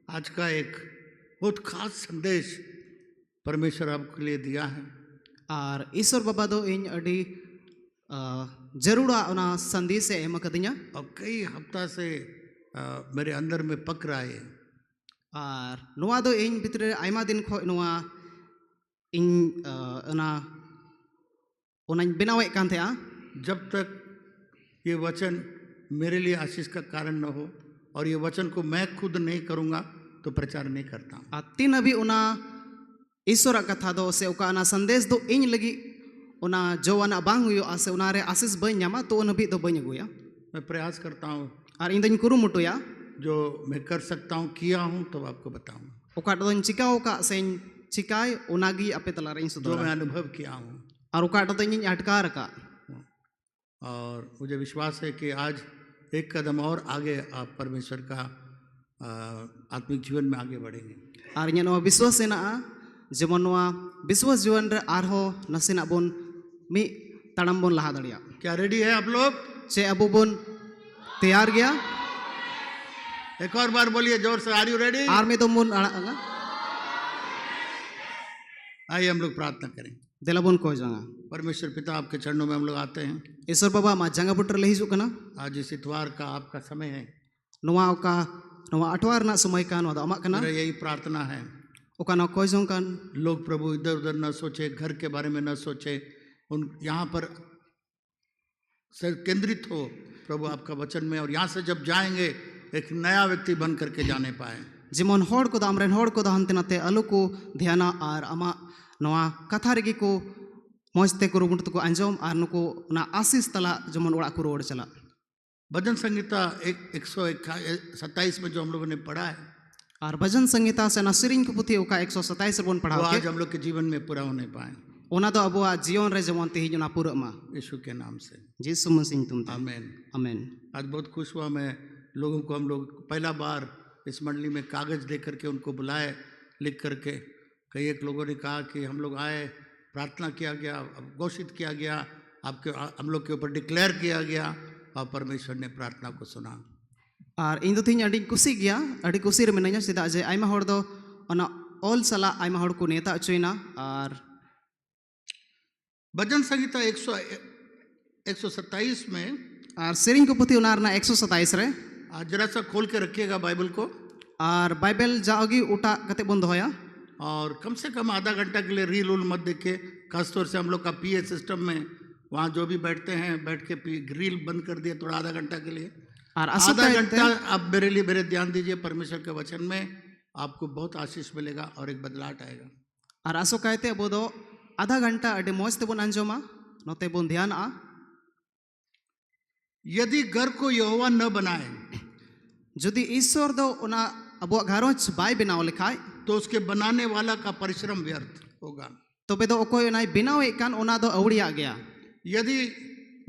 आज का एक बहुत खास संदेश परमेश्वर आपके लिए दिया है। और ईश्वर बाबा दो इन अड़ी जरूरा उना संदेश एम कदिया और कई हफ्ता से मेरे अंदर में पक रहा है। और नुआ दो इन भितरे आयमा दिन खो नुआ इन उना उना बनावे कान थे जब तक ये वचन मेरे लिए आशीष का कारण न हो और ये वचन को मैं खुद नहीं करूँगा तो प्रचार नहीं करता। तीन अभी उना ईश्वर कथा दो से उका ना संदेश दो इन लगी उना जोवाना बांग हुयो आसे उनारे आशीष बन न्यामा तो उन अभी दो बन गुया। मैं प्रयास करता हूँ और इन दिन कुरुमुटुया जो मैं कर सकता हूँ किया हूँ तो आपको बताऊँ। उका दो चिकाओ का सेन चिकाय उनागी अपे तला रही जो मैं अनुभव किया हूँ और उका दो इन अटकार का। और मुझे विश्वास है कि आज एक कदम और आगे आप परमेश्वर का आत्मिक जीवन में आगे बढ़ेंगे। और इन विश्वास है ना जेमन विश्वास जीवन रे आरहो नसेना बोन मी तड़म बोन लहा दड़िया। क्या रेडी है आप लोग? चे अबू बोन तैयार गया? एक और बार बोलिए जोर से, आर यू रेडी? आर में तो मुन आइए हम लोग प्रार्थना करें। दिलाबोन को जंगा परमेश्वर पिता आपके चरणों में हम लोग आते हैं। ईश्वर बाबा मा जंगा पुटर ले हिजू कना। आज इस इतवार का आपका समय है। नुआ का नुआ अठवार ना समय का नुआ अमा कना। मेरा यही प्रार्थना है ओका ना कोई जों कान लोग प्रभु इधर उधर न सोचे, घर के बारे में न सोचे, उन यहाँ पर केंद्रित हो प्रभु आपका वचन में, और यहाँ से जब जाएंगे एक नया व्यक्ति बन करके जाने पाए। जेमन होड़ को दामरेन होड़ को दाहनते नाते अलु को ध्याना और अमा नवा कथा रेगी को मौजते को रुमुट को अंजोम और नुको ना आशीष तला जमन उड़ा को रोड चला। भजन संगीता 127 में जो हम लोगों ने पढ़ा है और भजन संगीता से ना सिरिंग को पुथी उका 127 बोन पढ़ा आज हम लोग के जीवन में पूरा होने पाए। ओना तो अबुआ जीवन रे जमन तेही जना पूरा मा यीशु के नाम से यीशु मसीह तुम आमीन आमीन। आज बहुत खुश हुआ मैं, लोगों को हम लोग पहला बार इस मंडली में कागज दे करके उनको बुलाए, लिख करके। कई एक लोगों ने कहा कि हम लोग आए, प्रार्थना किया गया, घोषित किया गया, आपके हम लोग के ऊपर डिक्लेयर किया गया और परमेश्वर ने प्रार्थना को सुना। और इन तीन अड़ी कुसी गया अड़ी कुसी रे मिनाया चेदा जे आयमा होड़ दो ओना ऑल सला आयमा होड़ को नेता अचोइना। और भजन संगीता 127 में और सिरिंग को पुथी उनार ना 127 रे आज जरा सा खोल के रखिएगा बाइबल को। और बाइबल जाओगी उठा कते बंद होया और कम से कम आधा घंटा के लिए रील उल मत देखे। खासतौर से हम लोग का पीए सिस्टम में वहाँ जो भी बैठते हैं बैठ के रील बंद कर दिए थोड़ा आधा घंटा के लिए। और आधा घंटा आप मेरे लिए मेरे ध्यान दीजिए परमेश्वर के वचन में, आपको बहुत आशीष मिलेगा और एक बदलाव आएगा। और आसो कहते अब दो आधा घंटा अडे मौज तेबन अंजोमा नोते बोन ध्यान आ। यदि घर को यहोवा न बनाए, यदि ईश्वर दो उना अबो घरोच बाय बनाव लिखाय तो उसके बनाने वाला का परिश्रम व्यर्थ होगा। तो बे दो ओकोय नाय बिनाव एकान ओना दो अवड़िया गया। यदि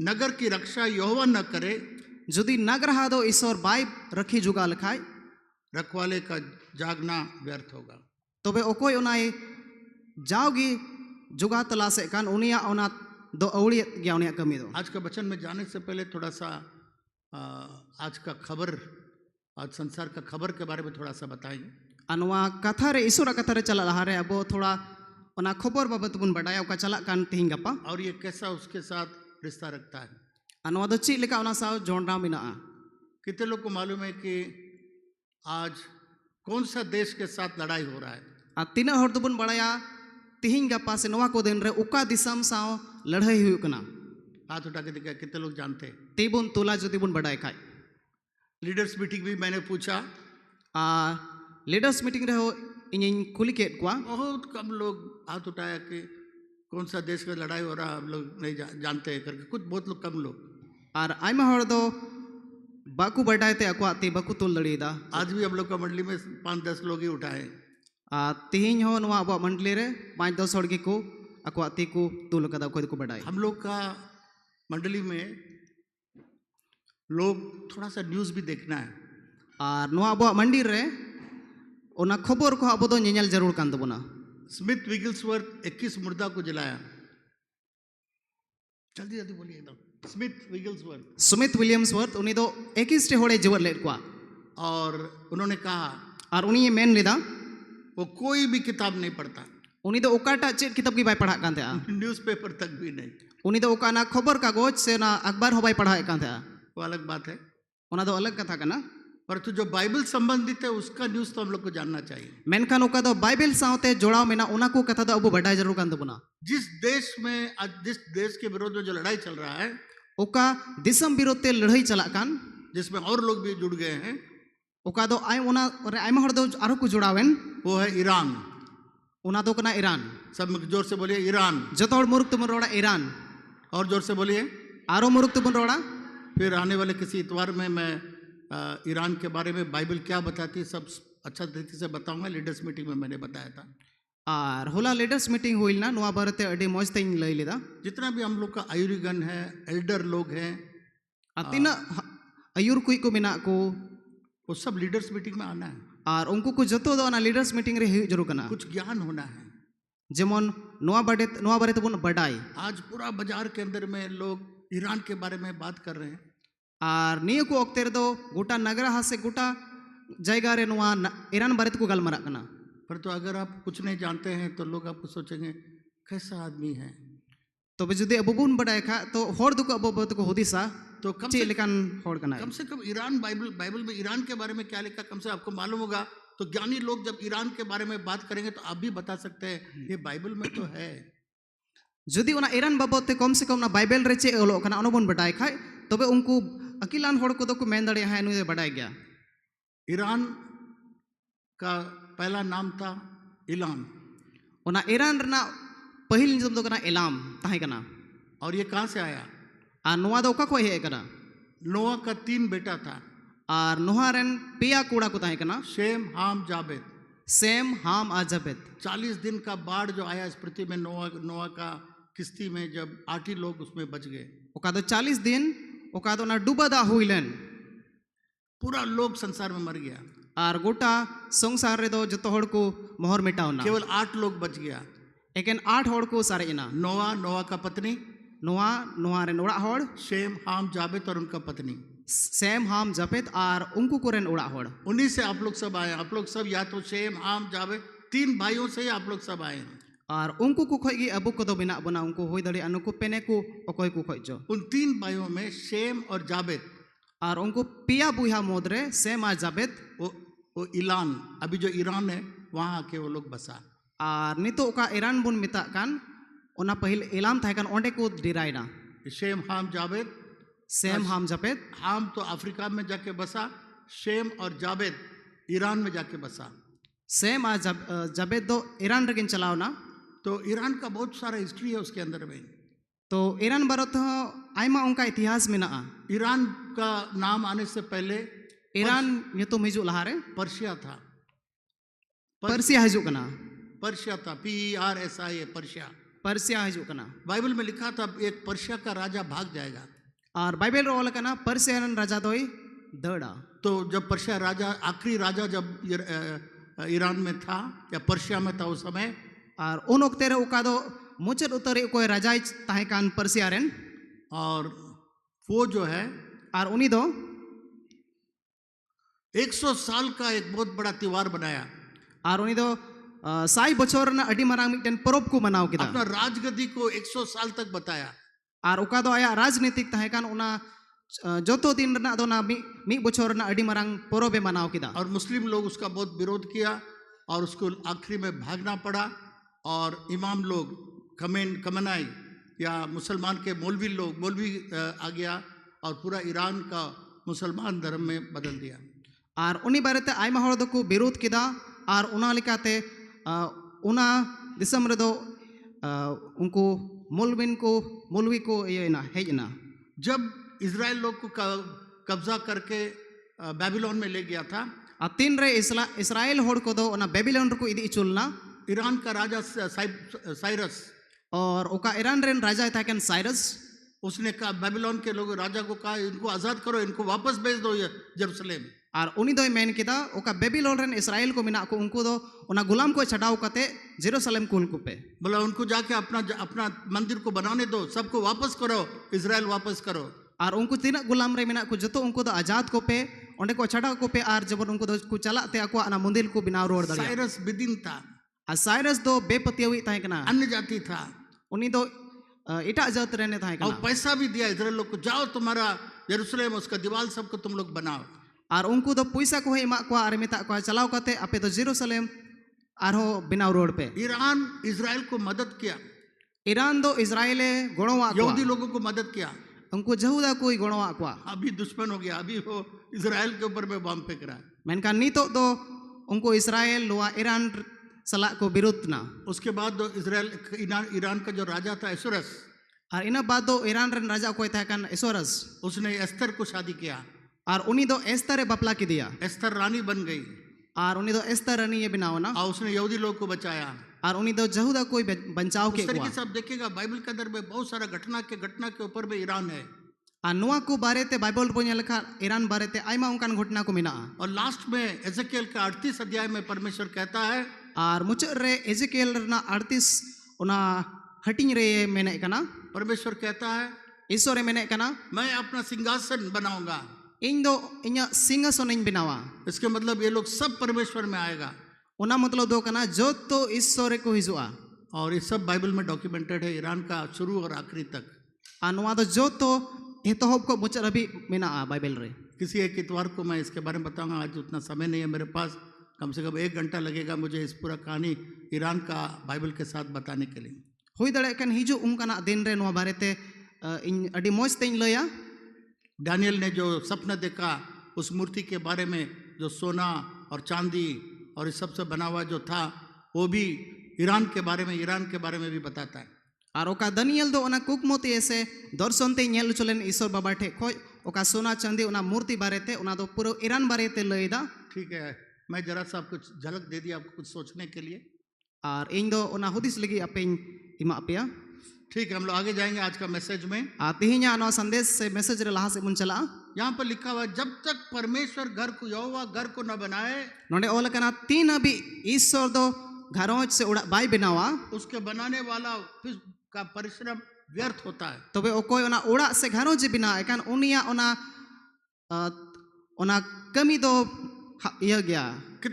नगर की रक्षा यहोवा न करे, यदि नगर हा दो ईश्वर बाय रखी जुगा लिखाय रखवाले का जागना व्यर्थ होगा। तो बे ओकोय ओनाय जाओगी जुगा तला से कान उनिया ओना दो अवड़ी गया उनिया कमी दो। आज का वचन में जाने से पहले थोड़ा सा आज का खबर, आज संसार का खबर के बारे में थोड़ा सा बताएंगे। अनवा कथा रे ईश्वर कथा रे चला रहा रे अब थोड़ा ओना खबर बाबत बुन बढ़ाया का चला कान तिहिं गपा और ये कैसा उसके साथ रिश्ता रखता है। अनवा दो ची लेका ओना साव जोड़ना मिना। कितने लोग को मालूम है कि आज कौन सा देश के साथ लड़ाई हो रहा है? आ तीना हर तो बुन बढ़ाया तिहिं गपा से नवा को दिन रे उका दिसम साव लड़ाई हुई कना। हाथ उठा के दिखा कितने लोग जानते हैं? तेबुन तोला जदि बुन बढ़ाए खाए। लीडर्स मीटिंग भी मैंने पूछा, लीडर्स मीटिंग रहो इन कुली के को बहुत कम लोग हाथ उठाया कि कौन सा देश का लड़ाई हो रहा हम लोग नहीं जानते हैं करके, कुछ बहुत लोग कम लोग। और आयमा हर दो बाकू बढ़ाए थे अको आती बाकू तोल लड़ीदा। आज भी हम लोग का मंडली में 5-10 लोग ही उठाए। तिहिं हो नवा अब मंडली रे 5-10 हड़ को अको आती को तोल कदा कोई को बढ़ाए। हम लोग का मंडली में लोग थोड़ा सा न्यूज़ भी देखना है। और नवा अब मंडी रे ओना खबर को अब दो नेल जरूर कान दबोना। स्मिथ विगल्सवर्थ 21 मुर्दा को जलाया। जल्दी जल्दी बोलिए एकदम। स्मिथ विलियम्सवर्थ उन्हीं दो 21 होड़े जीवन ले को। और उन्होंने कहा आर उनी मेन लेदा वो कोई भी किताब नहीं पढ़ता, उनी दो ओकाटा चेत किताब की बाय पढ़ा कान थे न्यूज़पेपर तक भी नहीं। उनी दो ओका ना खबर कागज से ना अखबार हो बाय पढ़ा कान थे वो अलग बात है, ओना दो अलग कथा कना परंतु जो बाइबल संबंधित है उसका न्यूज़ तो हम लोग को जानना चाहिए। मेनखान ओका दो बाइबल सावते जोड़ाव मेना ओना को कथा दो अबो बडाय जरूर कान दबना जिस देश में आज जिस देश के विरोध में जो लड़ाई चल रहा है, ओका दिसम विरोध ते लड़ाई चला कान जिसमें और लोग भी जुड़ गए हैं, ओका दो आय ओना रे आयमा हर दो आरो को जोड़ावेन वो है ईरान। ओना दो कना ईरान। सब जोर से बोलिए ईरान, जतो हर मुरुक तुमन रोड़ा ईरान, और जोर से बोलिए। आरो मुरुक तुमन रोड़ा। फिर आने वाले किसी इतवार में मैं ईरान के बारे में बाइबल क्या बताती है सब अच्छा तरीके से बताऊंगा। लीडर्स मीटिंग में मैंने बताया था। आर होला लीडर्स मीटिंग हुई ना नुआ बारते अडी मौज तें लई लेदा जितना भी हम लोग का आयुर्गन है, एल्डर लोग हैं, अतिना अयुर कुई को मिना को वो सब लीडर्स मीटिंग में आना है। आर उनको को जतो दो ना लीडर्स मीटिंग रे हुई जरूर कना कुछ ज्ञान होना है। जेमन नुआ बारे तबन बडाई आज पूरा बाजार के अंदर में लोग ईरान के बारे में बात कर रहे हैं। आर नियो को ओक्ते रे दो गोटा नगरा हासे गोटा जायगा रे नुआ ईरान बारे को गलमरा कना। पर तो अगर आप कुछ नहीं जानते हैं तो लोग आपको सोचेंगे कैसा आदमी है। तो जुदी अबो बुन बडाय खा तो होड़ दुको अबो बत को हुदिसा तो कम से कम ईरान बाइबल में ईरान के बारे में क्या लिखा कम से आपको मालूम होगा। तो ज्ञानी लोग जब ईरान के बारे में बात करेंगे तो आप भी बता सकते हैं ये बाइबल में तो है। जुदी उना ईरान बाबते कम से कम ना बाइबल रे चे ओलो कना अनबन बडाय खाय तबे उनको अकिलान होड़ को को मेन दड़े है नुए बडाय गया। ईरान का पहला नाम था इलाम। उना ईरान रना पहिल निजम दो कना इलाम ताहे कना। और ये कहाँ से आया? आ नुआ दो का को हे कना। नोआ का 3 बेटा था। आर नोहा रेन पिया कूड़ा को ताहे कना शेम, हाम, जाबेद। सेम, हाम आ जाबेद। 40 दिन का बाढ़ जो आया इस पृथ्वी में नोआ का किस्ती में जब 8 ही लोग उसमें बच गए। ओका दो 40 दिन ओका दो ना डूबदा हुइलन पूरा लोग संसार में मर गया। आर गोटा संसार रे दो जतो होड़ को मोहर मिटावना केवल 8 लोग बच गया। एकेन 8 होड़ को सारेना नोआ का पत्नी, नोआ रे ओड़ा होड़, शेम, हाम, जाबेद और उनका पत्नी। सेम, हाम, जाबेद आर उनको कोरेन ओड़ा होड़। उन्हीं से आप लोग सब आए। आप लोग सब या तो शेम, हाम, जाबेद 3 भाइयों से ही आप लोग सब आए हैं। और उनको को खोई गी अबु को दो बिना बना उनको होई दड़ी अनु पेने को ओकोय को खोई जो उन 3 भाइयों में शेम और जाबेद और उनको पिया बुहा मोदरे सेम आ जाबेद वो ईरान अभी जो ईरान है वहाँ आके वो लोग बसा। और नितो ओका ईरान बुन मिता कान ओना पहिल इलाम थाय कान ओंडे को डिराइना शेम, हाम, जाबेद। सेम, हाम, जाबेद। हाम तो अफ्रीका में जाके बसा, शेम और जाबेद ईरान में जाके बसा। सेम आ जाबेद दो ईरान रेगिन चलाओ ना। तो ईरान का बहुत सारा हिस्ट्री है उसके अंदर में। तो ईरान बारत आयमा उनका इतिहास में ना। ईरान का नाम आने से पहले ईरान ये तो मिजु लहारे पर्शिया था। पर्सिया हिजु कना। पर्शिया था, PERSIA, पर्शिया। पर्सिया हिजु कना। बाइबल में लिखा था एक पर्शिया का राजा भाग जाएगा। और बाइबल रो वाला कना पर्सियन राजा दोई दड़ा। तो जब पर्शिया राजा आखिरी राजा जब ईरान में था या पर्शिया में था उस समय, और उन वक्त रे ओका दो मुचद उतरे कोई राजा ताहे कान पर्सिया रेन। और वो जो है और उन्हीं दो 100 साल का एक बहुत बड़ा त्योहार बनाया। और उन्हीं दो 100 बछर ना अडी मारांग मिटन परब को मनाव किदा। अपना राजगद्दी को 100 साल तक बताया। और ओका दो आया राजनीतिक ताहे कान उना जोतो दिन रना दो ना मी बछर ना अडी मारांग परबे मनाव किदा। और मुस्लिम लोग उसका बहुत विरोध किया और उसको आखिरी में भागना पड़ा। और इमाम लोग कमनाई या मुसलमान के मौलवी आ गया और पूरा ईरान का मुसलमान धर्म में बदल दिया। और उन्हीं बारे ते आयमा हड़ दो को विरोध किदा। और उना लिकाते उना दिसम रे दो उनको मौलवी को ये ना है ना। जब इजराइल लोग को कब्जा करके बेबीलोन में ले गया था। तीन रे इसराइल होड़ को दो ना बेबीलोन को इदी चुलना। ईरान का राजा साइरस और ओका ईरान रेन राजा था कैन साइरस। उसने कहा बेबीलोन के लोग राजा को कहा इनको आजाद करो, इनको वापस भेज दो यरूशलेम। और उन्हीं दो मेन किदा ओका बेबीलोन रेन इसराइल को मिना को उनको दो उना गुलाम को छड़ाव कते जेरूशलेम कुल को पे बोला उनको जाके अपना मंदिर को बनाने दो, सबको वापस करो, इजराइल वापस करो। और उनको तीन गुलाम रे मिना को जतो उनको दो आजाद को पे onde ko chada ko pe ar jebon unku do ku chalak te akwa ana मंदिर को बनाव रोड दड़िया साइरस बिदिन था, आ साइरस दो बेपतियावी ताहे कना अन्य जाति था, उनी दो इटा जात रहने ताहे और कना पैसा भी दिया इजराइल लोग को, जाओ तुम्हारा यरूशलेम उसका दीवार सबको तुम लोग बनाओ। और उनको दो पैसा को एमा को आर मेता को चलाव कते आपे तो जेरूशलेम आरो बनाव रोड पे। ईरान इजराइल को मदद किया, ईरान दो इजराइले गोणवा को यहूदी लोगों को मदद किया, उनको जहूदा कोई गोणवा को अभी दुश्मन हो गया, अभी वो इजराइल के ऊपर में बम फेंक रहा है। मेनका नीतो दो उनको इस्राएल लोआ ईरान सला को विरुद्ध ना। उसके बाद दो इजराइल ईरान का जो राजा था एसोरस, और इना बाद दो ईरान रन राजा को था कन एसोरस, उसने एस्तर को शादी किया और उनी दो एस्तर बपला की दिया, एस्तर रानी बन गई, और उनी दो एस्तर रानी ये बनाओ ना, और उसने यहूदी लोग को बचाया। और उनी दो जहूदा कोई बचाव के इस तरीके से आप देखिएगा बाइबल के अंदर में बहुत सारा घटना के ऊपर में ईरान है। और नुआ को बारे ते बाइबल बोल लेखा ईरान बारे ते आयमा उनकान घटना को मिना। और लास्ट में एजेकियल का 38 अध्याय में परमेश्वर कहता है, और मुचर रे एजेकियल ना 38 उना हटिंग रे मेने कना, परमेश्वर कहता है ईश्वर मेने कना मैं अपना सिंहासन बनाऊंगा। इन दो इन्या सिंहासन इन बनावा, इसके मतलब ये लोग सब परमेश्वर में आएगा, उना मतलब दो कना जो तो ईश्वर को हिजुआ। और ये सब बाइबल में डॉक्यूमेंटेड है, ईरान का शुरू और आखिरी तक। अनुवा तो जो तो एतोहब को मुचर अभी मेना बाइबल रे। किसी एक इतवार को मैं इसके बारे में बताऊंगा, आज उतना समय नहीं है मेरे पास, कम से कम 1 घंटा लगेगा मुझे इस पूरा कहानी ईरान का बाइबल के साथ बताने के लिए। हुई दड़े कन हिजु उनकाना दिन रे नुआ बारे ते इन अडी मौज तेन लया। दानियल ने जो सपना देखा उस मूर्ति के बारे में, जो सोना और चांदी और इस सब से बना हुआ जो था, वो भी ईरान के बारे में भी बताता है। और ओका दानियल दो ओना कुकमोती ऐसे दर्शन ते नेल चलेन ईश्वर बाबा ठे खोय ओका सोना चांदी ओना मूर्ति बारे ते ओना दो पूरा ईरान बारे ते लयदा। ठीक है, मैं जरा सा आपको झलक दे दिया आपको कुछ सोचने के लिए, और इन दो ओना हुदिस लगी अपे इमा पिया। ठीक है, हम लोग आगे जाएंगे आज का मैसेज में। तिहिया नो संदेश से मैसेज रे लहा से मुन चला। यहाँ पर लिखा हुआ है, जब तक परमेश्वर यहोवा घर को न बनाए, नोडे ओल कना तीन अभी ईश्वर दो घरों से उड़ा बाई बनावा, उसके बनाने वाला का परिश्रम व्यर्थ होता है। तबे ओकोय ओना उड़ा से घरों जे बिना एकान उनिया ओना कमी दो इया गया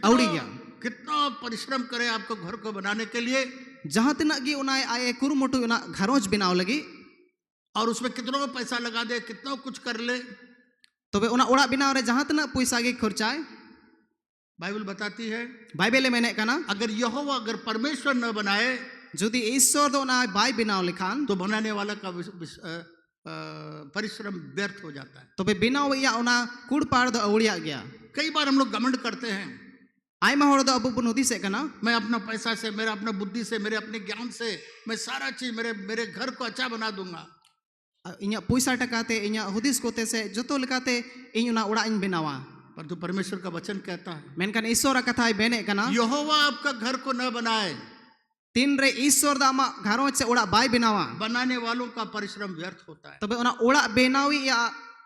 औड़ी गया। कितना परिश्रम करे आपको घर को बनाने के लिए, जहां तना गी उना आए कुरुमुटु ओना घरों बिनाव लगी, और उसमें कितना पैसा लगा दे, कितना कुछ कर ले, तबे ओना उड़ा बिनाव रे जहां तना पैसा गे खर्चाए। बाइबल बताती है, बाइबल में कना अगर परमेश्वर न बनाए, जुदी ईश्वर दो ना बाई बिनाव लिखान, तो बनाने वाला का परिश्रम व्यर्थ हो जाता है। तबे बिनाव या ओना कुड़ पाड़ दो औड़िया गया। कई बार हम लोग घमंड करते हैं, आयमा होड़ दो अबु बुनुदी से कना, मैं अपना पैसा से, मेरा अपना बुद्धि से, मेरे अपने ज्ञान से मैं सारा चीज मेरे घर को अच्छा बना दूंगा। इन्या पैसा टकाते इन्या हुदिस कोते से जतो लिकाते इन ओना उड़ा इन बिनावा। परंतु परमेश्वर का वचन कहता है, मेनकान ईश्वर कथा बेने कना, यहोवा आपका घर को न बनाए, तीन रे ईश्वर दा मा घरों से उड़ा बाई बिनावा, बनाने वालों का परिश्रम व्यर्थ होता है। तबे ओना उड़ा बेनावी या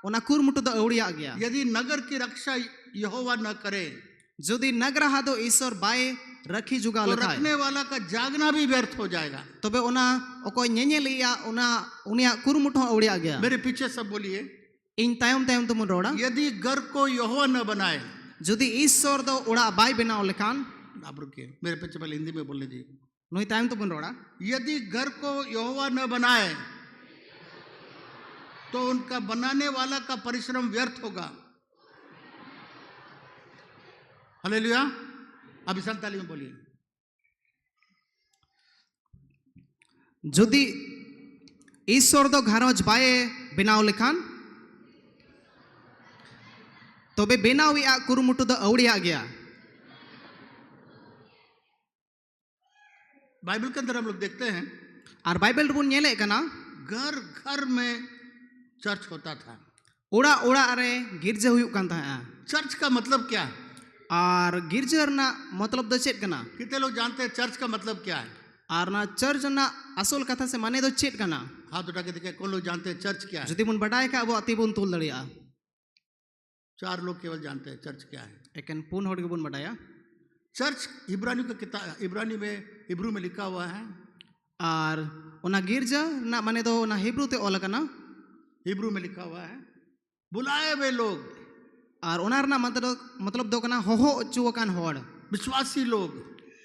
ओना कुरमुटु दो औड़िया गया। यदि नगर की रक्षा यहोवा न करे, यदि नगर हादो ईश्वर बाई रखी जुगा तो लखाय, रखने वाला का जागना भी व्यर्थ हो जाएगा। तबे ओना ओको नेनेलिया ओना उनिया कुरमुटु औड़िया गया। मेरे पीछे सब बोलिए, इन तायम तायम तुम रोड़ा, यदि घर को यहोवा न बनाए, यदि ईश्वर दो उड़ा बाई बिनाव लिखान, आप रुकिए, मेरे पीछे पहले हिंदी में बोल लीजिए। नोई तायम तुम रोड़ा, यदि घर को यहोवा न बनाए, तो उनका बनाने वाला का परिश्रम व्यर्थ होगा। हालेलुया। अभी संताली में बोलिए, यदि ईश्वर दो घरों बाए बिनाव लिखान, तबे बेनाव या कुरुमुटु दो औड़िया गया। बाइबल के अंदर हम लोग देखते हैं, और बाइबल बुन नेले कना, घर घर में चर्च होता था, उड़ा उड़ा रे गिरजा हुयुक कान था। चर्च का मतलब क्या है? और गिरजा ना मतलब दो चेत कना, कितने लोग जानते हैं चर्च का मतलब क्या है? और ना चर्च ना असल कथा से माने दो चेत कना। हाथ उठा के देखिए, कौन लोग जानते हैं चर्च क्या है? यदि मुन बटाए का वो अति बुन तुल दड़िया। 4 लोग केवल जानते हैं चर्च क्या है। एकन पुन होड़ के बुन बटाया। चर्च इब्रानी का किताब, इब्रानी में हिब्रू में लिखा हुआ है, और ओना गिरजा ना माने दो ना हिब्रू ते ओल कना, हिब्रू में लिखा हुआ है, बुलाए हुए लोग, आर ओना रना मतलब दो कना होहो अचु अकान होड़ विश्वासी लोग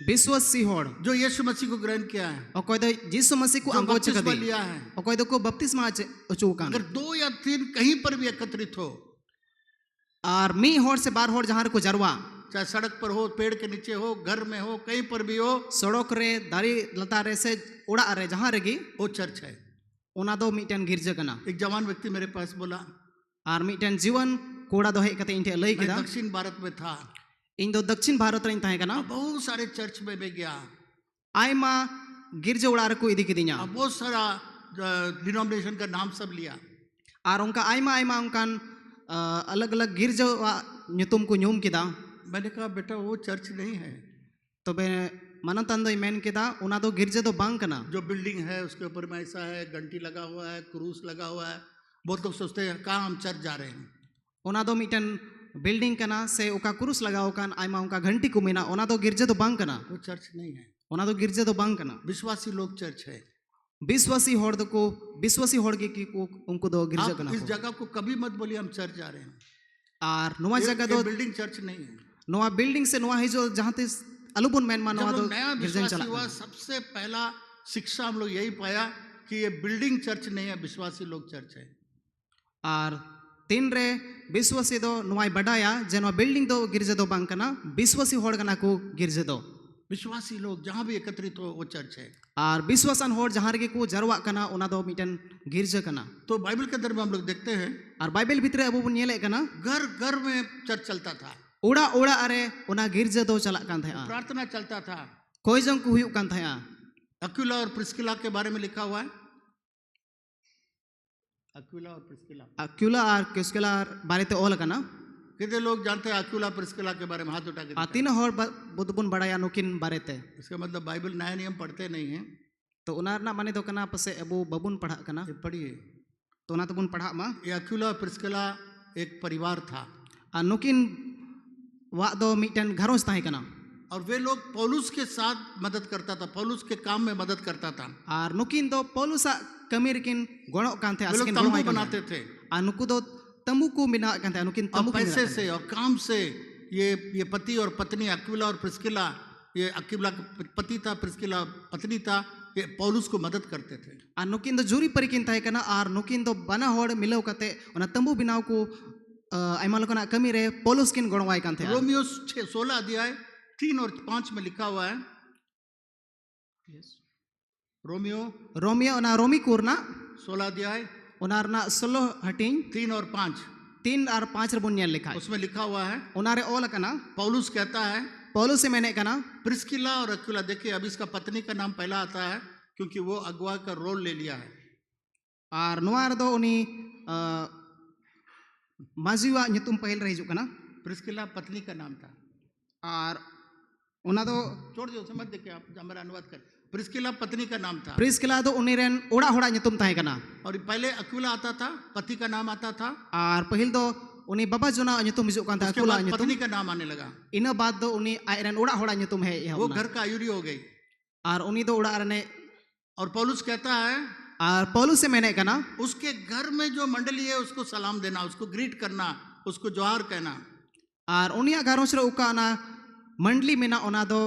विश्वासी होड़ जो यीशु मसीह को ग्रहण किया है, अकोय दो यीशु मसीह को जो अंगो बपतिस्मा चकदी लिया है, अकोय दो को बपतिस्मा अचु अकान अगर 2 या 3 कहीं पर भी एकत्रित हो, आर मी होड़ से बार होड़ जहां को जरवा चाहे सड़क पर हो, पेड़ के नीचे हो, घर में हो, कहीं पर भी हो, सड़क रे दारी लता रे से उड़ा रे जहां रेगी वो चर्च है। ओना दो मिटन गिरजा कना एक जवान व्यक्ति मेरे पास बोला, आर मिटन जीवन कोड़ा दो हे कते इनटे लई मैं किदा दक्षिण भारत में था, इन दो दक्षिण भारत रे ताहे कना बहुत सारे चर्च में मैं गया, आयमा गिरजा उड़ा रे को इदी किदिया बहुत सारा डिनोमिनेशन का नाम सब लिया, आर उनका आयमा उनकान अलग अलग गिरजा nyutum को ᱧᱩᱢ किदा मैंने कहा बेटा वो चर्च नहीं है, तबे मनतन दो मेन किदा उना दो गिरजा दो बांग कना जो बिल्डिंग है उसके ऊपर में ऐसा है, घंटी लगा हुआ है, क्रूस लगा हुआ है, बहुत लोग सोचते हैं कहाँ हम चर्च जा रहे हैं। ओना दो मिटन बिल्डिंग कना से ओका क्रूस लगाओ कान आयमा उनका घंटी को मेना ओना दो गिरजा दो बांग कना वो चर्च नहीं है, ओना दो गिरजा दो बांग कना विश्वासी लोग चर्च है। विश्वासी होड़ दो को विश्वासी होड़ की को उनको दो गिरजा आप कना इस जगह को कभी मत बोलिए हम चर्च जा रहे हैं, आर नोवा जगह दो बिल्डिंग चर्च नहीं है। नोवा बिल्डिंग से नोवा हिजो जहां ते अलुबुन मेन मा नोवा जब दो लोग नया गिरजन विश्वासी चला हुआ, सबसे पहला शिक्षा हम लोग यही पाया कि ये बिल्डिंग चर्च नहीं है, विश्वासी लोग चर्च है। आर तीन रे विश्वासी दो नोवाई बडाया जे नोवा बिल्डिंग दो गिरजा दो बांग कना विश्वासी होड़ कना को गिरजा दो विश्वासी लोग जहां भी एकत्रित हो वो चर्च है। आर विश्वासन होड़ जहां रे को जरवा कना ओना दो मिटन गिरजा कना तो बाइबल के अंदर में हम लोग देखते हैं आर बाइबल भितरे अबो बुन नेले कना घर घर में चर्च चलता था, ओड़ा ओड़ा अरे ओना गिरजा दो चला कान था प्रार्थना चलता था। कोई जंग को हुई कान था अक्विला और प्रिस्किला के बारे में लिखा हुआ है, अक्विला और प्रिस्किला, अक्युला आर किसकेला बारे ते ओल कना कितने लोग जानते हैं अक्विला प्रिस्किला के बारे में? हाथ उठा के आ तीन होड़ बुदबुन बड़ाया नुकिन बारे ते इसका मतलब बाइबल नया नियम पढ़ते नहीं है, तो ओना रना माने दो कना पसे अबो बबुन पढ़ा कना ये पढ़िए। तो ओना तबुन पढ़ा मा ये अक्विला और प्रिस्किला एक परिवार था आ नुकिन वा दो मिटन घरों ताहे कना और वे लोग पौलुस के साथ मदद करता था, पौलुस के काम में मदद करता था। आर नुकिन दो पौलुसा कमीर किन गोणो कान थे वे लोग अस्किन तंबू गोणो बनाते थे आ नुकु दो तंबू को बिना कान थे नुकिन और तंबू पैसे से और काम से ये पति और पत्नी अक्विला और प्रिस्किला, ये अक्विला पति था, प्रिस्किला पत्नी था, ये पौलुस को मदद करते थे। आ नुकिन दो जुरी परिकिन ताहे कना आर नुकिन दो बना होड़ मिलो कते ओना तंबू बिनाव को आइमा लोकना कमी रे पौलुस किन गोणवाई कान थे। रोमियो 16 अध्याय 3 और 5 में लिखा हुआ है, रोमियो ओना रोमी कुरना 16 अध्याय ओना रना 16 हटिंग 3 और 5 3 और 5 रे बुन नेल लिखा उसमें लिखा हुआ है, ओना रे ओल कना पौलुस कहता है पौलुस से मैंने कना प्रिस्किला और अक्विला, देखिए अब इसका पत्नी का नाम पहला आता है क्योंकि वो अगवा का रोल ले लिया है। आर नोआ रे दो उनी माजीवा nyutum पहल रे हिजु कना प्रिस्किला पत्नी का नाम था। आर ओना दो छोड़ दियो, समझ देखिए आप हमारा अनुवाद कर। प्रिस्किला पत्नी का नाम था प्रिस्किला दो उनी रेन ओड़ा होड़ा nyutum ताहे कना और पहले अक्विला आता था, पति का नाम आता था, आर पहिल दो उनी बाबा जोना nyutum हिजु कान था उसके कुला बाद nyutum पत्नी का नाम आने लगा, इना बाद दो उनी आई रेन ओड़ा होड़ा nyutum है यह वो घर का आयुरी हो गई। आर उनी दो ओड़ा रने और पौलुस कहता है आर पौलुस से मैंने कना उसके घर में जो मंडली है उसको सलाम देना, उसको ग्रीट करना, उसको जोहार कहना। आर उनिया घरों रे उका ना मंडली मेना ओना दो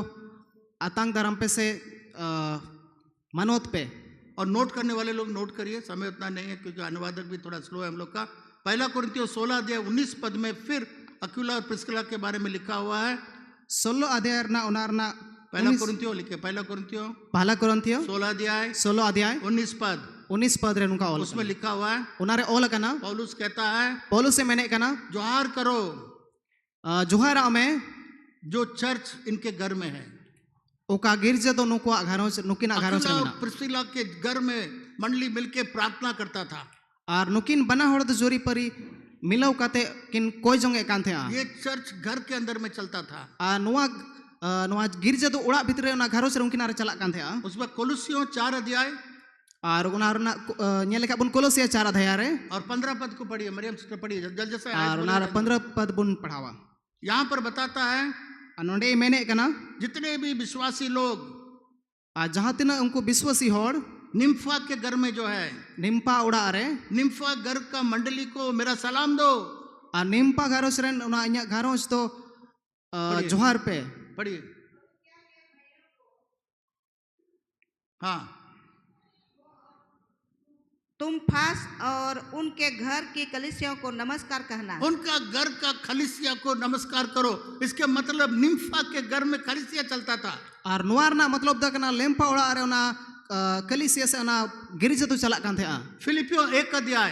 आतंक धर्म पे से मनोत पे। और नोट करने वाले लोग नोट करिए, समय उतना नहीं है क्योंकि अनुवादक भी थोड़ा स्लो है हम लोग का। पहला कुरिन्थियों 16 अध्याय 19 पद में फिर अक्विला और प्रिस्किला के बारे में लिखा हुआ है। 16 अध्याय ना ओनारना पहला कुरिन्थियों लिखे, पहला कुरिन्थियों 16 अध्याय 16 अध्याय 19 पद 19 पद रे नुका ओल उसमें लिखा हुआ है, ओनारे ओल कना पौलुस कहता है पौलुस से मैंने कना जोहार करो जोहारा में जो चर्च इनके घर में है। ओका गिरजा दो नुकुआ घरों से नुकिन घरों से अक्विला और मेना प्रिस्किला के घर में मंडली मिलके प्रार्थना करता था। आर नुकिन बना होड़ दो जोरी परी मिलाव काते किन कोई जंगे कान थे ये चर्च घर के अंदर में चलता था। आ नुआ गिरजा दो उड़ा भितरे ना घरों से उनकिन आरे चला कान थे उसमें कोलोसियों 4 अध्याय आर उनारना नेले का बुन कोलोसिया 4 अध्याय रे और 15 पद को पढ़िए, मरियम सिस्टर पढ़िए जल्दी से। आर उनार 15 पद बुन पढ़ावा यहाँ पर बताता है नोंडे मैंने कना जितने भी विश्वासी लोग आ जहां तिना उनको विश्वासी होड़ निम्फा के घर में जो है, निम्पा उड़ा रे निम्फा घर का मंडली को मेरा सलाम दो। ᱟᱨ ᱱᱤᱢᱯᱟ ᱜᱷᱟᱨᱚᱸᱡᱽ ᱨᱮᱱ ᱚᱱᱟ ᱤᱧᱟᱹᱜ ᱜᱷᱟᱨᱚᱸᱡᱽ ᱫᱚ ᱡᱚᱦᱟᱨ ᱯᱮ। पढ़िए। हाँ, तुम फास और उनके घर की कलीसियाओं को नमस्कार कहना। उनका घर का खलीसिया को नमस्कार करो। इसके मतलब निम्फा के घर में खलीसिया चलता था। ᱟᱨ ᱱᱚᱣᱟ ᱨᱮᱱᱟᱜ ᱢᱚᱛᱞᱚᱵ ᱫᱚ ᱠᱟᱱᱟ ᱞᱮᱢᱯᱟ ᱚᱲᱟᱜ ᱨᱮ ᱚᱱᱟ ᱠᱟᱞᱤᱥᱤᱭᱟ ᱥᱮ ᱚᱱᱟ ᱜᱤᱨᱡᱟᱹ ᱫᱚ ᱪᱟᱞᱟᱜ ᱠᱟᱱ ᱛᱟᱦᱮᱸᱜᱼᱟ। फिलिपियो 1 अध्याय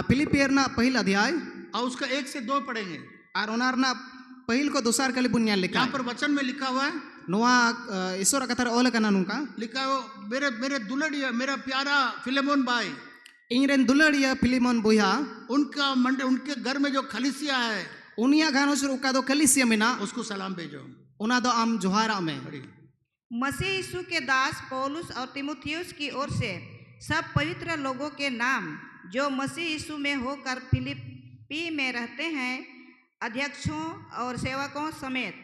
ᱯᱷᱤᱞᱤᱯᱤᱭᱟᱨ ᱨᱮᱱᱟᱜ ᱯᱟᱹᱦᱤᱞ अध्याय और उसका 1 से 2 पढ़ेंगे। ᱟᱨ ᱚᱱᱟ ᱨᱮᱱᱟᱜ ᱯᱟᱹᱦᱤᱞ ᱠᱚ ᱫᱚᱥᱟर ᱠᱟᱞᱤ ᱵᱚᱱ ᱧᱮᱞ यहाँ ᱞᱮᱠᱷᱟᱱ पर वचन में लिखा हुआ है, ᱱᱚᱣᱟ ᱤᱥᱚᱨᱟᱜ ᱠᱟᱛᱷᱟ ᱨᱮ ᱚᱞ ᱟᱠᱟᱱᱟ ᱱᱚᱝᱠᱟ, लिखा हो मेरे मेरे दुलड़िया मेरा प्यारा फिलेमोन भाई, ᱤᱧ ᱨᱮᱱ ᱫᱩᱞᱟᱹᱲᱤᱭᱟᱹ फिलिमोन बोया उनका मंडे उनके घर में जो खलीसिया है उनिया घानोज रे उका दो कलिसिया मेना उसको सलाम भेजो। उना दो आम जोहारा में। पढ़िए। मसीह यीशु के दास पौलुस और तिमुथियुस की ओर से सब पवित्र लोगों के नाम जो मसीह यीशु में होकर फिलिप्पी में रहते हैं, अध्यक्षों और सेवकों समेत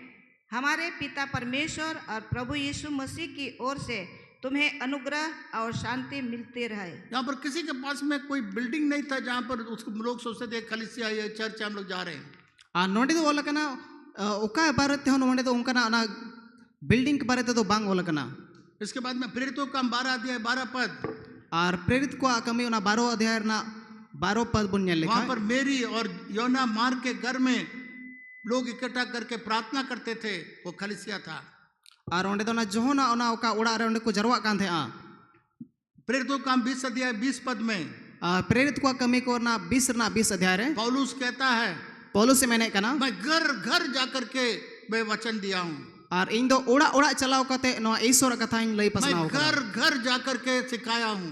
हमारे पिता परमेश्वर और प्रभु यीशु मसीह की ओर से तुम्हें अनुग्रह और शांति मिलती रहे। यहाँ पर किसी के पास में कोई बिल्डिंग नहीं था जहाँ पर उसको लोग सोचते थे खलीसिया ये चर्च हम लोग जा रहे हैं। आ नोडी दो ओला कना ओका बारे ते हो नोडी दो उनका ना बिल्डिंग के बारे ते तो बांग ओला कना। इसके बाद में प्रेरितों का 12 अध्याय 12 पद, और प्रेरित को कमी उना 12 अध्याय ना 12 पद बुन नेल लिखा। वहाँ पर मेरी और योना मार के घर में लोग इकट्ठा करके प्रार्थना करते थे, वो खलीसिया था। और ओंडे दो ना जोहना ओना ओका उड़ा रे ओंडे को जरवा कान थे आ। प्रेरितों का 20 अध्याय 20 पद में प्रेरित को कमी को ना 20 ना 20 अध्याय रे पौलुस कहता है, पौलुस से मैंने कना मैं घर घर जाकर के मैं वचन दिया हूँ, और इन दो उड़ा उड़ा चलाओ कते नो ईश्वर कथा इन लई मैं पसनाओ घर घर जाकर के सिखाया हूँ।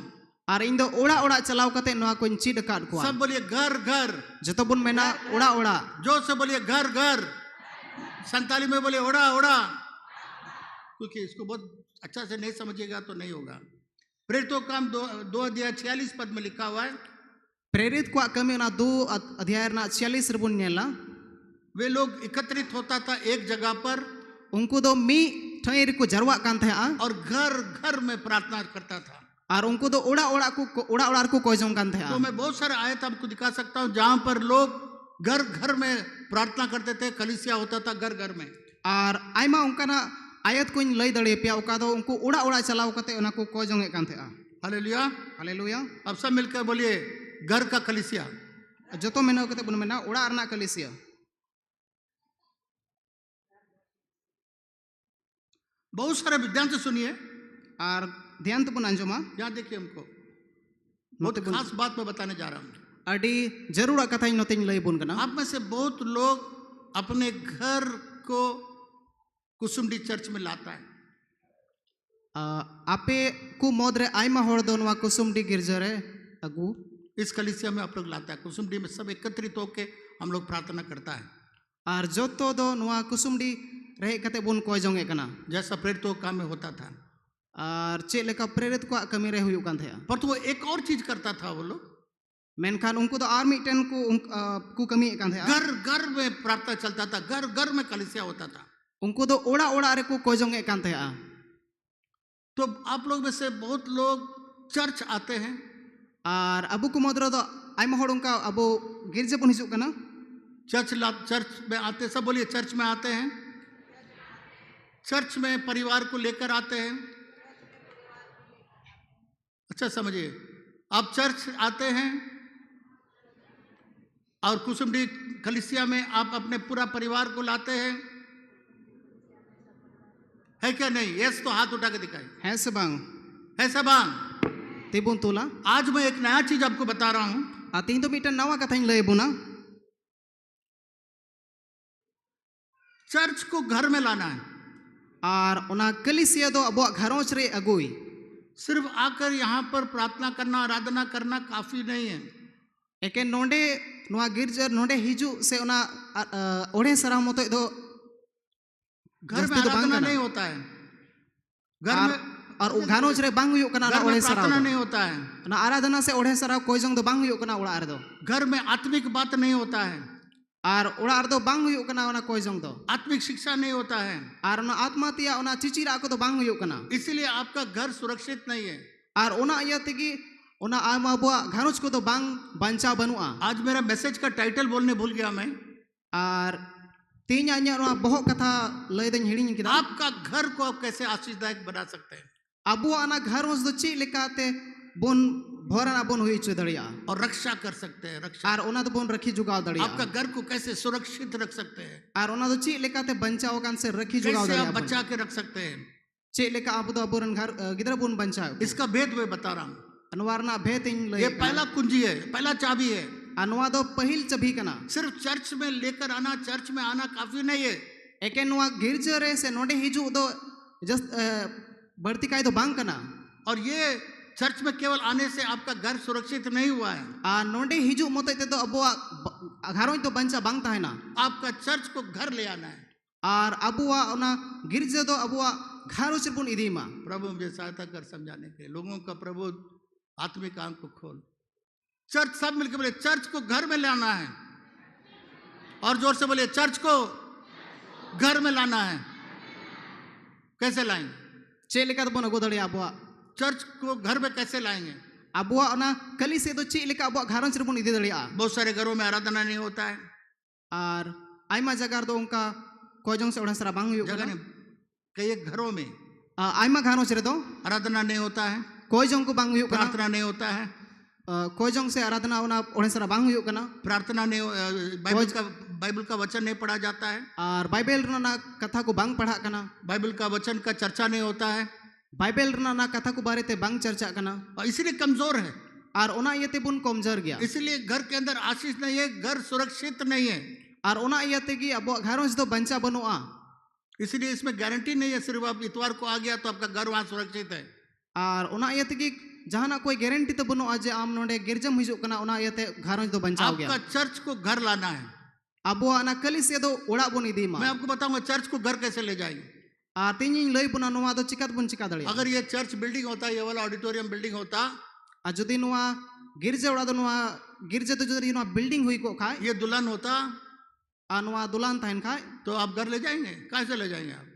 और इन दो उड़ा उड़ा चलाओ कते नो को चीड काट को सब बोलिए घर घर, जतो बुन मेना उड़ा उड़ा जो से बोलिए घर घर, संताली में बोलिए उड़ा उड़ा, क्योंकि इसको बहुत अच्छा से नहीं समझिएगा तो नहीं होगा। प्रेरितों का 2 अध्याय 46 पद में लिखा हुआ है, प्रेरित को कमी ना 2 अध्याय ना 46 रे बुन नेला वे लोग एकत्रित होता था एक जगह पर उनको दो मी ठैर को जरवा कान थे आ और घर घर में प्रार्थना करता था। और उनको दो उड़ा उड़ा को कोजों कान थे आ। तो मैं बहुत सारे आयत आपको दिखा सकता हूँ जहाँ पर लोग घर घर में प्रार्थना करते थे, कलीसिया होता था घर घर में। और आयमा उनका ना आयत को लई दड़े पिया उका दो उनको उड़ा उड़ा चलाओ कते उना को कोजों कान थे आ। Hallelujah, hallelujah. अब सब मिलकर बोलिए घर का कलीसिया। जतो मेनो कते बुन मेना उड़ा रना कलिसिया। बहुत सारे विद्वान से सुनिए और ध्यान तो बुन अंजमा यहाँ देखिए, हमको बहुत खास बात मैं बताने जा रहा हूँ। अडी जरूर कथा इन नोते लई बुन कना। आप में से बहुत लोग अपने घर को कुसुमडी चर्च में लाता है। आपे को मोदरे आयमा होड़ दो नवा कुसुमडी गिरजा रे अगु इस कलीसिया में आप लोग लाता है। कुसुमडी में सब एकत्रित होके हम लोग प्रार्थना करता है। और जोतो दो नवा कुसुमडी रहे कते बुन को जोंगे कना जैसा प्रेरितों का काम में होता था। और चे लेका प्रेरित को कमी रे हुयु कान थे। पर तो वो एक और चीज करता था वो लोग, मेनखान उनको तो आर्मी टेन को कमी कान थे। घर घर में प्रार्थना चलता था, घर घर में कलीसिया होता था। उनको तो उड़ा उड़ा रे को जोंगे कान थे। तो आप लोग में से बहुत लोग चर्च आते हैं और अबू को मोदरो तो आयमा होड़ उनका अबू गिरजा बुन हिजु कना। चर्च में आते, सब बोलिए चर्च में आते हैं। चर्च में परिवार को लेकर आते हैं। अच्छा समझिए, आप चर्च आते हैं और कुसुमडी कलीसिया में आप अपने पूरा परिवार को लाते हैं, है क्या नहीं? यस तो हाथ उठा के दिखाई। है सबंग है सबंग। तिबुन तुला आज मैं एक नया चीज आपको बता रहा हूं। तीन तो मीटर नवा कथा लई बुना। चर्च को घर में लाना है और उना कलिसिया दो अब घरों रे अगुई। सिर्फ आकर यहाँ पर प्रार्थना करना, आराधना करना काफी नहीं है। एके नोंडे नोआ गिरजर नोंडे हिजू से उना ओढ़े सरा मतो दो घर में आराधना नहीं होता है। घर में और घरों रे बांग हुयु कना ना ओढ़े सरा प्रार्थना नहीं होता है। ना आराधना से ओढ़े सरा कोई जंग दो बांग हुयु कना उड़ा रे दो। घर में आत्मिक बात नहीं होता है और उड़ा रे दो बांग हुयु कना ना कोई जंग दो। आत्मिक शिक्षा नहीं होता है और ना आत्मा तिया उना चिचिरा को तो बांग हुयु कना। इसलिए आपका घर सुरक्षित नहीं है। और उना इया तिगी ᱚᱱᱟ ᱟᱭᱢᱟ ᱟᱵᱚᱣᱟᱜ ᱜᱷᱟᱨᱚᱸᱡᱽ ᱠᱚᱫᱚ ᱵᱟᱝ ᱵᱟᱧᱪᱟᱣ ᱵᱟᱹᱱᱩᱜᱼᱟ आज मेरा मैसेज का टाइटल बोलने भूल गया मैं। ᱟᱨ ᱛᱮᱦᱮᱧᱟᱜ ᱤᱧᱟᱹᱜ ᱱᱚᱣᱟ ᱵᱚᱦᱚᱜ ᱠᱟᱛᱷᱟ ᱞᱟᱹᱭ ᱫᱚᱧ हिᱲᱤᱧ ᱠᱮᱫᱟ आपका घर को आप कैसे आशीषदायक बना सकते हैं ᱟᱵᱚᱣᱟᱜ ᱚᱱᱟ ᱜᱷᱟᱨᱚᱸᱡᱽ ᱫᱚ ᱪᱮᱫ ᱞᱮᱠᱟᱛᱮ ᱵᱚᱱ भोराना बन हुई दड़िया और रक्षा कर सकते हैं। रक्षा और ओना तो बन रखी जुगाव दड़िया आपका घर को कैसे सुरक्षित रख सकते हैं और ओना तो ची लेकाते बंचाओ कान से रखी जुगाव कैसे दड़िया आप बचा के रख सकते हैं ची लेका आप तो अबोरन घर गिदरा बुन बंचाओ इसका भेद मैं बता रहा हूँ। अनवारना भेद इन ये पहला कुंजी है, पहला चाबी है। अनवा दो पहिल चाबी कना सिर्फ चर्च में लेकर आना, चर्च में आना काफी नहीं है। एके नुआ गिरजे रे से नोडे हिजु दो जस्ट बढ़ती काय तो बांग कना और ये चर्च में केवल आने से आपका घर सुरक्षित नहीं हुआ है। आ नोडे हिजु मत तो अबुआ घरों तो बंचा बांग था है ना आपका चर्च को घर ले आना है और अबुआ ओना गिरजे दो अबुआ घरों से बुन इदीमा। प्रभु मुझे सहायता कर समझाने के लिए लोगों का प्रभु आत्मिक आंख को खोल। चर्च सब मिलकर बोले चर्च को घर में लाना है और जोर से बोले चर्च को घर में लाना है। कैसे लाएंगे? चेलिका तो बन गोदड़िया अबुआ चर्च को घर में कैसे लाएंगे? अबुआ ना कली से तो चेलिका अबुआ घरों से बुन इदी दड़िया। बहुत सारे घरों में आराधना नहीं होता है और आइमा जगह तो उनका कोजों से उड़सरा बांग हुई जगह नहीं, कई घरों में आइमा घरों से तो आराधना नहीं होता है, कोजों को बांग हुई प्रार्थना नहीं होता है, कोजों से आराधना उना उड़सरा बांग हुई कना प्रार्थना नहीं, बाइबल का वचन नहीं पढ़ा जाता है और बाइबल ना कथा को बांग पढ़ा कना, बाइबल का वचन का चर्चा नहीं होता है, बाइबल ना कथा को बारे ते बांग चर्चा कना और इसलिए कमजोर है और ओना येते बुन कमजोर गया। इसलिए घर के अंदर आशीष नहीं है, घर सुरक्षित नहीं है और ओना येते की अब घरों से तो बंचा बनुआ। इसलिए इसमें गारंटी नहीं है सिर्फ आप इतवार को आ गया तो आपका घर वहां सुरक्षित है। और ओना येते की जहां कोई गारंटी तो बनुआ जे आम नोडे गिरजम हिजु कना ओना येते घरों तो बंचा गया। आपका चर्च को घर लाना है। अब ना कली से तो उड़ा बुन इदी मा मैं आपको बताऊंगा चर्च को घर कैसे ले जाएंगे। तीन लई बुना नुआ तो चिकात बुन चिका दड़िया। अगर ये चर्च बिल्डिंग होता, ये वाला ऑडिटोरियम बिल्डिंग होता, जुदी नुआ गिरजे उड़ा तो नुआ गिरजे तो जुदी नुआ बिल्डिंग हुई को खाए ये दुल्हन होता नुआ दुल्हन था खाए तो आप घर ले जाएंगे। कैसे ले जाएंगे आप?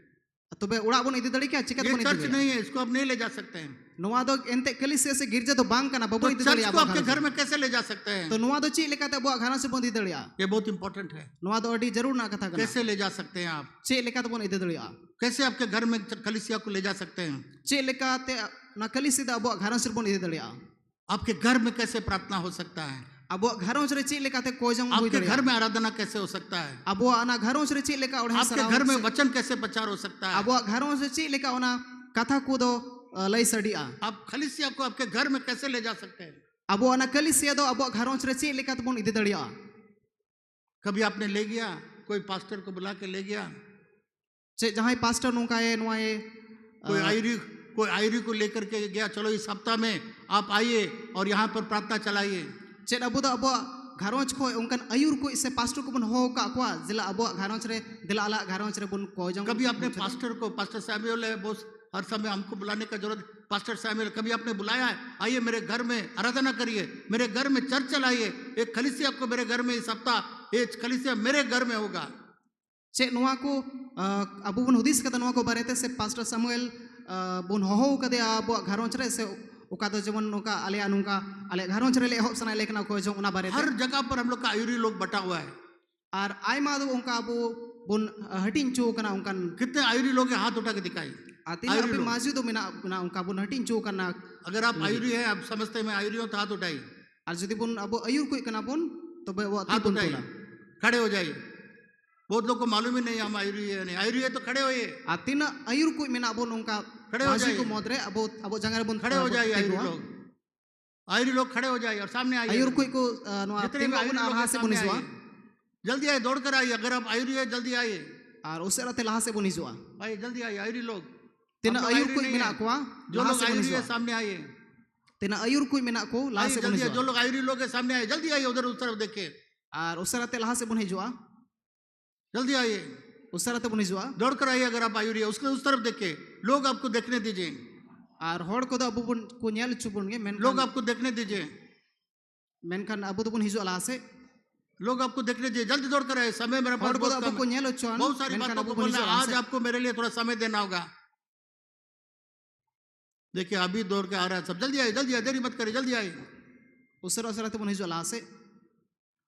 तो बे उड़ा बुन इदी दड़ी क्या चिकात ये बुन चर्च इदी नहीं है, इसको आप नहीं ले जा सकते हैं। नुआ तो एंते कली से गिरजे तो बांग कना बबो तो इदी चर्च दड़िया को आपके घर में कैसे ले जा सकते हैं? तो नुआ तो ची लेकाते अबो घरा से बुन इदी दड़िया। ये बहुत इंपॉर्टेंट है। नुआ तो अडी जरूर ना कथा कना कैसे ले जा सकते हैं आप? ची लेकाते बुन इदी दड़िया। कैसे आपके घर में कलीसिया को ले जा सकते हैं? ची लेकाते ना कली से अबो घरा से बुन इदी दड़िया। आपके घर में कैसे प्रार्थना हो सकता है? अब घरों से ची लेकाते कोजंग हुई आपके दड़िया। घर में आराधना कैसे हो सकता है? अब आना घरों से ची लेका उड़े आपके घर में वचन कैसे प्रचार हो सकता है? अब घरों से ची लेका ओना कथा को दो लई सडिया। आप कलीसिया को आपके घर में कैसे ले जा सकते हैं? अब ना कलीसिया दो अब घरों से ची लेका तो बुन इदी दड़िया। कभी आपने ले गया, कोई पास्टर को बुला के ले गया, चे जहां पास्टर नुका है नुआए कोई आयरी को लेकर के गया, चलो इस सप्ताह में आप आइए और यहाँ पर प्रार्थना चलाइए। चे अब घरों को उनकन अयुर को इससे पास्टर को बुन हो का को जिला अब घरों से दिला अला घरों से बुन कोजंग। कभी आपने पास्टर को, पास्टर सैमुअल है बोस, हर समय हमको बुलाने का जरूरत, पास्टर सैमुअल कभी आपने बुलाया है? आइए मेरे घर में आराधना करिए, मेरे घर में चर्च चलाइए, एक कलीसिया को मेरे घर में इस सप्ताह एक कलीसिया मेरे घर में होगा। चे नुआ को अब बुन हुदिस कदा नुआ को बारेते से पास्टर सैमुअल बुन हो कदे अब घरों से उका तो जमन नुका आले अनुका आले घरों से ले हो सना लेकना को जो उना बारे हर जगह पर हम लोग का आयुरी लोग बटा हुआ है और आइमा दो उनका अब बुन हटिन चो कना उनकन कितने आयुरी लोग हाथ उठा के दिखाई। आतिन अभी माजी तो मिना ना उनका बुन हटिन चो करना। अगर आप आयुरी है, आप समझते में आयुरी हो तो हाथ उठाइए। और यदि बुन अब अयुर कोई कना बुन तो वो हाथ उठाइए, खड़े हो जाइए। बहुत लोग को मालूम ही नहीं हम आयुरी है नहीं, आयुरी है तो खड़े होइए। आतिन अयुर कोई मिना बुन उनका खड़े हो जाइए। को मोदरे अब जंगल बुन खड़े हो जाइए। आयुरी लोग खड़े हो जाइए और सामने आइए। अयुर कोई को नुआ जितने भी आयुरी लोग लहा से बुन हिजुआ, जल्दी आइए, दौड़ कर आइए। अगर आप आयुरी है जल्दी आइए और उससे रहते लहा से बुन हिजुआ। आइए जल्दी आइए आयुरी लोग। तिना अयुर कोई मिना को जो लोग आयुरी है सामने आइए। तिना अयुर कोई मिना को लहा से बुन हिजुआ। जो लोग आयुरी लोग है सामने आइए, जल्दी आइए, उधर उस तरफ देखिए। और उससे रहते लहा से बुन हिजुआ, जल्दी आइए, उस तरह तो बुन हिजुआ। दौड़ कर आइए। अगर आप आयुरी है उसके उस तरफ देखिए, लोग आपको देखने दीजिए। और होड़ को तो अब बुन को नेल चुबुन गे मेन लोग आपको देखने दीजिए। मेनखान अब तो बुन हिजुआ लहा से लोग आपको देखने दीजिए। जल्दी दौड़ कर आइए, समय मेरे पास बहुत कम है। बहुत सारी बातों को बोलना, आज आपको मेरे लिए थोड़ा समय देना होगा। देखिए अभी दौड़ के आ रहा है सब, जल्दी आइए, देरी मत करिए, जल्दी आइए। usara-usara tebon hijau laha se.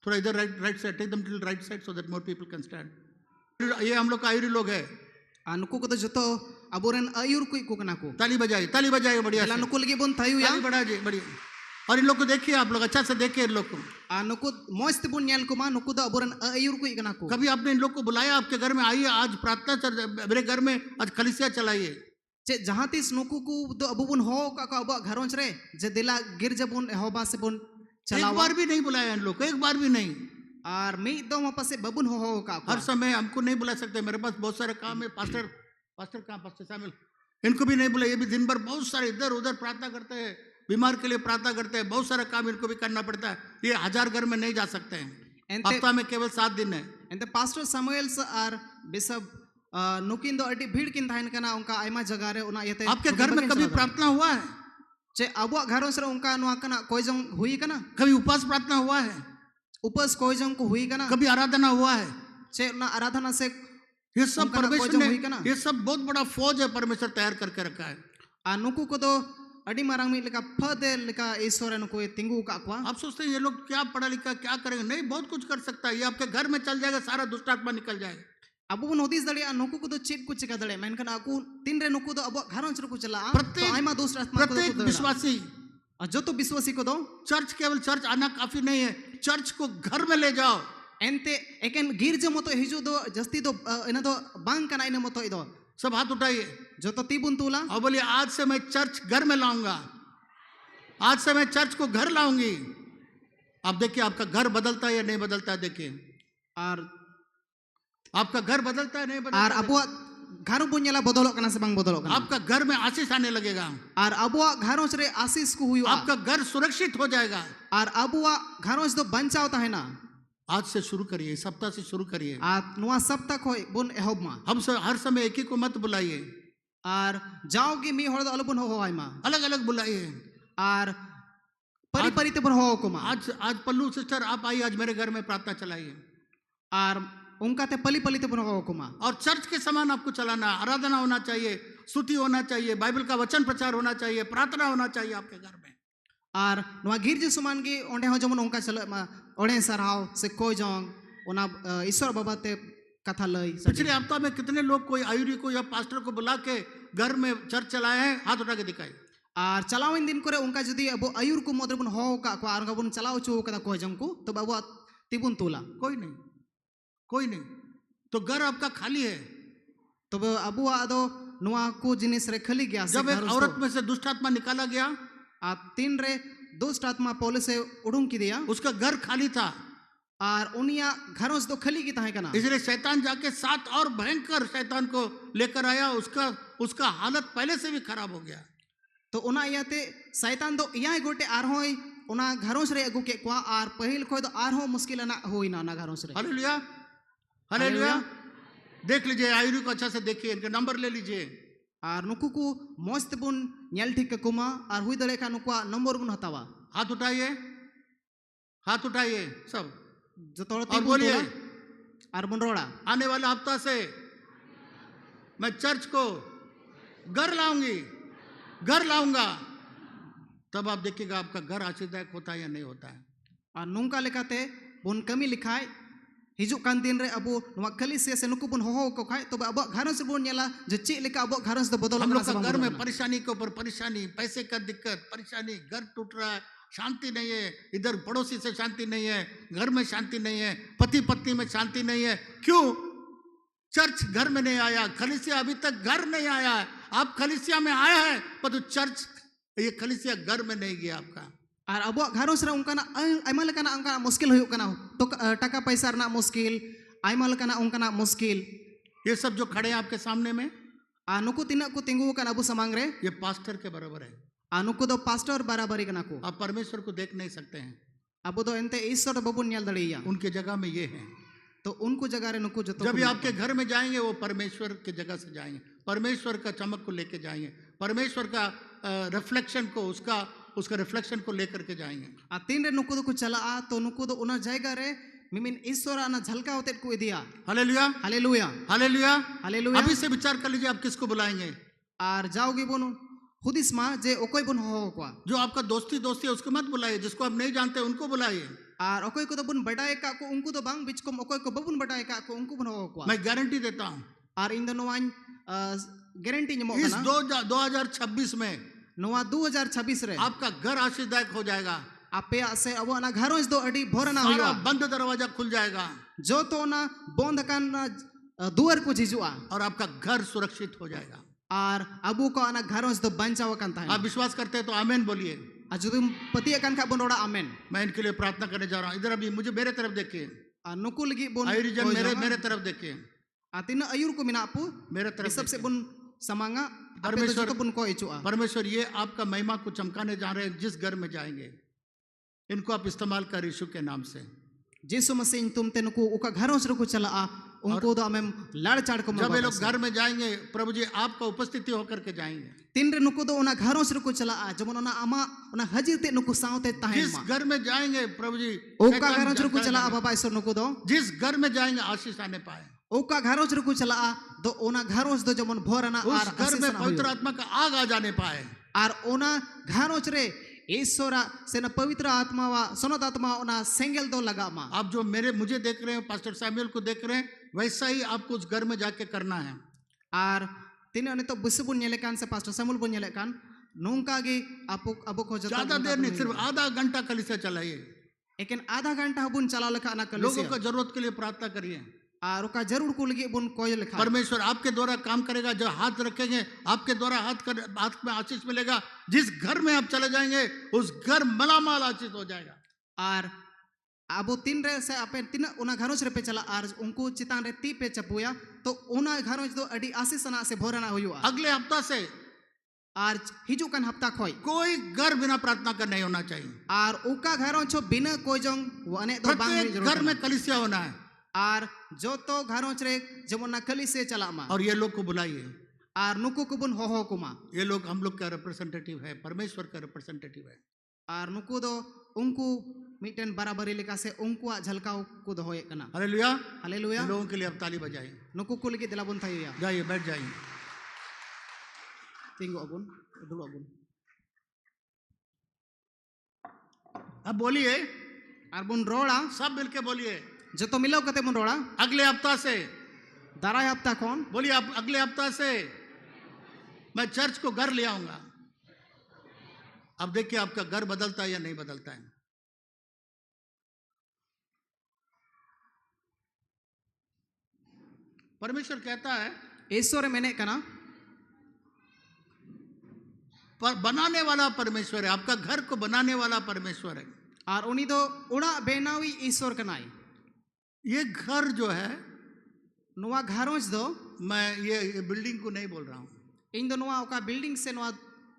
थोड़ा इधर right side, take them to right side so that more people can stand. ये हम लोग का आयुरी लोग है। Nuku ko do joto aburen ayur ku ko kana ko. ताली बजाइए बढ़िया Ila से। nuku lagi bon thayu ya. ताली बढ़ाइए बढ़िया। और इन लोग को देखिए, आप लोग अच्छा से देखिए इन लोग को। Nuku moj tebon nyel ko ma nuku do aburen ayur ku kana ko. कभी आपने इन लोग को बुलाया आपके घर में, आइए आज प्रार्थना चल, मेरे घर में आज कलीसिया चलाइए। Che jahan tis nuku ku do abu bon ho ka ko abu gharonch re je dela girja bon ehoba se bon एक chalawa. बार भी नहीं बुलाया इन लोग को, एक बार भी नहीं। Ar mi do ma pase babun ho ka ko. हर समय हमको नहीं बुला सकते, मेरे पास बहुत सारे काम है। पास्टर कहाँ, पास्टर शामिल, इनको भी नहीं बुला। ये भी दिन भर बहुत सारे इधर उधर प्रार्थना करते हैं, बीमार के लिए प्रार्थना करते हैं, बहुत सारा काम इनको भी करना पड़ता है। ये 1000 घर में नहीं जा सकते हैं, हफ्ता में केवल 7 दिन है। Ente Pastor Samuel ar Bishop nukin do adi bhid kin thain kana unka aima jaga re una yete. आपके घर में कभी प्रार्थना हुआ है? Che abu gharonch re unka nuwa kana koi jong hui kana. कभी उपवास प्रार्थना हुआ है? Upas koi jong ko hui kana. कभी आराधना हुआ है? Che na aradhana se ये सब उनका ना कोई परमेश्वर जंग ने, हुई का ना? ये सब बहुत बड़ा फौज है परमेश्वर तैयार करके रखा है। nuku ko do adi marang mi leka phade leka Ishwar nuku tingu ka kwa. आप सोचते हैं ये लोग क्या पढ़ा लिखा क्या करेंगे? नहीं, बहुत कुछ कर सकता है। ये आपके घर में चल जाएगा, सारा दुष्ट आत्मा निकल जाएगा। Abu bon hodis dali nuku ko do chit ku chika dali menkan aku tin re nuku do abu gharonch re ku chala. प्रत्येक aima dost atma ko do प्रत्येक विश्वासी, joto biswasi ko do church केवल church आना काफी नहीं है, church को घर में ले जाओ। ente eken girja moto hiju do jasti do ena do bang kana ina moto ido. सब हाथ उठाइए Joto tibun tula. और बोलिए आज से मैं चर्च घर में लाऊंगा, आज से मैं चर्च को घर लाऊंगी। आप देखिए आपका घर बदलता है या नहीं बदलता है। देखिए Ar आपका घर बदलता है नहीं ar बदलता है? abuat gharu pun nyala bodolok kana se bang bodolok kana. आपका घर में आशीष आने लगेगा, Ar abuat gharonch re asis ku huyu. आपका घर सुरक्षित हो जाएगा। Ar abuat gharonch do bancao tahena. आज से शुरू करिए, सप्ताह से शुरू करिए। At nuwa sapta khoi bon ehob ma. हर समय एक ही को मत बुलाइए, Ar jaogi mi hor do alubun ho aima. अलग अलग बुलाइए। Ar pari pari te bon ho ko ma. आज पल्लू सिस्टर आप आइए, आज मेरे घर में प्रार्थना चलाइए। Ar unka te pali pali te bon ho ko ma. और चर्च के समान आपको चलाना, आराधना होना चाहिए, स्तुति होना चाहिए, बाइबल का वचन प्रचार होना चाहिए, प्रार्थना होना चाहिए आपके घर में। Ar nuwa girja suman gi onde ho jemon unka chala ma ode sarhao se koi jong ona Ishwar baba te katha lai. पिछले हफ्ता में कितने लोग कोई आयुरी को या पास्टर को बुला के घर में चर्च चलाए हैं? हाथ उठा के दिखाए। Ar chalawin din kore unka jodi abu ayur ku modre bon ho ka ko ar bun chalao chu kada koi jong ku to abu tibun tula. कोई नहीं, कोई नहीं। तो घर आपका खाली है। तब अबू आदो नुआ को जिनिस रे खली गया से जब एक घरों औरत से में से दुष्ट आत्मा निकाला गया, आ तीन रे दुष्ट आत्मा पौले से उड़ूं की दिया उसका घर खाली था, और उनिया घरों से तो खली की ताहे कना इसलिए शैतान जाके 7 और भयंकर शैतान को लेकर आया। उसका हालत पहले से भी खराब हो गया। तो उना याते शैतान दो या गोटे आर होई उना घरों से रे अगु के क्वा आर पहिल खोय दो आर हो मुश्किल ना होई ना ना घरों से रे। Hallelujah, hallelujah. देख लीजिए आयुरी को अच्छा से देखिए, इनका नंबर ले लीजिए। आर नुकु को मस्त बुन न्याल ठीक कुमा आर हुई दड़े का नुकुआ नंबर बुन हतावा हाथ उठाइए, हाथ उठाइए सब, जो तोड़ और बोलिए आर बुन रोड़ा आने वाला हफ्ता से मैं चर्च को घर लाऊंगी, घर लाऊंगा। तब आप देखिएगा आपका घर आशीर्वाददायक होता है या नहीं होता है। आर नुंका लेकाते बुन कमी लिखाई हिजु कान दिन रे अबो नुआ खली से नुकु बुन हो को खाए तो अबो घरों से बुन नेला जो ची लेका अबो घरों से बदल हम लोग का घर में परेशानी के ऊपर परेशानी, पैसे का दिक्कत, परेशानी, घर टूट रहा है, शांति नहीं है, इधर पड़ोसी से शांति नहीं है, घर में शांति नहीं है, पति पत्नी में शांति नहीं है। क्यों? चर्च घर में नहीं आया, खलीसिया अभी तक घर नहीं आया है। आप खलीसिया में आया है पर तो चर्च ये खलीसिया घर में नहीं गया आपका। और अब घरों से उनका आयमा लेकाना उनका मुश्किल हुई कना तो टका पैसा रना मुश्किल आयमा लेकाना उनका मुश्किल ये सब जो खड़े हैं आपके सामने में नुकु तिना को तिंगु कना अबु समांग रे ये पास्टर के बराबर है। नुकु दो पास्टर बराबरी कना को आप परमेश्वर को देख नहीं सकते हैं, अबु दो एंते ईश्वर बबु न्याल दड़िया उनके जगह में ये है। तो उनको जगह रे नुकु जो जब ये आपके घर में जाएंगे वो परमेश्वर की जगह से जाएंगे, परमेश्वर का चमक को लेके जाएंगे, परमेश्वर का रिफ्लेक्शन को उसका रिफ्लेक्शन को लेकर के जाएंगे। आ तीन रे नुकु दो को चला आ तो नुकु दो उना जाएगा रे मिमिन ईश्वर आना झलका होते को दिया। Hallelujah, hallelujah, hallelujah, hallelujah. अभी से विचार कर लीजिए आप किसको बुलाएंगे। और जाओगी बोनो हुदिस मा जे ओकोय बुन होहो कोआ जो आपका दोस्ती दोस्ती है उसको मत बुलाइए, जिसको आप नहीं जानते उनको बुलाइए। आर ओकोय को तो बुन बडाय का को उनको तो बांग बिचकोम ओकोय को बबुन बडाय का को उनको बुन होहो कोआ मैं गारंटी देता हूँ आर इन द नोवान गारंटी ᱧᱟᱢᱚᱜ इस ᱠᱟᱱᱟ 2026 में नोवा 2026 रे आपका घर आशीषदायक हो जाएगा। आपेया से अब ना घरों दो अडी भोरना सारा हुआ बंद दरवाजा खुल जाएगा जो तो ना बंद कान दुआर को जिजुआ और आपका घर सुरक्षित हो जाएगा। आर अबू को ना घरों दो बंचाव कान ताहे आप विश्वास करते हैं तो आमीन बोलिए। अजुदुम पति कान का बनोड़ा आमेन। मैं इनके लिए प्रार्थना करने जा रहा हूँ। इधर अभी मुझे मेरे तरफ देखिए, नुकु लगी बोन आयुर्जन मेरे तरफ देखिए, आतिना अयुर को मिना पु मेरे तरफ सबसे देखिए। बुन समांगा परमेश्वर तो बुन को इचुआ परमेश्वर ये आपका महिमा को चमकाने जा रहे हैं। जिस घर में जाएंगे इनको आप इस्तेमाल कर यीशु के नाम से। जेसु मसीह तुम ते नुकु उका घरों से को चला उनको तो हमें लाड़ चाड़ को जब ये लोग घर में जाएंगे प्रभु जी आपका उपस्थिति होकर के जाएंगे। तीन रे नुकु तो उना घरों से को चला जमन उना आमा उना हजिर ते नुकु साउते ताहे जिस घर में जाएंगे प्रभु जी ओका घरों से को चला बाबा ईश्वर नुकु दो जिस घर में जाएंगे आशीष आने पाए। ओका घरों से को चला दो ओना घरों से दो जमन भोरना उस आर घर में पवित्र आत्मा का आग आ जाने पाए। आर ओना घरों रे ईश्वरा से न पवित्र आत्मा वा सोनत आत्मा ओना सेंगल दो लगा मा। आप जो मुझे देख रहे हैं, पास्टर सैमुअल को देख रहे हैं, वैसा ही आपको उस घर में जाके करना है। आर तीन ने तो बुसबुन नेलेकान से पास्टर सैमुअल बुन नेलेकान नोंका गे आपो अबो को ज्यादा देर नहीं, सिर्फ आधा घंटा कलीसिया चलाइए। लेकिन आधा घंटा बुन चला लेखा ना लोगों कलिसिया को जरूरत के लिए प्रार्थना करिए। आर ओका जरूर को लगे बुन कोय लेखा परमेश्वर आपके द्वारा काम करेगा। जो हाथ रखेंगे आपके द्वारा हाथ में आशीष मिलेगा। जिस घर में आप चले जाएंगे उस घर मलामाल आशीष हो जाएगा। आर अबो तीन रे से आपे तीन उना घरों से पे चला आर उनको चितान रे ती पे चपुया तो उना घरों दो अडी आशीष ना से भोरना हुआ। अगले हफ्ता से आर हिजू कन हफ्ता खोय कोई घर बिना प्रार्थना कर नहीं होना चाहिए। आर उका घरों छो बिना कोई जंग वने दो बांग प्रत्येक घर में कलीसिया होना है। आर जो तो घरों रे जमुना कली से चला मा और ये लोग को बुलाइए। आर नुकु कुबुन हो कुमा ये लोग हम लोग का रिप्रेजेंटेटिव है, परमेश्वर का रिप्रेजेंटेटिव है। आर नुकु दो उनको मिटन बराबरी लेका से उनको झलकाव को दो होए कना। Hallelujah hallelujah. लोगों के लिए अब ताली बजाइए। नुकु को लगी दिलाबुन थाइया जाइए बैठ जाइए। तिंगो अबुन दुलो अबुन अब बोलिए, आर बुन रोड़ा सब मिलके बोलिए। जो तो मिलाव कते बुन रोड़ा अगले हफ्ता से दाराय हफ्ता कौन बोलिए, आप अगले हफ्ता से मैं चर्च को घर ले आऊंगा। अब देखिए आपका घर बदलता है या नहीं बदलता है। परमेश्वर कहता है ईश्वर मैंने कना पर बनाने वाला परमेश्वर है। आपका घर को बनाने वाला परमेश्वर है। और उनी दो उड़ा बेनावी ईश्वर कनाई। ये घर जो है, नुआ घरों दो मैं ये बिल्डिंग को नहीं बोल रहा हूँ। इन दोनों का बिल्डिंग से नुआ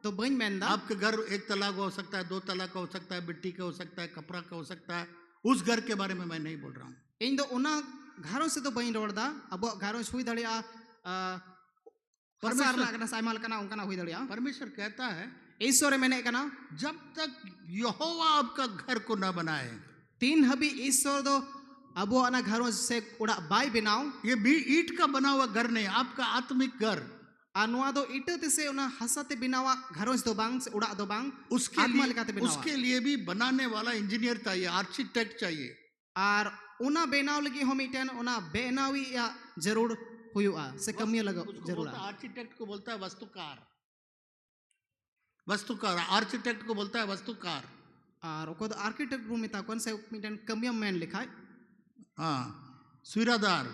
तो बन मेंदा आपके घर एक तला का हो सकता है, दो तला का हो सकता है, मिट्टी का हो सकता है, कपड़ा का हो सकता है। उस घर के बारे में मैं नहीं बोल रहा हूँ। इन दो उना घरों से तो बन रोड़दा अब घरों हुई दड़िया परमेश्वर कहता है ईश्वर मैंने कना जब तक यहोवा आपका घर को न बनाए तीन हबी ईश्वर दो अब आना घरों से उड़ा बाई बनाओ। ये भी ईट का बना हुआ घर नहीं, आपका आत्मिक घर। अनुआ दो ईट से उना हसते बिनावा घरों से दो बांग से उड़ा दो बांग उसके लिए भी बनाने वाला इंजीनियर चाहिए, आर्किटेक्ट चाहिए। और उना बेनाव लगी हम इटन उना बेनावी या जरूर हुआ से कमी लगा जरूर। आर्किटेक्ट को बोलता है वस्तुकार, वस्तुकार आर्किटेक्ट को बोलता है वस्तुकार। और ओको तो आर्किटेक्ट रूम में था कौन से मिटन कमियम मैन लिखा है। हाँ, सुरादार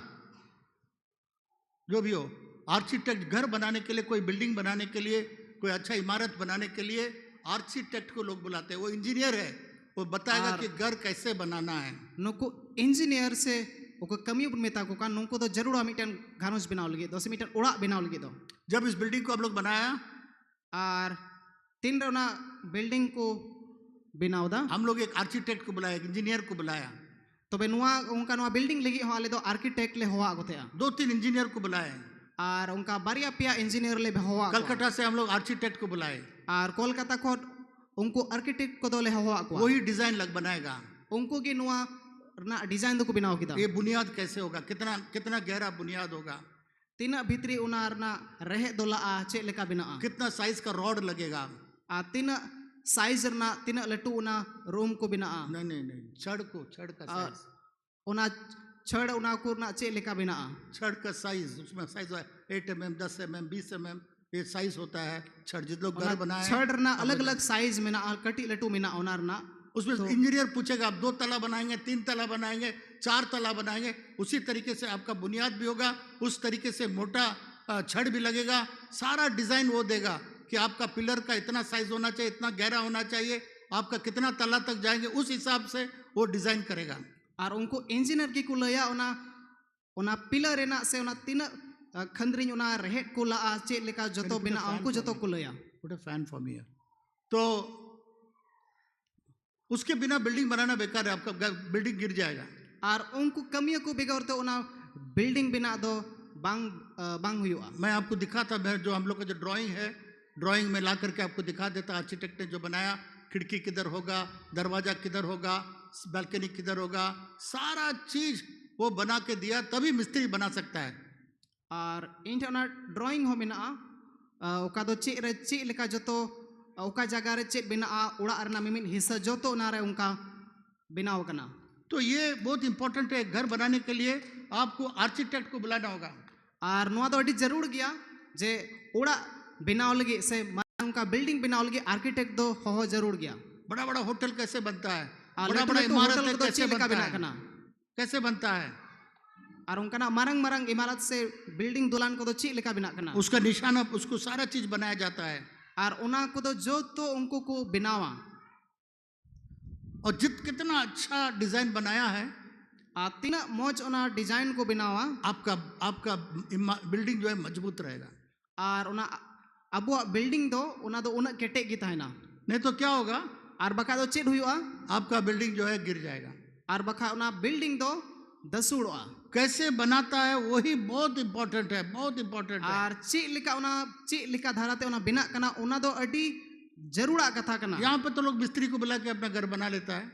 जो भी हो, आर्किटेक्ट घर बनाने के लिए, कोई बिल्डिंग बनाने के लिए, कोई अच्छा इमारत बनाने के लिए आर्किटेक्ट को लोग बुलाते हैं। वो इंजीनियर है, वो बताएगा कि घर कैसे बनाना है। नुको इंजीनियर से ओको कमी में था को नुको तो जरूर मिटन घरों बनाव लगे 10 मीटर उड़ा बनाव लगे दो। जब इस बिल्डिंग को आप लोग बनाया और तीन रोना बिल्डिंग को बनाव दा हम लोग एक आर्किटेक्ट को बुलाया, एक इंजीनियर को बुलाया। तो बेनुआ उनका नुआ बिल्डिंग लगी हो आले दो आर्किटेक्ट ले होआ गोतेया 2-3 इंजीनियर को बुलाए और उनका बारिया पिया इंजीनियर ले होआ। कलकत्ता से हम लोग आर्किटेक्ट को बुलाए और कोलकाता को उनको आर्किटेक्ट को दो ले होआ को वही डिजाइन लग बनाएगा। उनको की नुआ ना डिजाइन दो को बनाओ किदा ये बुनियाद कैसे होगा, कितना कितना गहरा बुनियाद होगा, tina भितरी उना रना rehet दोलाआ चेक लेका बिनाआ कितना साइज का रॉड लगेगा, tina size रना tina लटू उना रूम को बिनाआ नहीं, छड़ का साइज, उना छड़ उना को ना चेक लेका बिनाआ छड़ का साइज, उसमें साइज 8 mm, 10 mm, 20 mm ये साइज होता है छड़। जिस लोग घर बनाए छड़ रना अलग अलग साइज में ना कटी लटू में ना उना रना उसमें इंजीनियर पूछेगा आप 2 तला बनाएंगे, 3 तला बनाएंगे, 4 तला बनाएंगे, उसी तरीके से आपका बुनियाद भी होगा, उस तरीके से मोटा छड़ भी लगेगा, सारा डिजाइन वो देगा कि आपका पिलर का इतना साइज होना चाहिए, इतना गहरा होना चाहिए, आपका कितना तला तक जाएंगे, उस हिसाब से वो डिजाइन करेगा। और उनको इंजीनियर की कुलया उना पिलर रेना से उना तीन खंद्रिन उना रेहेट कुला चेक लेका जतो बिना उनको जतो कुलया Put a fan for me here. तो उसके बिना बिल्डिंग बनाना बेकार है, आपका बिल्डिंग गिर जाएगा। और उनको कमियों को बिगड़ तो उना बिल्डिंग बिना दो बांग हुआ। मैं आपको दिखाता, मैं जो हम लोग का जो ड्राइंग है, ड्राइंग में ला करके आपको दिखा देता, आर्किटेक्ट ने जो बनाया, खिड़की किधर होगा, दरवाजा किधर होगा, बालकनी किधर होगा, सारा चीज वो बना के दिया, तभी मिस्त्री बना सकता है। और इंटरना ड्राइंग हो बिना ओका दो चे लेका जतो ओका जगह रे चे बिना उड़ा अरना मिमिन हिस्सा जतो ना रे उनका बिनाव कना। तो ये बहुत इंपॉर्टेंट है, घर बनाने के लिए आपको आर्किटेक्ट को बुलाना होगा। और नुआ दो अडी जरूर गया जे उड़ा बिनाव लगी से उनका बिल्डिंग बिनाव लगी आर्किटेक्ट दो हो जरूर गया। बड़ा बड़ा होटल कैसे बनता है, बड़ा बड़ा इमारत कैसे कैसे बनता है, और उनका ना मरंग मरंग इमारत से बिल्डिंग दुलान को तो ची लेका बिना कना, उसका निशाना, उसको सारा चीज बनाया जाता है। और उना को तो जो तो उनको को बिनावा और कितना अच्छा डिजाइन बनाया है, तीना मौज उना डिजाइन को बिनावा आपका बिल्डिंग जो है मजबूत रहेगा। और उना अब बिल्डिंग दो उना दो उना केटे की ताइना, नहीं तो क्या होगा, और बका दो चेड हुआ आपका बिल्डिंग जो है गिर जाएगा। और बका उना बिल्डिंग दो दसुड़वा कैसे बनाता है वही बहुत इंपॉर्टेंट है, बहुत इंपॉर्टेंट है। और ची लिका धाराते उना बिना कना उना दो अडी जरूरा कथा कना। यहाँ पे तो लोग मिस्त्री को बुला के अपना घर बना लेता है,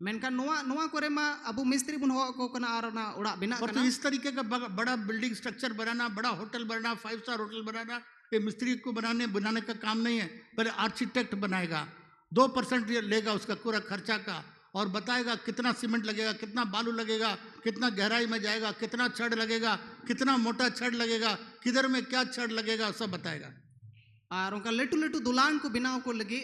मेनका नुआ नुआ कोरे मा अबु मिस्त्री बुन हो को कना और ना उड़ा बिना और कना। तो इस तरीके का बड़ा बिल्डिंग स्ट्रक्चर बनाना, बड़ा होटल बनाना, 5 स्टार होटल बनाना, ये मिस्त्री को बनाने का काम नहीं है। पहले आर्किटेक्ट बनाएगा, 2% लेगा उसका पूरा खर्चा का, और बताएगा कितना सीमेंट लगेगा, कितना बालू लगेगा, कितना गहराई में जाएगा, कितना छड़ लगेगा, कितना मोटा छड़ लगेगा, किधर में क्या छड़ लगेगा, सब बताएगा। और उनका लेटू लेटू दुलान को बिनाव को लगी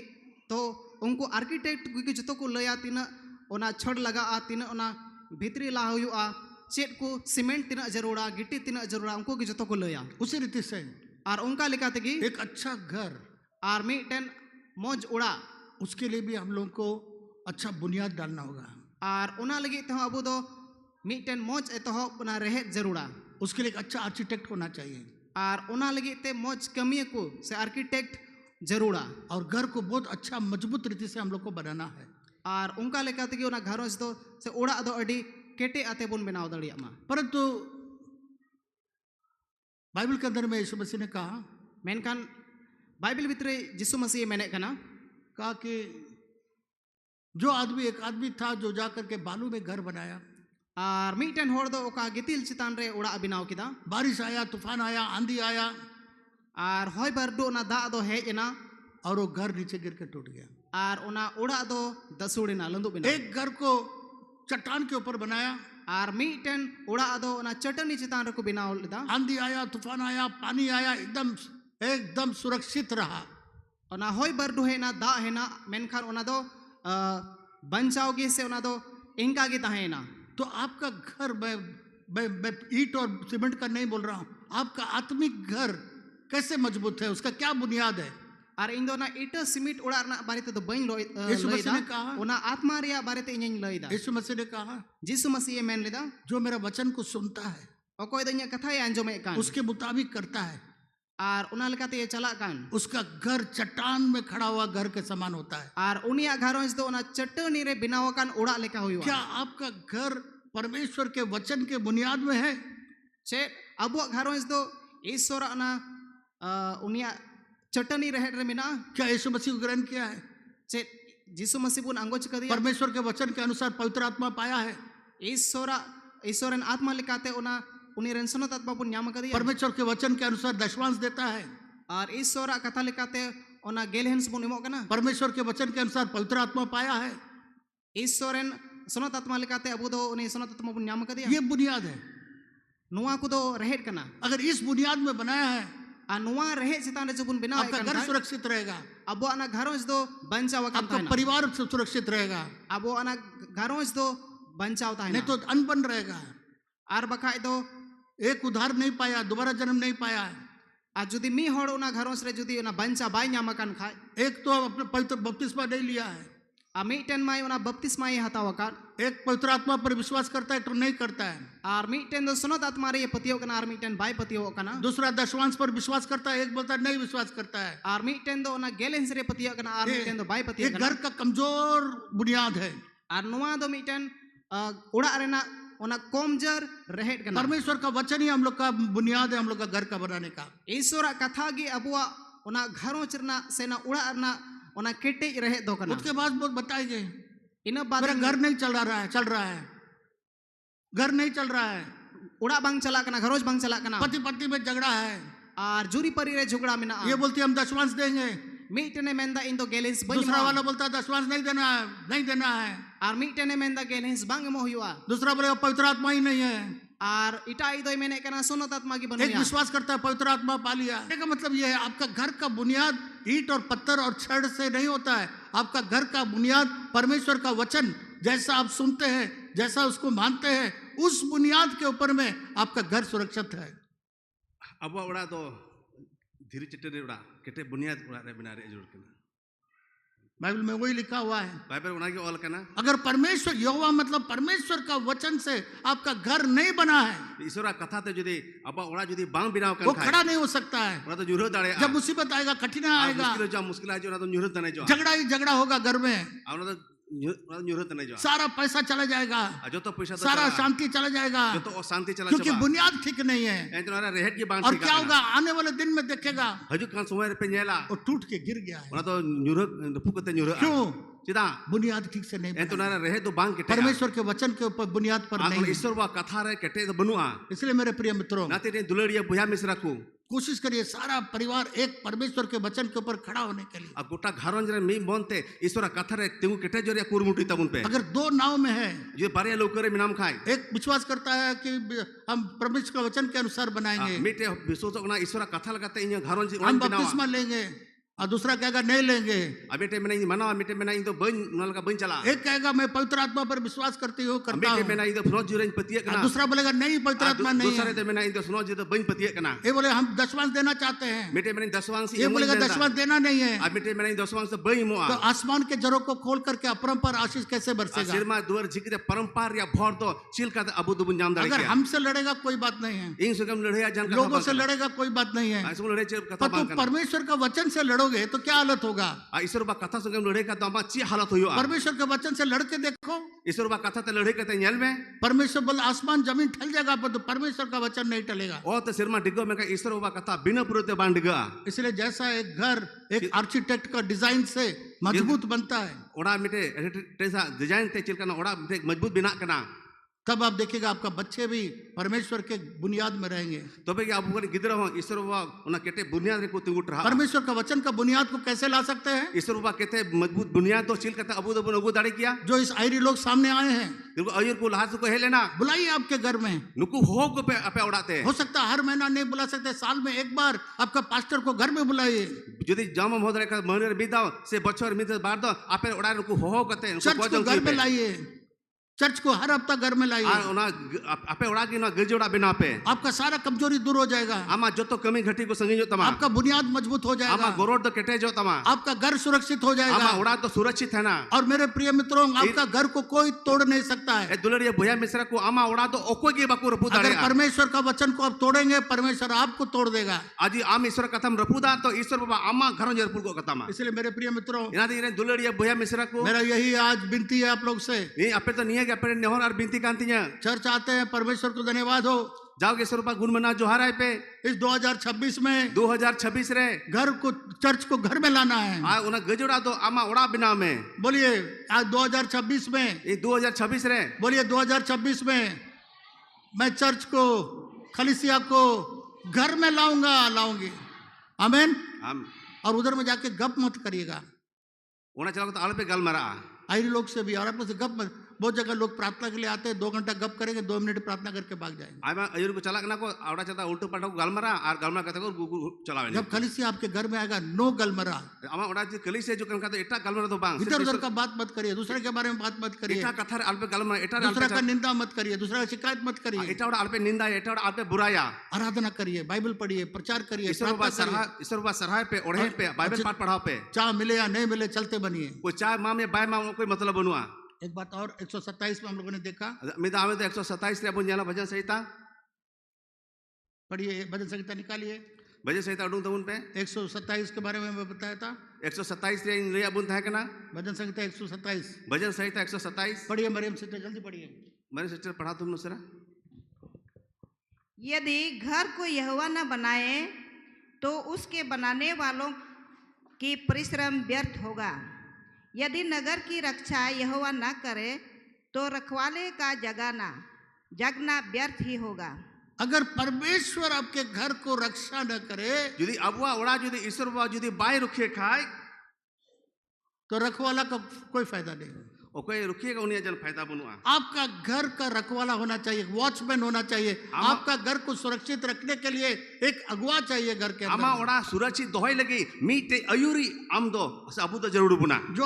तो उनको आर्किटेक्ट की जतो को लया तीना ओना छड़ लगा तीना ओना भीतरी ला हुआ चेट को सीमेंट तीना जरूरा, गिट्टी तीना जरूरा, उनको की जतो को लया उसी रीति से। और उनका लेका तगी एक अच्छा घर और मिटन मौज उड़ा, उसके लिए भी हम लोगों को अच्छा बुनियाद डालना होगा। और उना लगी तो अबू दो मिटन मौज एतहो उना रहे जरूरा, उसके लिए एक अच्छा आर्किटेक्ट होना चाहिए। और उना लगी ते मौज कमिया को से आर्किटेक्ट जरूरा, और घर को बहुत अच्छा मजबूत रीति से हम लोग को बनाना है। और उनका लेका तगी उना घरों दो से उड़ा दो अडी केटे आते बुन बनाव दड़िया मा। परंतु बाइबल के अंदर में यीशु मसीह ने कहा, मेनकान बाइबल भितरे यीशु मसीह मेने कहा कि जो आदमी, एक आदमी था जो जाकर के बालू में घर बनाया, और मिटन होड़ दो ओका गितिल चितान रे उड़ा बिनाव किदा, बारिश आया, तूफान आया, आंधी आया, और होय बरडो ना दा दो हेजना, और वो घर नीचे गिर के टूट गया। और उना उड़ा दो दसुड़िना लंदु बिना। एक घर को चट्टान के ऊपर बनाया, और मिटन उड़ा दो ना चटनी चितान रे को बिनाव लिदा, आंधी आया, तूफान आया, पानी आया, एकदम सुरक्षित रहा। ओना होय बरडो है ना दा है ना, मेनखान ओना दो बंचाओगे से ओना दो इंका की ताहेना। तो आपका घर, मैं ईंट और सीमेंट का नहीं बोल रहा हूँ, आपका आत्मिक घर कैसे मजबूत है, उसका क्या बुनियाद है। और इन दो ना ईटा सीमेंट उड़ा ना बारे ते तो बइन लो यीशु मसीह ने कहा, ओना आत्मा रिया बारे ते इन्हीं लईदा। यीशु मसीह ने कहा, यीशु मसीह मेन लेदा, जो मेरा वचन को सुनता है, ओकोय दन्या कथा है अंजोमे कान, उसके मुताबिक करता है, और उना लेकाते ये चला कान, उसका घर चट्टान में खड़ा हुआ घर के समान होता है। और उनिया घरों दो ना चट्टनी रे बिनाव कान उड़ा लेका हुआ। क्या आपका घर परमेश्वर के वचन के बुनियाद में है? चे अब घरों दो ईश्वर ना उनिया चट्टनी रहे रे मिना, क्या यीशु मसीह को ग्रहण किया है? चे यीशु मसीह बुन अंगोच कर दिया, परमेश्वर के वचन के अनुसार पवित्र आत्मा पाया है, ईश्वरन आत्मा लेकाते उना उनी रेन सनत आत्मा बुन ᱧᱟᱢ कदिया परमेश्वर के वचन के अनुसार दशमांश देता है, और ईश्वरा कथा लेकाते ओना गेलहेंस बुन एमोग कना परमेश्वर के वचन के अनुसार पवित्र आत्मा पाया है। ईश्वरेन सनत आत्मा लेकाते अबो दो उनी सनत आत्मा बुन ᱧाम कदिया ये बुनियाद है। नुआ को दो रहेट कना अगर इस बुनियाद में बनाया है, आ नुआ रहे चितान रे जबुन बिना आपका घर सुरक्षित रहेगा, अबो अना घरोंज दो बंचाव आपका कान परिवार सुरक्षित रहेगा, अबो अना घरोंज दो बंचाव ताहे नहीं तो अनबन रहेगा। आर बखाय दो एक उधार नहीं पाया, दोबारा जन्म नहीं पाया। आ जुदी मी होड़ उना घरोंज रे जुदी उना बंचा बाय ᱧाम कान खाय एक तो अपने पवित्र बपतिस्मा नहीं लिया है, आ मीटेन माय उना बपतिस्मा हताव कान एक पवित्र आत्मा पर विश्वास करता है तो नहीं करता है, आर मीटेन दो सनत आत्मा रे पतियो कना आर मीटेन बाय पतियो कना दूसरा दशमांश पर विश्वास करता है, एक बोलता है नहीं विश्वास करता है। आर मीटेन दो उना गेलेंस रे पतियो कना आर मीटेन दो बाय पतियो एक कना घर का कमजोर बुनियाद है। आर नुआ दो मीटेन उड़ा रेना उना कमजोर रहेट कना परमेश्वर का वचन ही हम लोग का बुनियाद है, हम लोग का घर का बनाने का। ईश्वरा कथा गी अबुआ उना घरोंच रना सेना उड़ा रना उना केटेज रहे दो कना उसके बाद बहुत बताएंगे इना बाद मेरा घर नहीं चल रहा है, घर नहीं चल रहा है, उड़ा बांग चला कना घरोज बांग चला कना पति पत्नी में झगड़ा है, आर जुरी परी रे झगड़ा मिना ये बोलती है हम दशमांश देंगे, मीटने मेंदा इन दो गेलेंस बनी दूसरा वाला बोलता है दशमांश नहीं देना है, नहीं देना है, आर मीटने मेंदा गेलेंस बांग मो हुआ दूसरा बोले पवित्र आत्मा ही नहीं है, आर इटाई दो मैंने कहना सुनत आत्मा की एक बनुया विश्वास करता है पवित्र आत्मा पा लिया। का मतलब यह है आपका घर का बुनियाद ईंट और पत्थर और छड़ से नहीं होता है, आपका घर का बुनियाद परमेश्वर का वचन जैसा आप सुनते हैं, जैसा उसको मानते हैं, उस बुनियाद के ऊपर में आपका घर सुरक्षित है। अब ओड़ा तो धीरे चिट्टे ओड़ा केटे बुनियाद ओड़ा रे बिना रे जुड़ के बाइबल में वही लिखा हुआ है। बाइबल उना के ऑल कना अगर परमेश्वर यहोवा मतलब परमेश्वर का वचन से आपका घर नहीं बना है, ईश्वरा कथा ते जुदी अब ओड़ा जुदी बांग बिनाव वो कन खड़ा नहीं हो सकता है। ओड़ा तो जुरो दाड़े जब मुसीबत आएगा, कठिनाई आएगा, मुश्किल जो ओड़ा तो जुरो तने जो झगड़ा ही झगड़ा होगा घर में, ओड़ा तो जुरो तने जो सारा पैसा चला जाएगा, जो तो पैसा तो सारा शांति चला जाएगा, जो तो शांति चला क्योंकि बुनियाद ठीक नहीं है। ए तो रेहट की बांग और क्या होगा आने वाले दिन में देखेगा हजू कान समय रे पे नेला वो टूट के गिर गया है। ओड़ा तो जुरो फुकते जुरो क्यों? चिदा बुनियाद ठीक से नहीं ए तो बना। रेह तो बांग केटे परमेश्वर के वचन के ऊपर बुनियाद पर नहीं है। ईश्वर वा कथा रे केटे तो बनुआ इसलिए मेरे प्रिय मित्रों, नाते ने दुलड़िया बुया मिश्रा को कोशिश करिए सारा परिवार एक परमेश्वर के वचन के ऊपर खड़ा होने के लिए। आ गोटा घरंज रे मी बनते ईश्वर कथा रे तिंगु केटे जोरिया कुरमुटी तबुन पे अगर दो नाव में है, जे बारे लोग करे मिनाम खाए एक विश्वास करता है कि हम परमेश्वर के वचन के अनुसार बनाएंगे, मिटे विश्वास ना ईश्वर कथा लगाते इन घरंज हम उन बिनावा बपतिस्मा लेंगे, और दूसरा कहेगा नहीं लेंगे, अबेटे में नहीं मना मिटे में नहीं तो बन नल का बन चला एक कहेगा मैं पवित्र आत्मा पर विश्वास करती हूँ करता मिटे में हूँ, नहीं तो सुनो जुरेन पतिये और कना दूसरा बोलेगा नहीं पवित्र आत्मा नहीं दूसरे है, ते में नहीं तो सुनो जी तो बन पतिये कना ये बोले हम दशमांश देना चाहते हैं, मिटे में नहीं दसवांश ये बोलेगा दशमांश देना नहीं है, अब मिटे में नहीं दसवांश तो बई मुआ तो आसमान के जरों को खोल करके अपरंपार आशीष कैसे बरसेगा? सिरमा दुवर झिकते परंपार या भर तो चिल का अबु दुबुन जाम दाड़ी अगर के हमसे लड़ेगा कोई बात नहीं है, इन सुगम लड़े जान का लोगों से लड़ेगा कोई बात नहीं है, ऐसे लड़े कथा पर तुम बांध परमेश्वर का वचन से लड़ोगे तो क्या हालत होगा? ईश्वर बा कथा सुगम लड़े का तो अमा ची हालत होयो परमेश्वर के वचन से लड़के देखो, ईश्वर बा कथा ते लड़े के ते नेल में परमेश्वर बोला आसमान जमीन ठल जाएगा पर तो परमेश्वर का वचन नहीं टलेगा। ओ तो सिरमा डिगो में का ईश्वर बा कथा बिना पुरते बांध डिगा इसलिए जैसा एक घर एक आर्किटेक्ट का डिजाइन से मजबूत बनता है, ओड़ा मिटे टेसा डिजाइन ते चिल कना ओड़ा मिटे मजबूत बिना कना तब आप देखिएगा आपका बच्चे भी परमेश्वर के बुनियाद में रहेंगे। तो बे आप को गिदरा हो ईश्वर बा उना केटे बुनियाद रे को तिंगुट रहा परमेश्वर का वचन का बुनियाद को कैसे ला सकते हैं? ईश्वर बा केते मजबूत बुनियाद तो चिल कता अबू दबु अबू दाड़ी किया जो इस आयरी लोग सामने आए हैं, देखो अयर को लाज को हेले ना बुलाइए आपके घर में। नुकु हो को पे अपे उड़ाते हो सकता है हर महीना नहीं बुला सकते, साल में एक बार आपका पास्टर को घर में बुलाइए, यदि जाम होदरे का महीने बिदाओ से बच्चों मित्र बार दो आपे उड़ा नुकु हो कते चर्च को घर में लाइए, चर्च को हर हफ्ता घर में लाइए, उना आपे उड़ा की ना गिरजोड़ा बिना पे आपका सारा कमजोरी दूर हो जाएगा, आमा जो तो कमी घटी को संगी जो तमा आपका बुनियाद मजबूत हो आमा जाएगा, गोरोड तो केटे जो तमा आपका घर सुरक्षित हो आमा जाएगा। उड़ा तो सुरक्षित है ना और मेरे प्रिय मित्रों, आपका घर को कोई तोड़ नहीं सकता है। ए दुलड़िया भैया मिश्रा को आमा उड़ा तो ओको की बकु रपु अगर दाड़े परमेश्वर का वचन को आप तोड़ेंगे, परमेश्वर आपको तोड़ देगा। आज आम ईश्वर कथम रपुदा तो ईश्वर बाबा आमा घरों जरपुर को कथमा इसलिए मेरे प्रिय मित्रों, इना दे दुलड़िया भैया मिश्रा को मेरा यही आज विनती है आप लोग से, ये अपे तो निया के अपे नेहर और बिनती कांतिया चर्च आते हैं, परमेश्वर को धन्यवाद हो। जाओगे ईश्वर बा गुण मना जोहार आए पे इस 2026 में 2026 रे घर को, चर्च को घर में लाना है। आ उना गजोड़ा तो आमा उड़ा बिना में बोलिए आज 2026 में, ये 2026 रे बोलिए 2026 में मैं चर्च को खलीसिया को घर में लाऊंगी, आमेन। आम और उधर में जाके गप मत करिएगा, ओना चला को तो आले पे गल मरा आई लोग से भी, और आप लोग से गप मत। बहुत जगह लोग प्रार्थना के लिए आते हैं, 2 घंटा गप करेंगे, 2 मिनट प्रार्थना करके भाग जाएंगे। आमा अयुर को चला ना को आवड़ा चलता उल्टो पलटो को गलमरा और गलमरा कहते को चलावे जब खलीसिया आपके घर में आएगा, नो गलमरा, आमा ओड़ा जी कली से जो कन कहते एटा गलमरा तो बांग इधर उधर का बात मत करिए, दूसरे के बारे में बात मत करिए, एटा कथा रे आले पे गलमरा एटा दूसरा का निंदा मत करिए, दूसरा का शिकायत मत करिए, एटा ओड़ा आले पे निंदा एटा ओड़ा आले पे बुराया। आराधना करिए, बाइबल पढ़िए, प्रचार करिए, ईश्वर बा सराय पे ओढ़े पे बाइबल पाठ पढ़ाओ पे, चाह मिले या नहीं मिले चलते बनिए। कोई चाय मां में बाय मां कोई मतलब बनुआ। एक बात और 127 में हम लोगों ने देखा, मिदा आवे तो 127 रे अपन जाला भजन संहिता पढ़िए, भजन संहिता निकालिए, भजन संहिता उडुंग तमुन पे 127 के बारे में मैं बताया था, 127 रे इन रे अबुन था केना भजन संहिता 127 भजन संहिता 127 पढ़िए। मरियम सिस्टर जल्दी पढ़िए, मेरे सिस्टर पढ़ा तुम दूसरा। यदि घर को यहोवा न बनाए तो उसके बनाने वालों की परिश्रम व्यर्थ होगा। यदि नगर की रक्षा यहोवा न करे तो रखवाले का जगना व्यर्थ ही होगा। अगर परमेश्वर आपके घर को रक्षा न करे यदि अबुआ ओड़ा यदि ईश्वर बा यदि बाय रुखे खाए तो रखवाला का कोई फायदा नहीं। ओके रुकिएगा उन्हें जन फायदा बनुआ। आपका घर का रखवाला होना चाहिए, वॉचमैन होना चाहिए, आपका घर को सुरक्षित रखने के लिए एक अगुआ चाहिए घर के आमा अंदर, ओड़ा सुरक्षित दोहई लगी मीटे अयुरी आम दो अबु तो जरूर बुना जो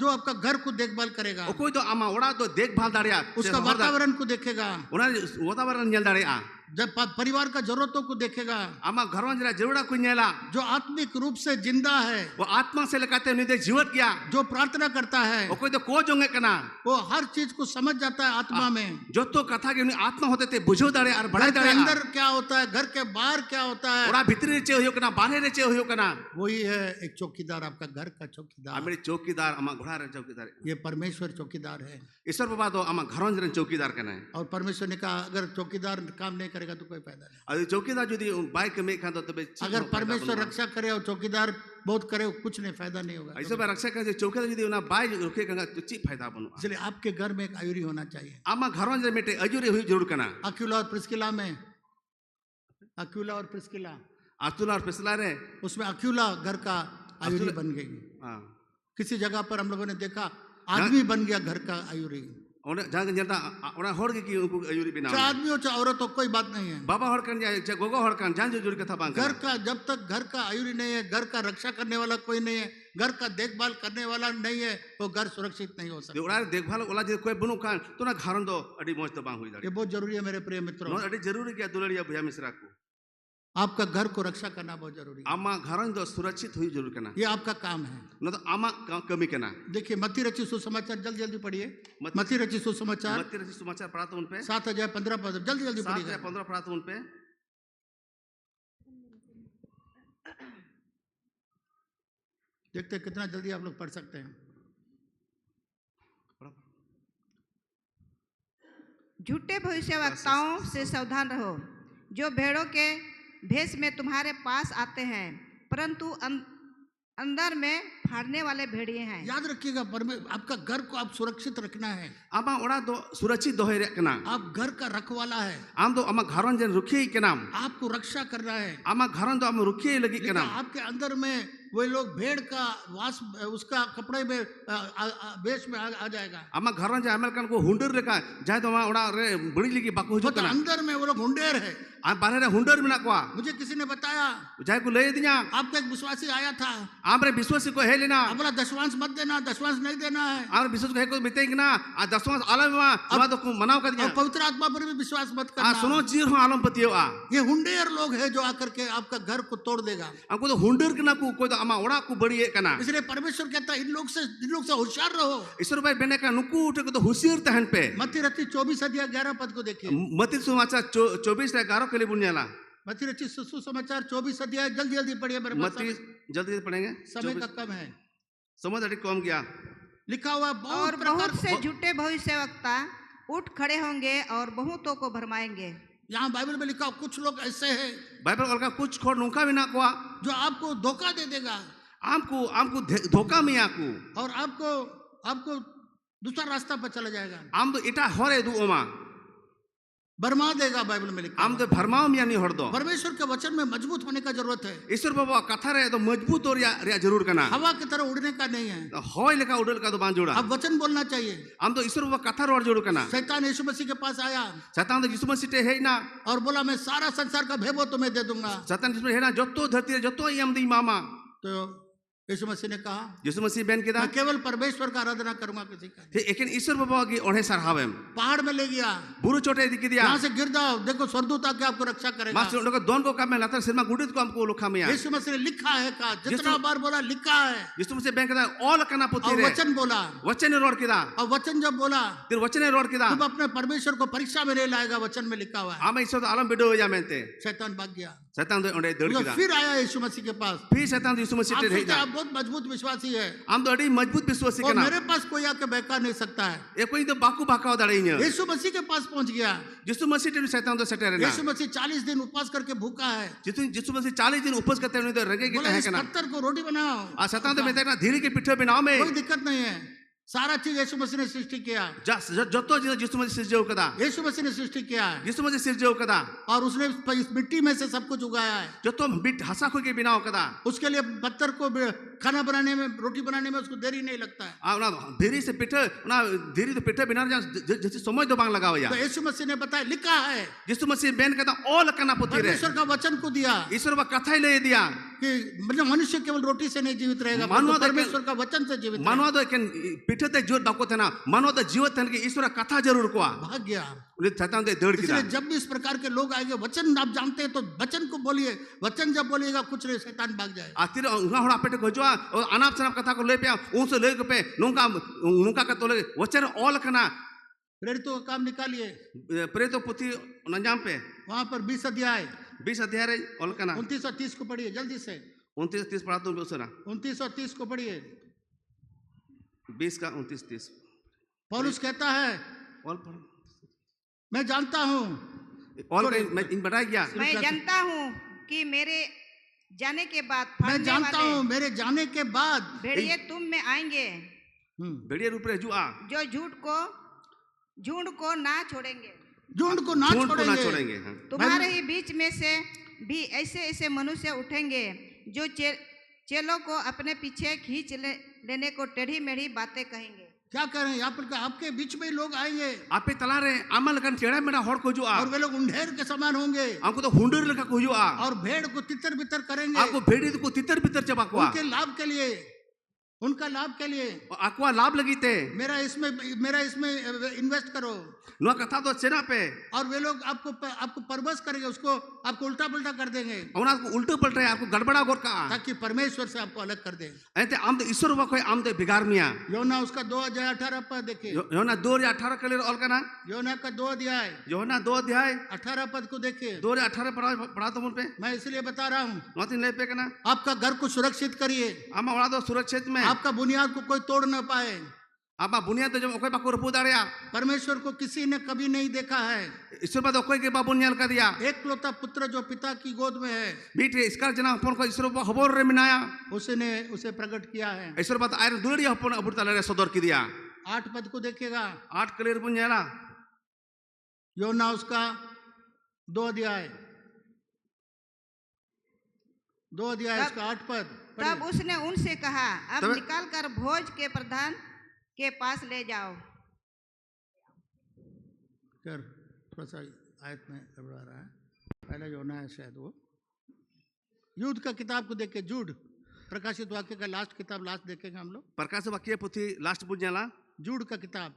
आपका घर को देखभाल करेगा, ओकोई तो आमा ओड़ा तो देखभाल दाड़िया उसका वातावरण को देखेगा, उना वातावरण नेल दाड़िया, जब परिवार का जरूरतों को देखेगा, आमा घर में जरा जरूरा कोई नेला जो आत्मिक रूप से जिंदा है, वो आत्मा से लगाते निदे जीवत गया, जो प्रार्थना करता है, ओकोई तो को जोंगे कना वो हर चीज को समझ जाता है आत्मा में, जो तो कथा के उन्हें आत्मा होते थे बुझो दाड़े और बढ़ाई घर के दाड़े अंदर क्या होता है, घर के बाहर क्या होता है, ओड़ा भीतरी रेचे होयो कना बाहर रेचे होयो कना, वही है एक चौकीदार, आपका घर का चौकीदार। आमेरी चौकीदार आमा घोड़ा रे चौकीदार, ये परमेश्वर चौकीदार है। ईश्वर बाबा तो आमा घरों जन चौकीदार कना है। और परमेश्वर ने कहा अगर चौकीदार काम नहीं करेगा तो कोई फायदा नहीं। अरे चौकीदार यदि बाइक में खान तो तबे अगर परमेश्वर रक्षा करे और चौकीदार बहुत करे, कुछ नहीं, फायदा नहीं होगा। ऐसे बार रक्षा करे चौकीदार यदि उना बाइक रुके कंगा तो ची फायदा बनु। इसलिए आपके घर में एक आयुरी होना चाहिए। आमा घरों जन मेटे अजुरी हुई जरूर कना। अक्विला और प्रिस्किला में, अक्विला और प्रिस्किला, आतुला और पिसला रे उसमें अक्विला घर का आयुरी बन गई। हां किसी जगह पर हम लोगों ने देखा आदमी बन गया घर का आयुरी। ओने जहां जनता ओना होड़ के की उनको अजुरी बिना चाहे आदमी हो चाहे औरत हो, कोई बात नहीं है। बाबा होड़ कन जाए चाहे गोगो होड़ कन जान जो जुड़ी कथा बांग घर का जब तक घर का आयुरी नहीं है, घर का रक्षा करने वाला कोई नहीं है, घर का देखभाल करने वाला नहीं है, वो घर सुरक्षित नहीं हो सकता। ओड़ा देखभाल ओला जे कोई बनु कान तो ना घरन दो अडी मौज तो बांग हुई दाड़ी। ये बहुत जरूरी है मेरे प्रिय मित्रों। नो अडी जरूरी क्या दुलड़िया भैया मिश्रा को आपका घर को रक्षा करना बहुत जरूरी है। आमा घरन दो सुरक्षित हुई जरूर कना। ये आपका काम है। न तो आमा कमी कना। देखिए मत्ती रचित सुसमाचार जल्दी जल्दी पढ़िए। मत्ती रचित सुसमाचार मत्ती रचित सुसमाचार पढ़ा तो उन पे 7 अध्याय 15 पद जल्दी जल्दी 7 पढ़िए। या 15 पढ़ा तो उन पे देखते हैं कितना जल्दी आप लोग पढ़ सकते हैं। झूठे भविष्यवक्ताओं से सावधान रहो, जो भेड़ों के भेष में तुम्हारे पास आते हैं परंतु अंदर में फाड़ने वाले भेड़िए हैं। याद रखिएगा, आपका घर को आप सुरक्षित रखना है। आमा ओड़ा दो सुरक्षित दोहे रे कना। आप घर का रखवाला है। आम दो आमा घरन जन रुखिए के नाम। आपको रक्षा करना है। आमा घरन दो आम रुखिए लगी के नाम। आपके अंदर में वे लोग भेड़ का वास उसका कपड़े में वेश में आ जाएगा। आमा घरन जे अमेरिकन को हुंडर रेका जाय तो आमा ओड़ा रे बड़ी लगी बाको हो तो अंदर में वो लोग हुंडेर है। आ बाहर रे हुंडर में ना कोआ। मुझे किसी ने बताया, जाय को ले दिया आपका एक विश्वासी आया था। आमरे विश्वासी को है लेना। बोला दशवांश मत देना, दशवांश नहीं देना है। आमरे विश्वास को है को बितेंगे ना आ दशवांश आलम में तो मनाव कर दिया। पवित्र आत्मा पर भी विश्वास मत करना। आ सुनो जीर हो आलम पतियो आ। ये हुंडेर लोग है जो आकर के आपका घर को तोड़ देगा। हमको तो हुंडर के ना को कोई तो आमा ओड़ा को बड़ी कना। इसलिए परमेश्वर कहता है इन लोग से होशियार रहो। ईश्वर भाई बेने का नुकू उठे को तो होशियार तहन पे। मत्ती रचित 24 अध्याय 11 पद को देखिए। मत्ती सुसमाचार 24 या 11 के लिए बुनियाला। मत्ती रचित सुसमाचार 24 अध्याय जल्दी जल्दी पढ़िए मेरे पास। मत्ती जल्दी पढ़ेंगे। समय का कम है। समय अड़ी कम गया। लिखा हुआ और बहुत से झूठे भविष्यवक्ता उठ खड़े होंगे और बहुतों को भरमाएंगे। यहाँ बाइबल में लिखा कुछ लोग ऐसे हैं। बाइबल और का कुछ खोड़ नुका भी ना कोआ जो आपको धोखा दे देगा। आमको धोखा में आकू और आपको दूसरा रास्ता पर चला जाएगा। आम तो इटा हो रे दू ओमा बरमा देगा, बाइबल में लिखा आम है। दो भरमाओ मिया नहीं हर दो परमेश्वर के वचन में मजबूत होने का जरूरत है, ईश्वर बाबा कथा रे तो मजबूत और या जरूर कना हवा की तरह उड़ने का नहीं है। होय लेका उडल का तो बांध जोड़ा अब वचन बोलना चाहिए। आम तो ईश्वर बाबा कथा रोड जोड़ कना शैतान यीशु मसीह के पास आया शैतान तो यीशु मसीह हे ना और बोला मैं सारा संसार का भेबो तुम्हें दे दूंगा। शैतान जिसमें है ना जत्तो धरती रे जत्तो यम दी मामा तो यीशु मसीह ने कहा यीशु मसीह बेन केदा मैं केवल परमेश्वर का आराधना करूंगा, किसी का नहीं। हे एकेन ईश्वर बाबा की ओढ़े सरहावेम पहाड़ में ले गया, बुरु चोटे दिखी दिया यहाँ से गिर जाओ, देखो स्वर्गदूत आके आपको रक्षा करेगा। मास्टर उनको दोन को काम में लाता सिरमा गुडित को हमको लोखा में यीशु मसीह ने लिखा है कहा, जितना बार बोला लिखा है, यीशु मसीह बेन केदा ऑल कना पुती और रे वचन बोला, वचन रोड केदा और वचन जब बोला तिर वचन रोड केदा तुम अपने परमेश्वर को परीक्षा में नहीं लाएगा, वचन में लिखा हुआ है। आमे ईश्वर तो आलम बिडो हो जा मेंते शैतान भाग गया, शैतान तो ओढ़े दड़ तो केदा फिर आया यीशु मसीह के पास। फिर शैतान तो यीशु मसीह आप टे सोचते रही आप बहुत मजबूत विश्वासी है आम तो अड़ी मजबूत विश्वासी और कना मेरे पास कोई आके बहका नहीं सकता है। ए कोई तो बाकू बाकाव दड़े इन यीशु मसीह के पास पहुंच गया। यीशु मसीह टे शैतान तो सटे रहना यीशु मसीह 40 दिन उपवास करके भूखा है, यीशु मसीह 40 दिन उपवास करते हैं तो रंगे की बोला है इस कना पत्थर को रोटी बनाओ। आ शैतान तो मैं देखना धीरे के पिठे बिनाओ में कोई दिक्कत नहीं है, सारा चीज यीशु मसीह ने सृष्टि किया, जत्तो यीशु मसीह सिर जो कदा यीशु मसीह ने सृष्टि किया है यीशु मसीह सिर जो कदा और उसने इस मिट्टी में से सब कुछ उगाया है। जत्तो बिट हंसा को के बिनाओ कदा उसके लिए पत्थर को खाना बनाने में, रोटी बनाने में उसको देरी नहीं लगता है। आ ना धीरे से पिठे ना धीरे तो पिठे बिना जैसे समय तो बांग लगाओ या तो यीशु मसीह ने बताया लिखा है, यीशु मसीह बेन कदा ऑल कना पुती रे परमेश्वर का वचन को दिया ईश्वर बा कथा ले दिया कि मतलब मनुष्य केवल रोटी से नहीं जीवित रहेगा, मानव परंतु परमेश्वर का वचन से जीवित रहेगा। मानवा तो एक पिठे ते जोर बाको थे ना मानवा तो जीवित थे कि ईश्वर कथा जरूर को भाग गया। उन्हें शैतान दे दौड़ की इसलिए जब भी इस प्रकार के लोग आएंगे, वचन आप जानते हैं तो वचन को बोलिए, वचन जब बोलिएगा कुछ नहीं, शैतान भाग जाएगा। आतिर उंगा होड़ा पेटे को जो और अनाप शनाप कथा को ले पे उन से ले के पे नुका नुका का तोले वचन ऑल कना प्रेरितों का काम निकालिए, प्रेतो पुथी नंजाम पे वहां पर 20 अध्याय 20 अध्याय रे ऑल कना 29 और 30 को पढ़िए जल्दी से। 29 30 पढ़ा तुम उसरा 29 और 30 को पढ़िए। 20 का 29 30 पौलुस कहता है ऑल पढ़ मैं जानता हूँ, ऑल का मैं इन बढ़ा गया मैं जानता हूँ कि मेरे जाने के बाद मैं फाड़ने जानता वाले हूँ मेरे जाने के बाद भेड़िए तुम में आएंगे बढ़िया रूप रे जुआ जो झुंड को ना छोड़ेंगे, झुंड को ना झूठ को ना छोड़ेंगे। छोड़ेंगे हाँ। तुम्हारे ही बीच में से भी ऐसे ऐसे मनुष्य उठेंगे जो चेलों को अपने पीछे खींच लेने को टेढ़ी मेढ़ी बातें कहेंगे। क्या कह रहे हैं यहाँ पर, आपके बीच में ही लोग आएंगे आप पे तला रे अमल कन टेढ़ा मेढ़ा हॉर को जुआ और वे लोग उंढेर के समान होंगे आपको तो हुंडर लगा को जुआ और भेड़ को तितर बितर करेंगे, आपको भेड़ी को तितर बितर चबाकुआ उनके लाभ के लिए, उनका लाभ के लिए aqua लाभ लगी थे मेरा इसमें इन्वेस्ट करो। नुआ कथा तो सेना पे और वे लोग आपको परवश करेंगे, उसको आपको उल्टा पुल्टा कर देंगे और आपको उल्टे पलट रहे आपको गड़बड़ा गोर का ताकि परमेश्वर से आपको अलग कर दे। ऐते आम तो ईश्वर वकोय आम तो बिगाड़ मिया योना उसका 2 अध्याय 18 पद देखिए, योना 2:18 के लिए ऑल का ना योना का 2 अध्याय योना 2 अध्याय 18 पद को देखिए। 2:18 पढ़ा तो मुन पे मैं इसलिए बता रहा हूँ, नोतिन ले पे कना आपका घर को सुरक्षित करिए, आमा वड़ा तो सुरक्षित में आपका बुनियाद को कोई तोड़ न पाए। आमा बुनियाद तो जब ओकोय बाको रपू दाड़िया परमेश्वर को किसी ने कभी नहीं देखा है, ईश्वर बात ओकोय के बाबू न्याल का दिया एकलौता पुत्र जो पिता की गोद में है बीटे इसका जना अपन को ईश्वर बा हबोर रे मिनाया उसने उसे प्रकट किया है। ईश्वर बात आयर दुलड़ी अपन अबुरता ले सदर की दिया 8 पद को देखिएगा, 8 क्लियर पुंजाला योना उसका 2 अध्याय इसका 8 पद तब उसने उनसे कहा अब तब- निकाल कर भोज के प्रधान के पास ले जाओ। कर थोड़ा सा आयत में गड़बड़ा रहा है, पहले योना है शायद वो। युद्ध का किताब को देख के, जूड प्रकाशित वाक्य का लास्ट किताब लास्ट देखेंगे हम लोग, प्रकाश वाक्य पुथी लास्ट पुंजाला जूड का किताब,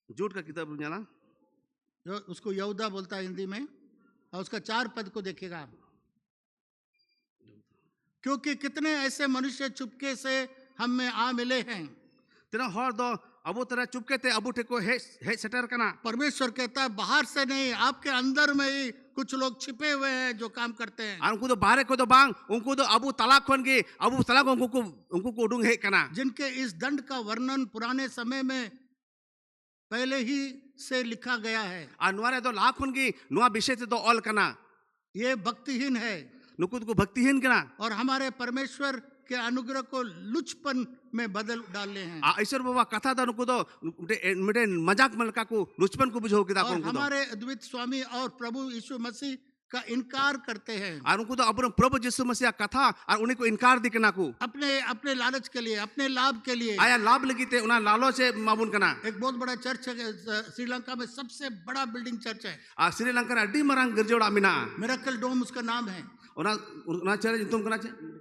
झूठ का किताब पुंजाला जो उसको यहूदा बोलता है हिंदी में, और उसका 4 पद को देखिएगा आप। क्योंकि कितने ऐसे मनुष्य चुपके से हम में आ मिले हैं। तेरा हर दो अबू तेरा चुपके थे अबू टेको हे सेटर कना परमेश्वर कहता है बाहर से नहीं, आपके अंदर में ही कुछ लोग छिपे हुए हैं जो काम करते हैं, उनको तो बाहर को तो बांग उनको तो अबू तलाक खन के अबू तलाक उनको को उडुंग हे कना जिनके इस दंड का वर्णन पुराने समय में पहले ही से लिखा गया है। अनुवारे तो लाख खन की नुआ विषय से तो ऑल कना ये भक्तिहीन है नुकुद को भक्तिहीन कना और हमारे परमेश्वर के अनुग्रह को लुचपन में बदल डाले हैं। ईश्वर बाबा कथा दा नुको दो मिटे मजाक मलका को लुचपन को बुझो किदा और को हमारे अद्वित स्वामी और प्रभु यीशु मसीह का इनकार करते हैं और उनको तो अपन प्रभु यीशु मसीह कथा और उन्हीं को इनकार दिखना को अपने अपने लालच के लिए, अपने लाभ के लिए। आया लाभ लगी थे उन्हें लालो से माबून करना। एक बहुत बड़ा चर्च है श्रीलंका में, सबसे बड़ा बिल्डिंग चर्च है, श्रीलंका रा डी मरंग गिरजोड़ा मिना मिरेकल डोम उसका नाम है। उन्हें चर्च तुम करना चाहिए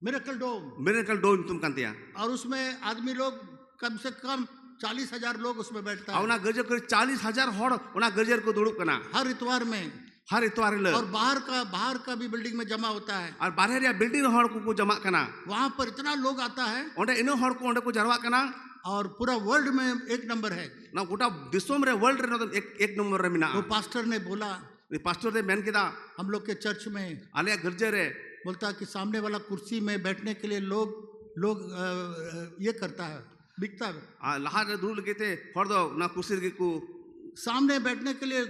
मिरेकल डोम, मिरेकल डोम तुम करते हैं। और उसमें आदमी लोग कम से कम 40,000 लोग उसमें बैठता है। उन्हें गिरजर कर 40,000 होड़ उन्हें गिरजर को दुड़ुप करना हर इतवार में, हर इतवार ले। और बाहर का भी बिल्डिंग में जमा होता है। और बाहर या बिल्डिंग होड़ को जमा करना, वहां पर इतना लोग आता है उन्हें इन्हों होड़ को जरवा करना। और पूरा वर्ल्ड में एक नंबर है। ना गोटा दिसोम रे वर्ल्ड रे ना एक नंबर रे मिना। वो पास्टर ने बोला, पास्टर ने मेन किदा हम लोग के चर्च में आले गिरजर है बोलता कि सामने वाला कुर्सी में बैठने के लिए लोग ये करता है, बिकता है। लहार दूर लगे थे होड़ दो ना कुर्सी को सामने बैठने के लिए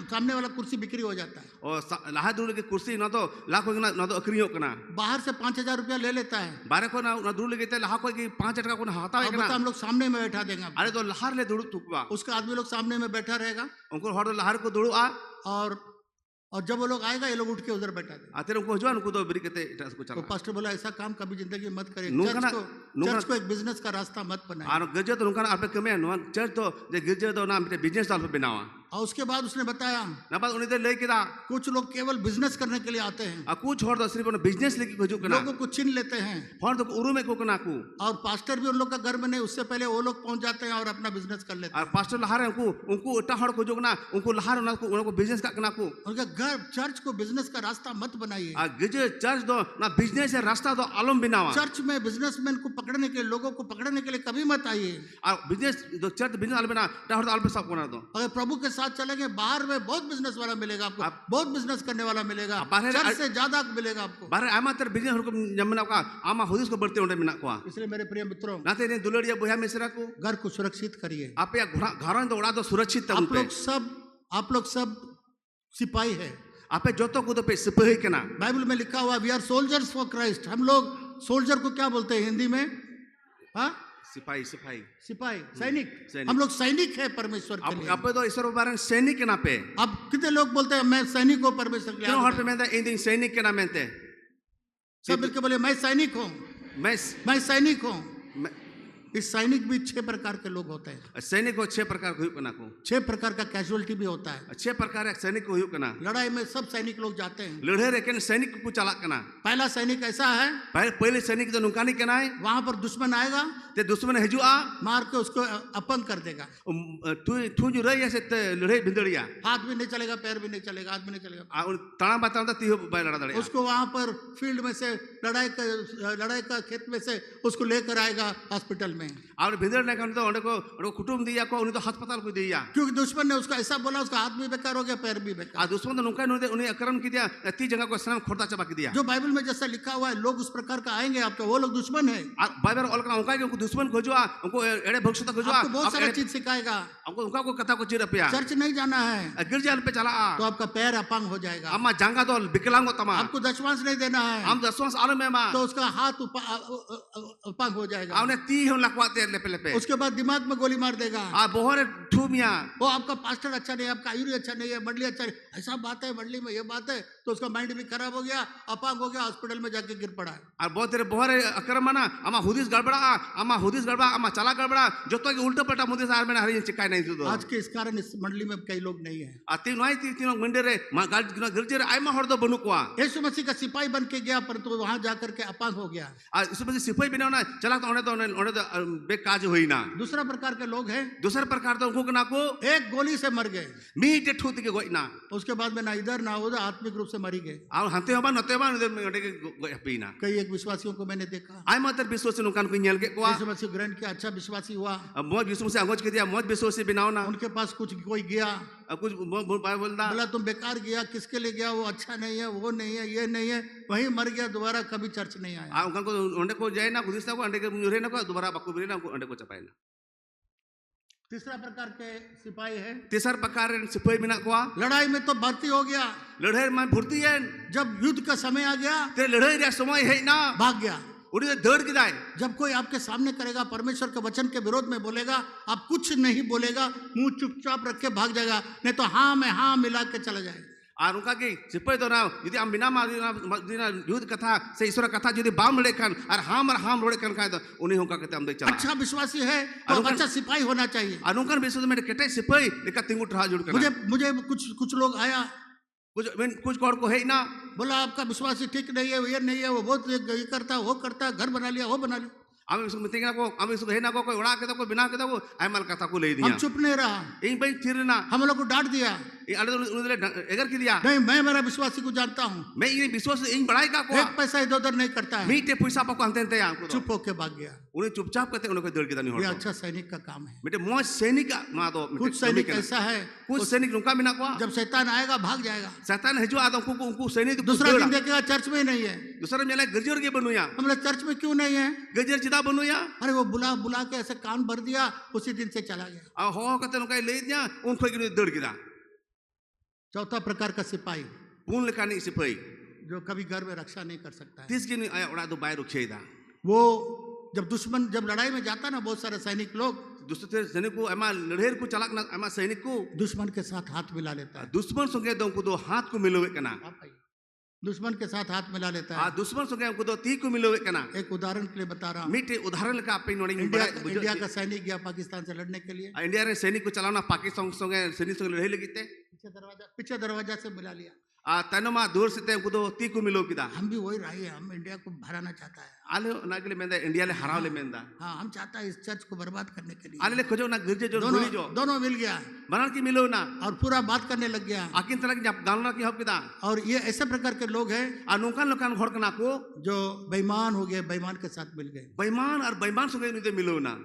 सामने वाला कुर्सी बिक्री हो जाता है। और लहा दूर लगे कुर्सी ना तो लाखों ना तो अक्रियों करना। बाहर से 5,000 रुपया ले लेता है। बारे को ना दूर लगे थे लहा कोई 5 का को हाथा है ना। हम लोग सामने में बैठा देंगे। अरे तो लहार ले दूर तुकवा उसका आदमी लोग सामने में बैठा रहेगा। उनको होड़ लहार को दूर आ और जब वो लोग आएगा ये लोग उठ के उधर बैठा देंगे। आते उनको जो उनको तो बिरी कहते इटा को चला। तो पास्टर बोला ऐसा काम कभी जिंदगी में मत करिए। चर्च को एक बिजनेस का रास्ता मत बनाइए। और गिरजा तो उनका आपे कमे चर्च तो जे गिरजा तो ना बिजनेस तो बनावा। और उसके बाद उसने बताया ना बाद उन्हें ले किदा कुछ लोग केवल बिजनेस करने के लिए आते हैं। कुछ होड़ तो सिर्फ बिजनेस लेके खोजो करना। लोगों को छीन लेते हैं होड़ तो उरु में को करना को। और पास्टर भी उन लोग का घर में नहीं, उससे पहले वो लोग पहुंच जाते हैं और अपना बिजनेस कर लेते हैं। और पास्टर लहार उनको इतना होड़ खोजो करना, उनको लहार उनको बिजनेस का करना को। उनका घर चर्च को बिजनेस का रास्ता मत बनाइए। गिरजे चर्च दो ना बिजनेस है रास्ता तो आलम बनावा। चर्च में बिजनेसमैन को पकड़ने के लिए, लोगों को पकड़ने के लिए कभी मत आइए। और बिजनेस जो चर्च बिजनेस आल बना टाहड़ आल पे सब कोना दो। अगर प्रभु के साथ चलेंगे बाहर में बहुत बिजनेस वाला मिलेगा आपको, बहुत बिजनेस करने वाला मिलेगा, चर्च से ज्यादा मिलेगा आपको। बाहर आमा तर बिजनेस को जमना का आमा हुदिस को बढ़ते उन्हें मिना को। इसलिए मेरे प्रिय मित्रों, ना तेरे दुलड़िया बुया मिश्रा को घर को सुरक्षित करिए। आप या घरों तो उड़ा दो सुरक्षित तब पे। आप लोग सब सिपाही है। आपे जोतो को तो पे सिपाही के ना बाइबल में लिखा हुआ we are soldiers for Christ. हम लोग सोल्जर को क्या बोलते हैं हिंदी में? हाँ, सिपाही सैनिक। हम लोग सैनिक है परमेश्वर के लिए। आप तो ईश्वर बारे सैनिक के ना पे। अब कितने लोग बोलते हैं मैं सैनिक हूँ परमेश्वर के लिए? क्यों हर पे मैं इन दिन सैनिक के ना मेंते सब मिलकर बोले मैं सैनिक हूँ, मैं सैनिक हूँ। इस सैनिक भी 6 प्रकार के लोग होते हैं। सैनिक को 6 प्रकार को 6 प्रकार का कैजुअलिटी भी होता है। 6 प्रकार एक सैनिक को हुकना। लड़ाई में सब सैनिक लोग जाते हैं। लड़े रेकन सैनिक को चला करना। पहला सैनिक ऐसा है, पहले सैनिक तो नुकानी करना है। वहां पर दुश्मन आएगा ते दुश्मन हिजुआ मार के उसको अपंग कर देगा। तू जो रही ऐसे लड़े भिंदड़िया, हाथ भी नहीं चलेगा, पैर भी नहीं चलेगा, हाथ भी नहीं चलेगा। तना बताता तीहो बाय लड़ा दड़े। उसको वहां पर फील्ड में से लड़ाई का खेत में से उसको लेकर आएगा हॉस्पिटल में। और भिंदड़ ने कहा तो उनको कुटुंब दिया को उन्हें तो अस्पताल को दिया। क्योंकि दुश्मन ने उसका ऐसा बोला उसका हाथ भी बेकार हो गया, पैर भी बेकार। दुश्मन तो नुका उन्हें अक्रम की दिया, 30 जगह को स्नान खोटा चबा के दिया। जो बाइबल में जैसा लिखा हुआ है लोग उस प्रकार का आएंगे आपका, वो लोग दुश्मन है। बाइबल ऑल का उनका उनको दुश्मन खोजुआ, उनको एड़े भविष्य तक खोजुआ, आपको बहुत सारी चीज सिखाएगा। हमको उनका को कथा को चिर पिया। चर्च नहीं जाना है, गिरजाल पे चला तो आपका पैर अपंग हो जाएगा। अम्मा जांगा तो विकलांग तमा। आपको दशमांश नहीं देना है, हम दशमांश आलम में मां, तो उसका हाथ अपंग हो जाएगा। हमने 30 हम लखवाते लेपे लेपे। उसके बाद दिमाग में गोली मार देगा। बोहरे ठूमिया, वो आपका पास्टर अच्छा नहीं है, आपका आयुर्वेद अच्छा नहीं है, मंडली अच्छा नहीं, ऐसा बात है मंडली में, ये बात है, तो उसका माइंड भी खराब हो गया, अपंग हो गया, हॉस्पिटल में जाके गिर पड़ा है। और बहुत तेरे बोहरे अक्रमना अमा हुदिस गड़बड़ा, अमा चला गड़बड़ा, जो तो उल्टा पलटा मुद्दे सार में हरी चिकाई नहीं दो। आज के इस कारण इस मंडली में कई लोग नहीं है। तीनों मंडे रे गिरजे रे आयमा हर दो बनु को यीशु मसीह का सिपाही बन के गया, परंतु वहां जाकर के अपंग हो गया। यीशु मसीह सिपाही बिना ना चला तो उन्हें बेकाज हुई ना। दूसरा प्रकार के लोग हैं, दूसरा प्रकार तो उनको ना को एक गोली से मर गए, मीट ठूत के गोई ना, उसके बाद में ना इधर ना उधर आत्मिक रूप से मरी गए। और हंते होबा नते होबा उधर के गोई पीना। कई एक विश्वासियों को मैंने देखा, आय मात्र विश्वासी नुकान को नियल के को यीशु मसीह ग्रहण किया, अच्छा विश्वासी हुआ, मौत विश्वास से आगोज के दिया, मौत विश्वासी बिनाओ ना। उनके पास कुछ कोई गया, कुछ बोलता बोला तुम बेकार गया, किसके लिए गया, वो अच्छा नहीं है, वो नहीं है, ये नहीं है, वहीं मर गया, दोबारा कभी चर्च नहीं आया। उनको उन्हें को जाए ना खुदिस ना को अंडे के मुरे ना को दोबारा बाकू बिरे ना अंडे को चपाए ना। तीसरा प्रकार के सिपाही है, तीसरा प्रकार सिपाही बिना को लड़ाई में तो भर्ती हो गया, लड़ाई में भर्ती है, जब युद्ध का समय आ गया तेरे लड़ाई रे समय है ना, भाग गया। उड़ी तो दौड़ के जाए जब कोई आपके सामने करेगा, परमेश्वर के वचन के विरोध में बोलेगा, आप कुछ नहीं बोलेगा, मुंह चुपचाप रख के भाग जाएगा, नहीं तो हाँ में हाँ मिला के चला जाएगा। और उनका की सिपाही तो ना यदि हम बिना युद्ध कथा से ईश्वर कथा यदि बाम लड़े खान और हाम रोड़े खान खाए तो उन्हीं उनका कहते हम देख चला अच्छा विश्वासी है तो अच्छा सिपाही होना चाहिए। अनुकन विश्वास में केटे सिपाही लेका तिंगु ठा जुड़ कर मुझे कुछ लोग आया, कुछ कौड़ को है ना बोला आपका विश्वासी ठीक नहीं है, ये नहीं है, वो बहुत ये करता वो करता, घर बना लिया वो बना लिया। हम इसको मितेंगे को हम इसको है ना को कोई उड़ा के तो कोई बिना के तो वो ऐमल कथा को ले दिया। हम चुप नहीं रहा, इन भाई थिर ना हम लोग को डांट दिया, एगर की दिया नहीं मैं मेरा विश्वासी को जानता हूँ, मैं ये विश्वास इन बढ़ाई का को एक पैसा इधर उधर नहीं करता है, मीटे पैसा पको अंते अंते आपको चुप होके भाग गया। उन्हें चुपचाप करते उन्हें कोई दौड़ के नहीं ये होता। अच्छा सैनिक का काम है। बेटे मौज सैनिक ना दो कुछ सैनिक ऐसा है, कुछ सैनिक नुका बिना को जब शैतान आएगा भाग जाएगा, शैतान है जो आदम को उनको सैनिक दूसरा दिन देखेगा चर्च में ही नहीं है, दूसरा मेला गजर के बनूया, हमने चर्च में क्यों नहीं है, गजर चिदा बनूया, अरे वो बुला के ऐसे कान भर दिया, उसी दिन से चला गया। हो कहते उनका ले दिया उनको दौड़ गिरा। चौथा प्रकार का सिपाही, पूर्ण लेका नहीं सिपाही जो कभी घर में रक्षा नहीं कर सकता है। तीस की आया उड़ा दो बाय रुखे दा वो जब लड़ाई में जाता ना, बहुत सारे सैनिक लोग दूसरे सैनिक को एमा लड़ेर को चलाक ना एमा सैनिक को दुश्मन के साथ हाथ मिला लेता है। दुश्मन संगे दो दो हाथ को मिलोवे कना, दुश्मन के साथ हाथ मिला लेता आ है। दुश्मन संगे उनको दो ती को मिलोवे कना। एक उदाहरण के लिए बता रहा हूँ, मीटे उदाहरण का पे नोड़ी इंडिया का सैनिक गया पाकिस्तान से लड़ने के लिए, इंडिया रे सैनिक को चलाना पाकिस्तान संगे सैनिक संगे लड़े लगिते पीछे दरवाजा से मिला लिया, आ तनमा दूर से ते उनको दो ती को मिलो किदा। हम भी वही रहे, हम इंडिया को हराना चाहता है। आले ना के लिए मेंदा इंडिया ले हराव ले मेंदा, हाँ हम चाहता है इस चर्च को बर्बाद करने के लिए। आले ले खोजो ना गिरजे जो ढूंढी जो दोनों मिल गया बनार की मिलो ना और पूरा बात करने लग गया। आकिन तरह की गालना की हब किदा। और ये ऐसे प्रकार के लोग हैं अनुकान लोकान घर कना को जो बेईमान हो गए, बेईमान के साथ मिल गए। बेईमान और बेईमान संगे नहीं मिलो ना,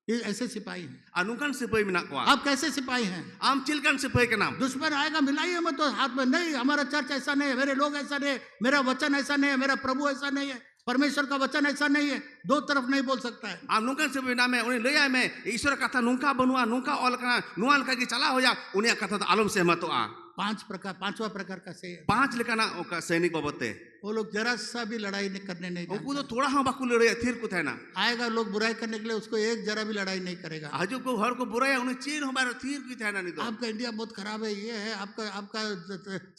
ये ऐसे सिपाही हैं। अनुकान सिपाही मिना को आप कैसे सिपाही हैं? आम चिलकन सिपाही के नाम दुश्मन आएगा मिलाइए मत तो हाथ में, नहीं हमारा चर्च ऐसा नहीं है, मेरे लोग ऐसा नहीं है, मेरा वचन ऐसा नहीं है, मेरा प्रभु ऐसा नहीं है, परमेश्वर का वचन ऐसा नहीं है, दो तरफ नहीं बोल सकता है। आम नुकन से बिना में उन्हें ले आए मैं ईश्वर कथा नुका बनुआ नुका ऑल कना नुआल का की चला हो जा उन्हें कथा तो आलम सहमत आ पांचवा प्रकार का से पांच लेकाना ओका सैनिक बाबते वो लोग जरा सा भी लड़ाई करने नहीं उनको जानते। तो थोड़ा हम बाकू लड़े थिर को थे ना आएगा लोग बुराई करने के लिए, उसको एक जरा भी लड़ाई नहीं करेगा। आजू को हर को बुराई उन्हें चीर हमारे तीर की थे ना नहीं तो आपका इंडिया बहुत खराब है, ये है आपका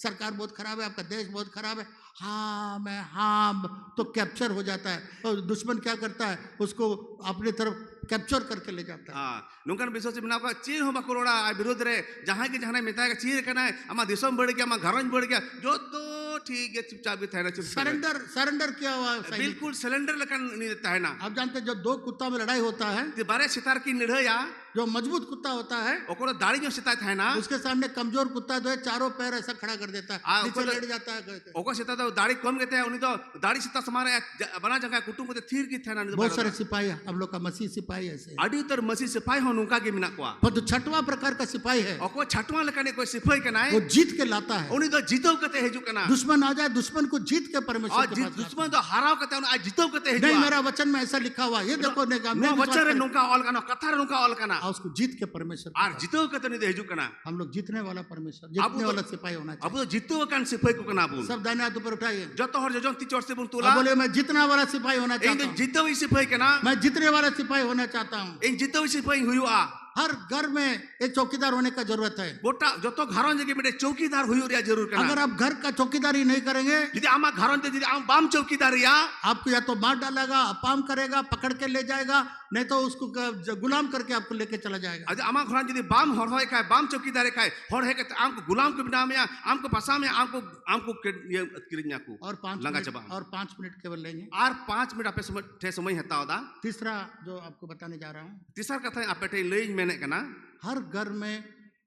सरकार बहुत खराब है, आपका देश बहुत खराब है, हाँ तो कैप्चर हो जाता है। और दुश्मन क्या करता है, उसको अपनी तरफ कैप्चर करके ले जाता है। हाँ नुकन विश्वास बिना का चीर हम बाकू रोड़ा विरोध रे जहाँ के जहाँ मिता है चीर करना है हमारा देशम बढ़ गया, हमारा घरन बढ़ गया, जो तो ठीक है चुपचाप भी था ना चुप सरेंडर किया हुआ है, बिल्कुल सिलेंडर लेकर नहीं देता है ना। आप जानते हैं जब दो कुत्ता में लड़ाई होता है, तो बारे सितार की निढ़या जो मजबूत कुत्ता होता है ओकरो दाढ़ी जो सिता है ना उसके सामने कमजोर कुत्ता जो है चारों पैर ऐसा खड़ा कर देता है, नीचे लेट जाता है। ओको सिता तो दाढ़ी कम कहते हैं, उन्हीं तो दाढ़ी सिता समारे बना जगह कुटुंब को थीर की थे ना। बहुत सारे सिपाही हम लोग का मसीह सिपाही ऐसे अड़ी उतर मसीह सिपाही हो नुका के मिना को पर जो छठवां प्रकार का सिपाही है ओको छठवां लकने कोई सिपाही के ना वो जीत के लाता है। उन्हीं तो जीतो कहते हैं जो कना दुश्मन आ जाए, दुश्मन को जीत के परमेश्वर के पास दुश्मन तो हराव कहते हैं, आज जीतो कहते हैं। नहीं मेरा वचन में ऐसा लिखा हुआ, ये देखो नो वचन रे नुका ऑल कना कथा रे नुका ऑल कना उसको जीत के परमेश्वर आर जीतो कहते नहीं हेजु कना। हम लोग जीतने वाला परमेश्वर, जीतने वाला सिपाही होना चाहिए। अब तो जीतो कन सिपाही को कना बोल सब दाहिने हाथ ऊपर उठाइए, जो तो हर जो ती चोर से बोल तोला बोले मैं जीतने वाला सिपाही होना चाहता हूँ, जीतो ही सिपाही के ना मैं जीतने वाला सिपाही होना चाहता हूँ। इन जीतो ही सिपाही हुई आ हर घर में एक चौकीदार होने का जरूरत है। गोटा जो तो घरों जगह बेटे चौकीदार हुई रिया जरूर करना। अगर आप घर का चौकीदारी नहीं करेंगे, यदि आमा घरों ते यदि आम बाम चौकीदार या आपको या तो मार डालेगा, अपाम करेगा, पकड़ के ले जाएगा, नहीं तो उसको गुलाम करके आपको लेके चला जाएगा। यदि आमा घरों यदि बाम हर होए का बाम चौकीदार का हर है के आम को गुलाम के बिना में आम को पसा में आम को ये किरिन्या को और 5 मिनट केवल लेंगे। और 5 मिनट आपे समय हेता होदा। तीसरा जो आपको बताने जा रहा हूँ, तीसरा कथा आप बेटे ले मैंने कना हर घर में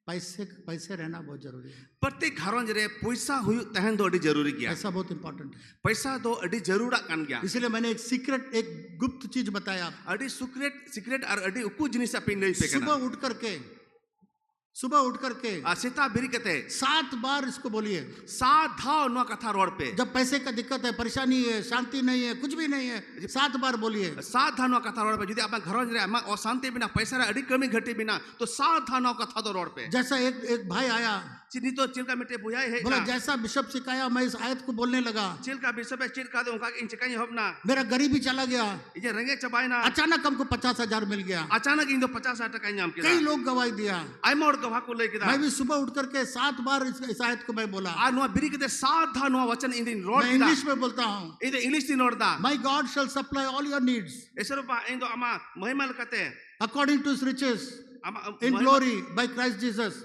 पैसे रहना बहुत जरूरी है। प्रत्येक घरों रे पैसा हुई तहन दो अड़ी जरूरी गया, पैसा बहुत इंपॉर्टेंट है। पैसा दो अड़ी जरूरा कान गया, इसलिए मैंने एक गुप्त चीज बताया। अड़ी सीक्रेट और अड़ी उकु जिनिस अपन नहीं पे कना। सुबह उठ करके सीता बिरी कहते 7 बार इसको बोलिए, 7 धाव नो कथा रोड पे। जब पैसे का दिक्कत है, परेशानी है, शांति नहीं है, कुछ भी नहीं है, 7 बार बोलिए 7 धाव नो कथा रोड पे। यदि आप घरों रे अमा अशांति बिना पैसा रे अड़ी कमी घटी बिना तो 7 धाव नो कथा दो रोड पे। जैसा एक भाई आया, चिनी तो चिल का मिटे बुझाई है बोला जैसा बिशप सिखाया मैं इस आयत को बोलने लगा, चिल का बिशप है चिल का दो उनका इन चिकाई होना मेरा गरीबी चला गया, ये रंगे चबाई ना अचानक हमको 50,000 मिल गया। अचानक इन दो 50,000 टका नाम किया कई लोग गवाही दिया। आई मोड़ गवाह को ले किया मैं भी सुबह उठ करके 7 बार इस आयत को मैं बोला। आ नुआ बिरी के साथ था नुआ वचन इन दिन रोड मैं इंग्लिश में बोलता हूँ, इन इंग्लिश दिन रोड दा my God shall supply all your needs ऐसे रूपा इन दो अमा महिमा लकते अकॉर्डिंग टू हिज रिचेस अमा in glory by Christ Jesus.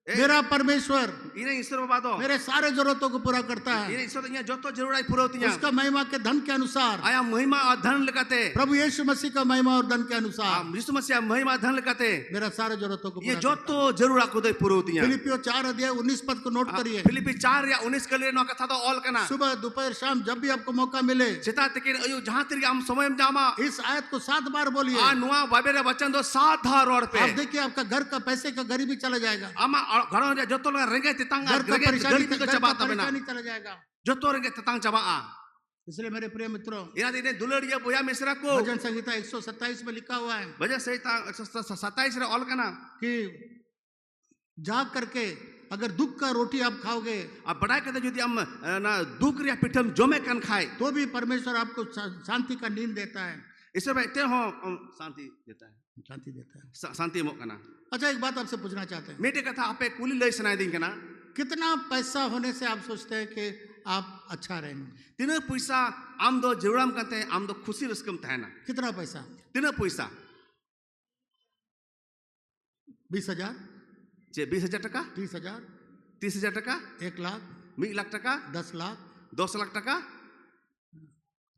मेरा परमेश्वर इन्हें ईश्वर बाबा दो मेरे सारे जरूरतों को पूरा करता है, इन्हें ईश्वर यहाँ जो तो जरूर आई पूरा होती है उसका महिमा के धन के अनुसार, आया महिमा और धन लगाते प्रभु यीशु मसीह का महिमा और धन के अनुसार यीशु मसीह महिमा धन लगाते मेरा सारे जरूरतों को ये पूरा जो करता तो जरूर आपको दे पूरा होती है। है फिलिपियो 4:19 को नोट करिए। फिलिपी 4 या 19 के लिए नौका था तो ऑल करना सुबह दोपहर शाम जब भी आपको मौका मिले चिता तक अयो जहां तक हम समय में जामा इस आयत को 7 बार बोलिए। आ नुआ बाबेरे वचन दो साथ धा रोड पे आप देखिए आपका घर का पैसे का गरीबी चला जाएगा, आमा घरों में जो तो लगा रंगे तितंग घर का रंगे परेशानी गली तो चबाता बना परेशानी चला जाएगा। जो तो रंगे तितंग चबा आ इसलिए मेरे प्रिय मित्रों, इना दिन दुलड़िया बोया मिश्रा को भजन संहिता 127 में लिखा हुआ है वजह से 27 रे ऑल करना कि जाग करके अगर दुख का रोटी आप खाओगे अब बढ़ाई कहते यदि हम ना दुख रिया पिठम जोमे कन खाए तो भी परमेश्वर आपको शांति का नींद देता है, इससे बैठते हो शांति देता है शांति देता है। शांति मो करना। अच्छा एक बात आपसे पूछना चाहते हैं, मेटे कथा आपे कुली ले सुनाई दिन करना कितना पैसा होने से आप सोचते हैं कि आप अच्छा रहेंगे? तीन पैसा आम दो जरूरम करते हैं आम दो खुशी रस्कम था ना कितना पैसा? तीन पैसा 20,000, जे 20,000 टका 30,000, 30,000 टका 1 लाख, 1 लाख टका 10 लाख, 10 लाख टका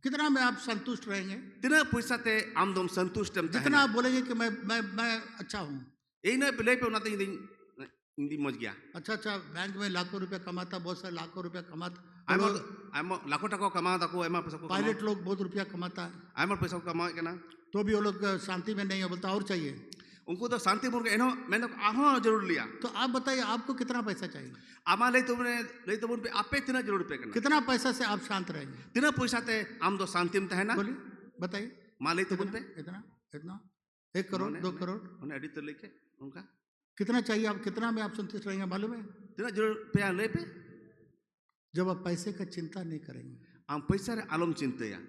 कितना में आप संतुष्ट रहेंगे? तीन पैसा ते आम दो संतुष्ट जितना आप बोलेंगे कि मैं अच्छा हूँ। यही ना प्ले पे उना दिन हिंदी मज गया अच्छा बैंक में लाखों रुपए कमाता, बहुत सारे लाखों रुपए कमाता, आम लाखों टका कमा तको एमा पैसा को पायलट लोग बहुत रुपया कमाता है, आम पैसा को कमा के ना तो भी वो लोग शांति में नहीं है, बोलता और चाहिए। उनको तो शांति पूर्ण एनो मैंने आहो जरूर लिया। तो आप बताइए आपको कितना पैसा चाहिए? आमा ले तो उन पे आपे तीन जरूर पे करना कितना पैसा से आप शांत रहेंगे? तीन पैसा ते आम दो शांति में है ना बोलिए बताइए। मा ले तो उन पे इतना इतना 1 करोड़ 2 करोड़ उन्हें एडिट तो लेके उनका कितना चाहिए? आप कितना में आप संतुष्ट रहेंगे मालूम है? तीन जरूर पे ले पे जब आप पैसे का चिंता नहीं करेंगे, आम पैसा रे आलम चिंते या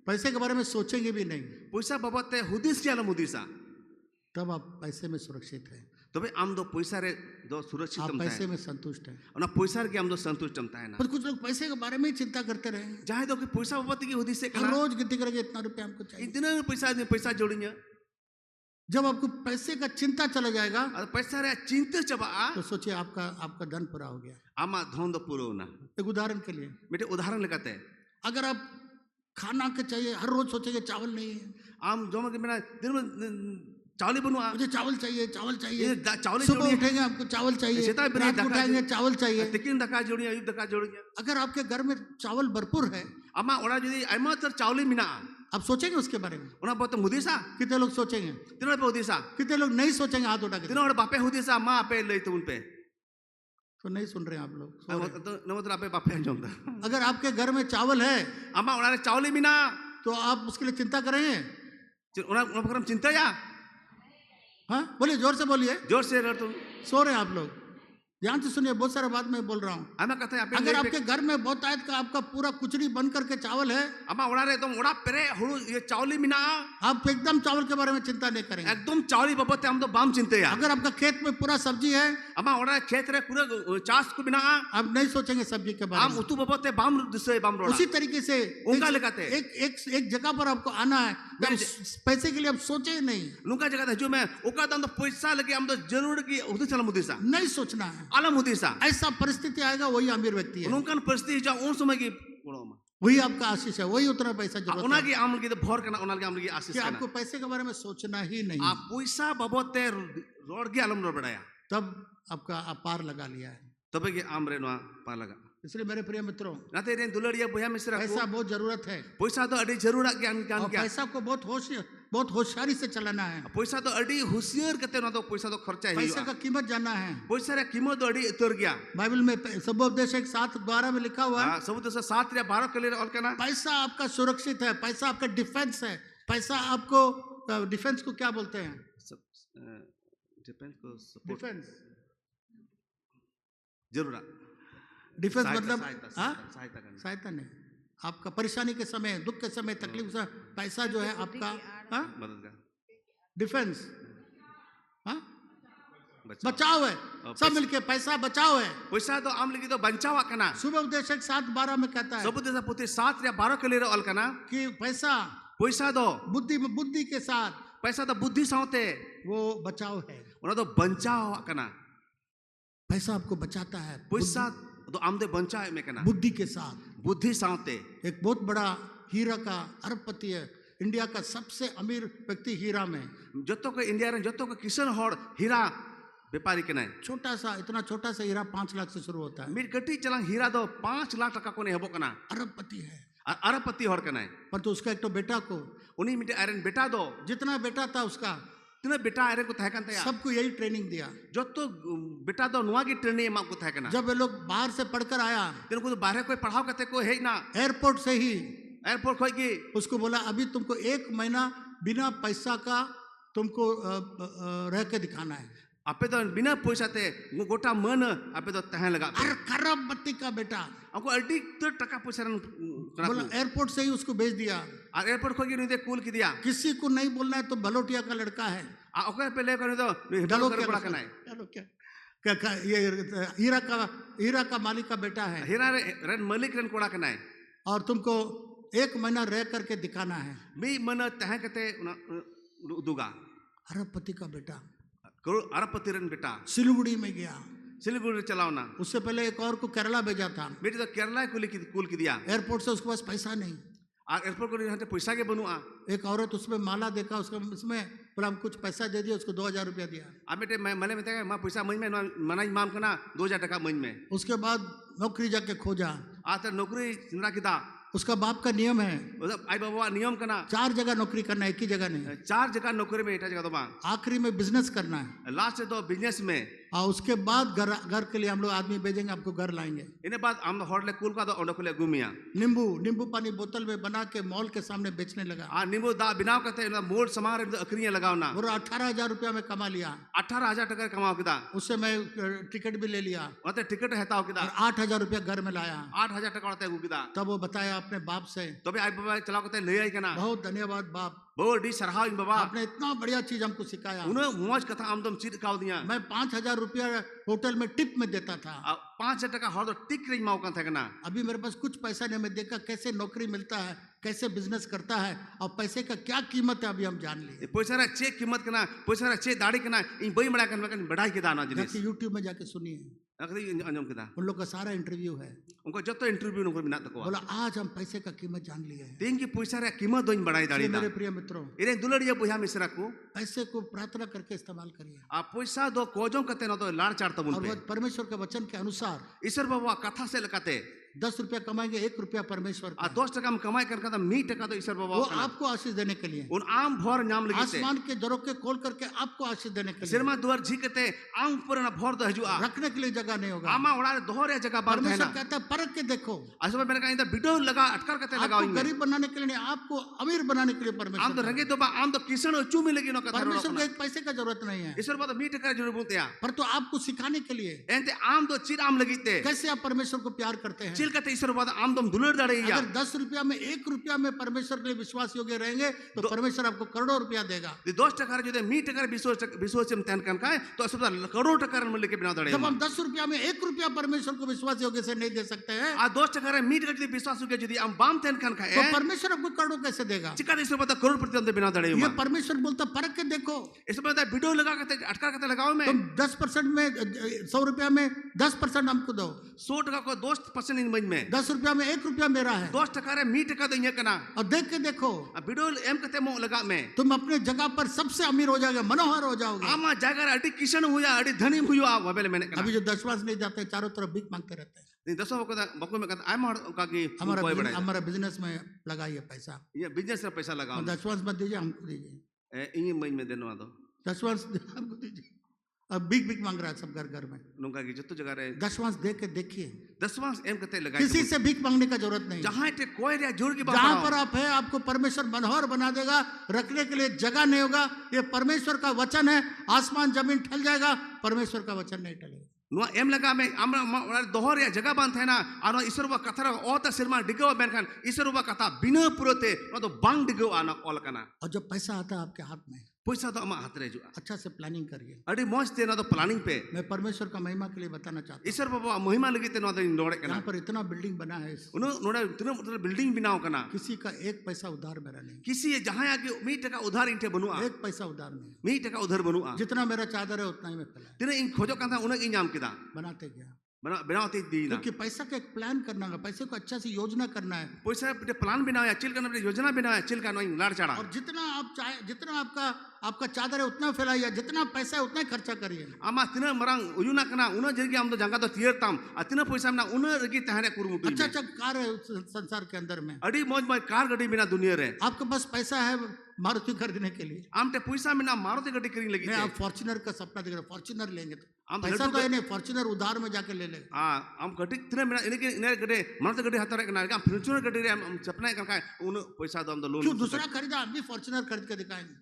पैसे के बारे में सोचेंगे भी नहीं, पैसा बाबत हुदिस के आलम हुदिसा तब आप पैसे में सुरक्षित हैं, तबे आम दो पैसा रे दो सुरक्षित आप पैसे में संतुष्ट हैं। और ना पैसा रे आम दो संतुष्ट है ना पर कुछ लोग पैसे के बारे में ही चिंता करते रहे, जहाँ तो कि पैसा बाबत की हुदिस से हर रोज गिनती करेंगे इतना रुपया हमको चाहिए। इतना पैसा जोड़ेंगे जब आपको पैसे का चिंता चला जाएगा और पैसा रे चिंता चबा तो सोचिए आपका धन पूरा हो गया। आमा धन दो पूरा होना। एक उदाहरण के लिए बेटे उदाहरण लगाते हैं, अगर आप खाना के चाहिए हर रोज सोचेंगे चावल नहीं है, आम जो मैं दिन में चावल बनवा मुझे चावल चाहिए चावल सुबह उठेंगे आपको चावल चाहिए, रात को उठाएंगे चावल चाहिए, तिकिन दका जोड़ी अयुब दका जोड़िए। अगर आपके घर में चावल भरपूर है आमा ओड़ा यदि आमा तर चावल मिना आप सोचेंगे उसके बारे में? उना बहुत मुदिसा कितने लोग सोचेंगे? तीनों पे हुदिसा कितने लोग नहीं सोचेंगे? हाथ उठा के तीनों बापे हुदिसा माँ पे ले तो उन पे तो नहीं सुन रहे हैं आप लोग, सो रहे हैं। तो न मतलब आपे बापे जमता अगर आपके घर में चावल है आमा ओड़ा चावल मिना तो आप उसके लिए चिंता करेंगे? उना उना चिंता या हाँ बोलिए, जोर से बोलिए, जोर से तुम सो रहे हैं आप लोग, ध्यान से सुनिए, बहुत सारा बात मैं बोल रहा हूँ। आमा कहते हैं अगर आपके घर में बहुत आयत का आपका पूरा कुचड़ी बन करके चावल है, आमा ओड़ा रे तुम ओड़ा पेरे हुड़ू ये चावल मिना आप एकदम चावल के बारे में चिंता नहीं करेंगे। एकदम चावल बाबत हम तो बाम चिंते या अगर आपका खेत में पूरा सब्जी है, आमा ओड़ा खेत रे पूरा चास को बिना आप नहीं सोचेंगे सब्जी के बारे आम में। उतु बाबत बाम से बाम रोड़ा उसी तरीके से उनका लगाते हैं। एक जगह पर आपको आना है, जब पैसे के लिए आप सोचे ही नहीं, नुका जगह जो मैं ओका दम तो पैसा लगे हम तो जरूर की उधर चला मुदिसा नहीं सोचना है, आलम मुदिसा ऐसा परिस्थिति आएगा वही अमीर व्यक्ति है, उनका परिस्थिति जो उन समय की वही आपका आशीष है, वही उतना पैसा जरूरत उना है की आम की तो भर करना उना की आम की आशीष कि करना आपको पैसे के बारे में सोचना ही नहीं। आप पैसा बाबत रोड के आलम रोड बढ़ाया तब आपका आप पार लगा लिया है। तबे के आम रे नुआ पा लगा। इसलिए मेरे प्रिय मित्रों, नाते रे दुलड़िया भैया मिश्रा पैसा बहुत जरूरत है, पैसा तो अड़ी जरूर ज्ञान ज्ञान और क्या पैसा को बहुत होशियारी से चलाना है। पैसा तो अड़ी होशियार करते ना तो पैसा तो खर्चा ही पैसे का कीमत जानना है। पैसा रे कीमत अड़ी उतर गया। बाइबल में सबोपदेश 7:12 में लिखा हुआ है, सब तो 7 या 12 के लिए और क्या ना, पैसा आपका सुरक्षित है, पैसा आपका डिफेंस है, पैसा आपको डिफेंस को क्या बोलते हैं? डिफेंस जरूर डिफेंस सहायता- मतलब सहायता- हाँ सहायता- सहायता करना। सहायता नहीं, आपका परेशानी के समय, दुख के समय, तकलीफ से पैसा जो है आपका हाँ मदद का डिफेंस हाँ बचाव। बचाव है, सब मिलके पैसा बचाव है। पैसा तो आम लगी तो बंचावा कना सुबह उपदेशक 7:12 में कहता है सब देश पुति 7 या 12 के लिए ऑल कना कि पैसा पैसा दो बुद्धि के साथ पैसा तो बुद्धि सावते वो बचाव है। उन्हें तो बंचावा कना पैसा आपको बचाता है पैसा तो आमदे बंचा है में कना बुद्धि के साथ। बुद्धि सावते एक बहुत बड़ा हीरा का अरबपति है, इंडिया का सबसे अमीर व्यक्ति हीरा में। जतो को इंडिया रे जतो को किशन होड़ हीरा व्यापारी के नहीं छोटा सा, इतना छोटा सा हीरा 5 लाख से शुरू होता है। मिर गटी चलांग हीरा दो 5 लाख टका को ने हेबो कना अरबपति है, अरबपति होड़ कना पर तो उसका एक तो बेटा को, उन्हीं मिटे आयरन बेटा दो जितना बेटा था उसका तिने बेटा आयरन को तहकन तया सबको यही ट्रेनिंग दिया। जतो बेटा दो नुआ की ट्रेनिंग मा को तहकना जब ये लोग बाहर से पढ़कर आया, तिने को तो बाहर कोई पढ़ाओ करते को है ना एयरपोर्ट से ही एयरपोर्ट खोई की उसको बोला अभी तुमको 1 महीना बिना पैसा का तुमको रह के दिखाना है। आपे तो बिना पैसा ते गोटा मन आपे तो तहन लगा अरे खरबपति का बेटा आपको अल्टी तो टका पैसा बोला, एयरपोर्ट से ही उसको भेज दिया। और एयरपोर्ट खोई की नहीं दे कूल की दिया किसी को नहीं बोलना है तो भलोटिया का लड़का है, ओके पे लेकर तो डालो कर क्या पड़ा कना है डालो क्या ये हीरा का मालिक का बेटा है हीरा रन मालिक रन कोड़ा कना है और तुमको 1 महीना रह करके दिखाना है। मी मन तह कते दुगा अरबपति का बेटा करोड़ अरबपति रन बेटा सिलीगुड़ी में गया, सिलीगुड़ी चलाओ ना उससे पहले एक और को केरला भेजा था। बेटी तो केरला कूल की दिया एयरपोर्ट से उसके पास पैसा नहीं, और एयरपोर्ट को यहाँ पैसा के बनूआ एक औरत उसमें माला देखा, उसका उसमें बोला हम कुछ पैसा दे दिया, उसको 2000 रुपया दिया। अब बेटे मैं मले में तक मैं पैसा मई में मना माम करना 2000 टका मई में उसके बाद नौकरी जाके खोजा, आता नौकरी जिंदा किदा उसका बाप का नियम है आई बाबा नियम करना 4 जगह नौकरी करना, एक ही जगह नहीं। 4 जगह नौकरी में एटा जगह तो बांग आखिरी में बिजनेस करना है लास्ट तो बिजनेस में और उसके बाद घर के लिए हम लोग आदमी भेजेंगे, आपको घर लाएंगे। इन्हें बाद हम होटल कुल का तो ओंडो कुले घूमिया नींबू पानी बोतल में बना के मॉल के सामने बेचने लगा। आ नींबू दा बिनाव करते मोड़ समार अकरिया लगाओ ना और 18,000 रुपया में कमा लिया। 18,000 टका कमाओ किदा उससे मैं टिकट भी ले लिया वते टिकट हेताओ किदा और 8,000 रुपया घर में लाया। 8,000 टका होते किदा तब वो बताया अपने बाप से, तो भी आई बाबा चलाओ करते ले आई कना बहुत धन्यवाद बाप, बहुत डी सरहाव इन बाबा आपने इतना बढ़िया चीज हमको सिखाया। उन्हें मौज कथा आमदम चीज काव दिया मैं 5,000 रुपया होटल में टिप में देता था, 5,000 टका हर तो टिक रही माओ का था कना अभी मेरे पास कुछ पैसा नहीं। मैं देखा कैसे नौकरी मिलता है, कैसे बिजनेस करता है और पैसे का क्या कीमत है अभी हम जान लिए। पैसा रा चेक कीमत कना पैसा रा चेक दाढ़ी कना इन बई बड़ा कन बढ़ाई के दाना जिनिस जाके यूट्यूब में जाके सुनिए, अखरी अंजम किदा उन लोग का सारा इंटरव्यू है। उनको जब तो इंटरव्यू नको बिना तको बोला आज हम पैसे का कीमत जान लिए हैं। तेंगी पैसा रा कीमत दोइन बढ़ाई दाढ़ी इसलिए दा मेरे प्रिय मित्रों, इरे दुलड़िया बुया मिश्रा को पैसे को प्रार्थना करके इस्तेमाल करिए आ पैसा दो कोजों कते न तो लाड़ चाड़ और तमुन पे वो परमेश्वर के वचन के अनुसार ईश्वर बाबा कथा से लकाते 10 रुपया कमाएंगे, 1 रुपया परमेश्वर आ का, 10 टका में कमाई कर मी टका तो ईश्वर बाबा वो कना आपको आशीष देने के लिए, उन आम भर नाम लगी से आसमान के दरों खोल करके आपको आशीष देने के लिए, सिरमा दुआर झिकते आम पर ना भर दो हजुआ रखने के लिए जगह नहीं होगा। आमा उड़ा दोहरे जगह बांध है परमेश्वर ना कहता है परख के देखो, असो मैंने कहा इधर वीडियो लगा अटकर कते लगाओ आपको गरीब बनाने के लिए नहीं, आपको अमीर बनाने के लिए आम तो परमेश्वर। रंगे तो आम तो किसण चू में लगी न कथा परमेश्वर को एक पैसे का जरूरत नहीं है, ईश्वर बाबा मी टका जरूर बोलते हैं पर तो आपको सिखाने के लिए एंते आम तो चिर आम लगीते कैसे आप परमेश्वर को प्यार करते हैं। चिल कते ईश्वर बाबा आम तुम दुलड़ दड़े या अगर 10 रुपया में 1 रुपया में परमेश्वर के लिए विश्वास योग्य रहेंगे तो परमेश्वर आपको करोड़ों रुपया देगा। 10 टका जो मी टका विश्वास में तहन का तो अस्पताल करोड़ टका में लेके बिना दड़े जब हम 10 रुपया में 1 रुपया परमेश्वर को विश्वास योग्य से नहीं दे सकते हैं आ 10 टका रे मी टका विश्वास के यदि हम बाम तहन का तो परमेश्वर आपको करोड़ों कैसे देगा। चिका ईश्वर बाबा करोड़ प्रति बिना दड़े ये परमेश्वर बोलता परख के देखो, ईश्वर बाबा वीडियो लगा के अटका के लगाओ में तुम 10% में 100 रुपया में 10% हमको दो, 100 टका को 10% इन में 10 रुपया में 1 रुपया मेरा है 10 टका रे मी टका तो ये कना और देख के देखो वीडियो एम कते मो लगा में तुम अपने जगह पर सबसे अमीर हो जाओगे, मनोहर हो जाओगे। आमा जागर अटी किशन हुआ अटी धनी हुआ वबेले मैंने कना अभी जो दशवास नहीं जाते चारों तरफ भीख मांगते रहते हैं। नहीं दसो बको में कहता आई मार का की कोई बड़ा हमारा बिजनेस में लगाइए पैसा, ये बिजनेस में पैसा लगाओ दशवांश मत दीजिए, हमको दीजिए, इन मई में देनो दो दशवांश हमको दीजिए। अब भीख मांग रहा है सब घर में, नुका की जत्तो जगह रे दशवांश दे के देखिए, दसवांश एम कते लगाई किसी से भीख मांगने का जरूरत नहीं। जहां ते कोई रे जोड़ की बात जहां पर आप है आपको परमेश्वर मनोहर बना देगा, रखने के लिए जगह नहीं होगा। ये परमेश्वर का वचन है, आसमान जमीन ठल जाएगा, परमेश्वर का वचन नहीं टलेगा। नुआ एम लगा में आम दोहर या जगह बांध थे ना और ईश्वर बा कथा रे ओता सिरमा डिगो मेनखान ईश्वर बा कथा बिना पुरोते न तो बांग डिगो आना ऑल कना और जब पैसा आता है आपके हाथ में, पैसा तो अमा हाथ रे जुआ अच्छा से प्लानिंग करिए। अड़ी मौज ते ना तो प्लानिंग पे मैं परमेश्वर का महिमा के लिए बताना चाहता हूँ, ईश्वर बाबा महिमा लगी ते ना तो नोड़े कना यहाँ पर इतना बिल्डिंग बना है, उन नोड़े इतना बिल्डिंग बनाओ कना किसी का एक पैसा उधार मेरा नहीं, किसी जहां आके मी टका उधार इंटे बनुआ एक पैसा उधार नहीं। मी टका उधार बनुआ जितना मेरा चादर है उतना ही मैं फैलाया, तिने इन खोजो कांता उन इन नाम किदा बनाते गया। बना बनाते दी ना क्योंकि पैसा का एक प्लान करना है, पैसे को अच्छा से योजना करना है। पैसा पे प्लान बनाया चिल करना पे योजना बनाया चिल का नहीं लाड़ चढ़ा और जितना आप चाहे, जितना आपका चादर है उतना फैलाइए, जितना पैसा है उतना ही खर्चा करिए। आमा तिना मरंग उयुना कना उना जरगी हम तो जंगा तो तियर ताम अतिना पैसा ना उना रगी तहने कुरुमुटु अच्छा अच्छा कार है उस संसार के अंदर में, अड़ी मौज मौज कार गड्डी बिना दुनिया रे आपके पास पैसा है मारुति खरीदने के लिए, आमटे पैसा में ना मारुति गड्डी करी लगी नहीं आप फॉर्च्यूनर का सपना देख रहे, फॉर्च्यूनर लेंगे तो हम पैसा तो है नहीं, फॉर्च्यूनर उधार में जाके ले लेंगे। हां हम गड्डी तिना बिना इनके इने गड्डी मारुति गड्डी हतारे कना हम फॉर्च्यूनर गड्डी रे हम सपना का उन पैसा तो हम तो लोन क्यों दूसरा खरीदा, हम भी फॉर्च्यूनर खरीद के दिखाएंगे।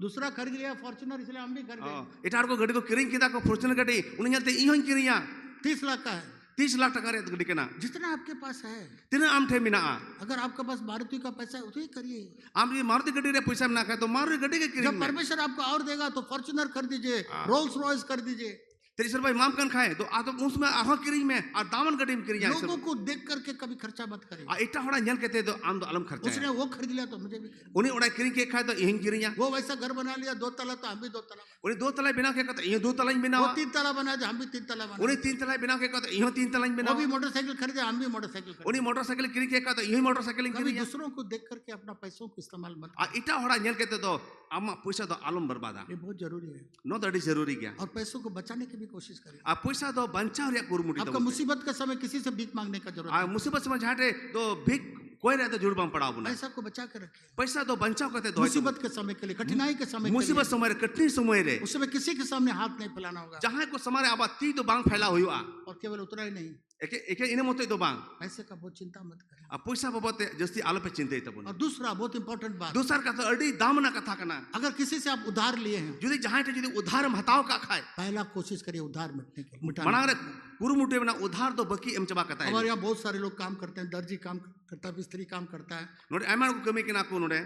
दूसरा खरीद लिया फॉर्च्यूनर, इसलिए हम भी खरीदेंगे। इटार को गड्डी को किरिंग किदा को फॉर्च्यूनर गड्डी उन जलते इहों किरिया 30 लाख का है, 30 लाख टका रे गड्डी केना जितना आपके पास है। तिना आम थे मिना अगर आपके पास मारुति का पैसा है उसे ही करिए। आम ये मारुति गड्डी रे पैसा ना खाए तो मारुति गड्डी के जब किरिंग परमेश्वर आपको और देगा तो फॉर्च्यूनर खरीद दीजिए, रोल्स रॉयस कर दीजिए। तेरी सर भाई माम कन खाए तो आ तो उसमें आहो किरिंग में और दामन गड्डी में किरिंग लोगों को देख करके कभी खर्चा मत करिए। आ इटा होड़ा जन कहते तो आम तो अलम खर्चा उसने है वो खरीद लिया तो मुझे भी खरीद, उन्हें उड़ा किरिंग के खाए तो यहीं किरिंग वो वैसा घर बना लिया 2 तला तो हम भी 2 तला, उन्हें 2 तला बिना के कहता ये 2 तला बिना वो 3 तला बना दे हम भी 3 तला बना, उन्हें 3 तला बिना के कहता ये 3 तला बिना वो भी मोटरसाइकिल खरीदे हम भी मोटरसाइकिल खरीदे। उन्हें मोटरसाइकिल किरिंग के कहता यही मोटरसाइकिल कभी किरिंग दूसरों को देख करके अपना पैसों को इस्तेमाल मत आ इटा होड़ा जन कहते तो आमा पैसा तो आलम बर्बादा करिए, ये बहुत जरूरी है। नो दड़ी जरूरी क्या और पैसों को बचाने की भी कोशिश करिए। आ पैसा तो बंचा रे कुरमुटी आपका तो मुसीबत के समय किसी से भीख मांगने का जरूरत आ नहीं, मुसीबत समझ हटे तो भीख कोई रहे तो जुड़बाम पड़ा बुना पैसा को बचा के रखिए। पैसा तो बंचाओ कहते दो मुसीबत के समय के लिए, कठिनाई के समय के मुसीबत लिए, समय रे कठिन समय रे उस समय किसी के सामने हाथ नहीं फैलाना होगा। जहां को समारे आबा ती तो बांग फैला हुआ और केवल उतना ही नहीं, एके एके इने मते तो बांग पैसे का बहुत चिंता मत करिए। आ पैसा बाबते जस्ती आलो पे चिंता तबन और दूसरा बहुत इंपॉर्टेंट बात, दूसर का तो अड़ी दामना कथा कना अगर किसी से आप उधार लिए हैं, जुदी जहां टे जुदी उधार हताव का खाए पहला कोशिश करिए उधार मिटने की, मिटाने मना की। रे कुरुमुटे बना उधार तो बकी एम चबा कता है हमारे यहाँ बहुत सारे लोग काम करते हैं, दर्जी काम करता है, मिस्त्री काम करता है, नोडे एमन को कमी केना को नोडे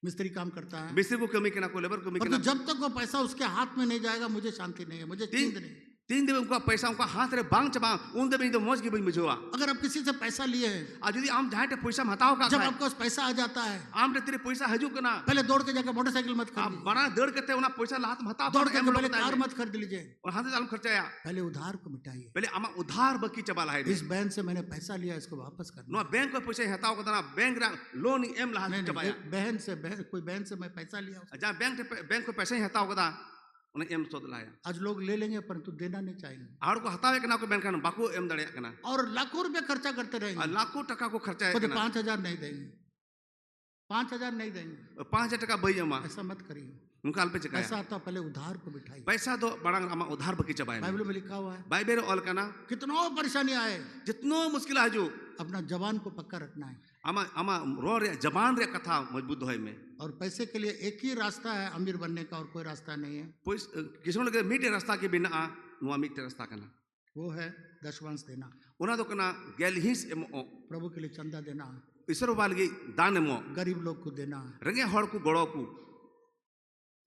मिस्त्री काम करता है, मिस्त्री को कमी केना को लेबर कमी परंतु केना जब तक वो पैसा उसके हाथ में नहीं जाएगा मुझे शांति नहीं है, मुझे नींद नहीं। 3 दिन उनका पैसा उनका हाथ रे बांग चबा उन दे तो मौज की बन मुझवा अगर आप किसी से पैसा लिए हैं, आ जुदी आम जहां टे पैसा हताव का जब खाए आपके पास पैसा आ जाता है, आम रे तेरे पैसा हजू कना पहले दौड़ के जाकर मोटरसाइकिल मत आप खरीदिए, बड़ा दौड़ करते उना पैसा लात में हताव दौड़ के एम पहले लोग कार मत खरीद लीजिए, और हाथ से आलम खर्चाया पहले उधार को मिटाइए। पहले आमा उधार बकी चबा है इस बैंक से मैंने पैसा लिया, इसको वापस करना। नो बैंक को पैसा हताव कतना बैंक रा लोन एम ला नहीं, चबाया कोई बहन से मैं पैसा लिया, जहां बैंक को पैसा हताव कदा उन्हें एम सोद लाया आज लोग ले लेंगे परंतु देना नहीं चाहेंगे, आड़ को हतावे कना को बैंक का बाको एम दड़िया कना और लाखों रुपए खर्चा करते आ रहेंगे, लाखों टका को खर्चा है तो कना 5,000 नहीं देंगे, 5,000 नहीं देंगे, 5,000 टका बई अमा ऐसा मत करिए। उनका अल्पे चकाया पैसा आता पहले उधार को बिठाइए। पैसा तो बड़ा अमा उधार बकी चबाया बाइबल में लिखा हुआ है, बाइबल ऑल कना कितनों परेशानी आए जितनो मुश्किल है जो अपना जवान को पक्का रखना है, आमा आमा रो रे जबान रे कथा मजबूत होय में और पैसे के लिए एक ही रास्ता है अमीर बनने का, और कोई रास्ता नहीं है, किसी लगे मीटे रास्ता के बिना नुआ मीटे रास्ता कना वो है दशवांश देना, उना तो कना गेल हिस एम ओ प्रभु के लिए चंदा देना, ईश्वर वालगी दान एमो गरीब लोग को देना, रंगे हड़ को गड़ो को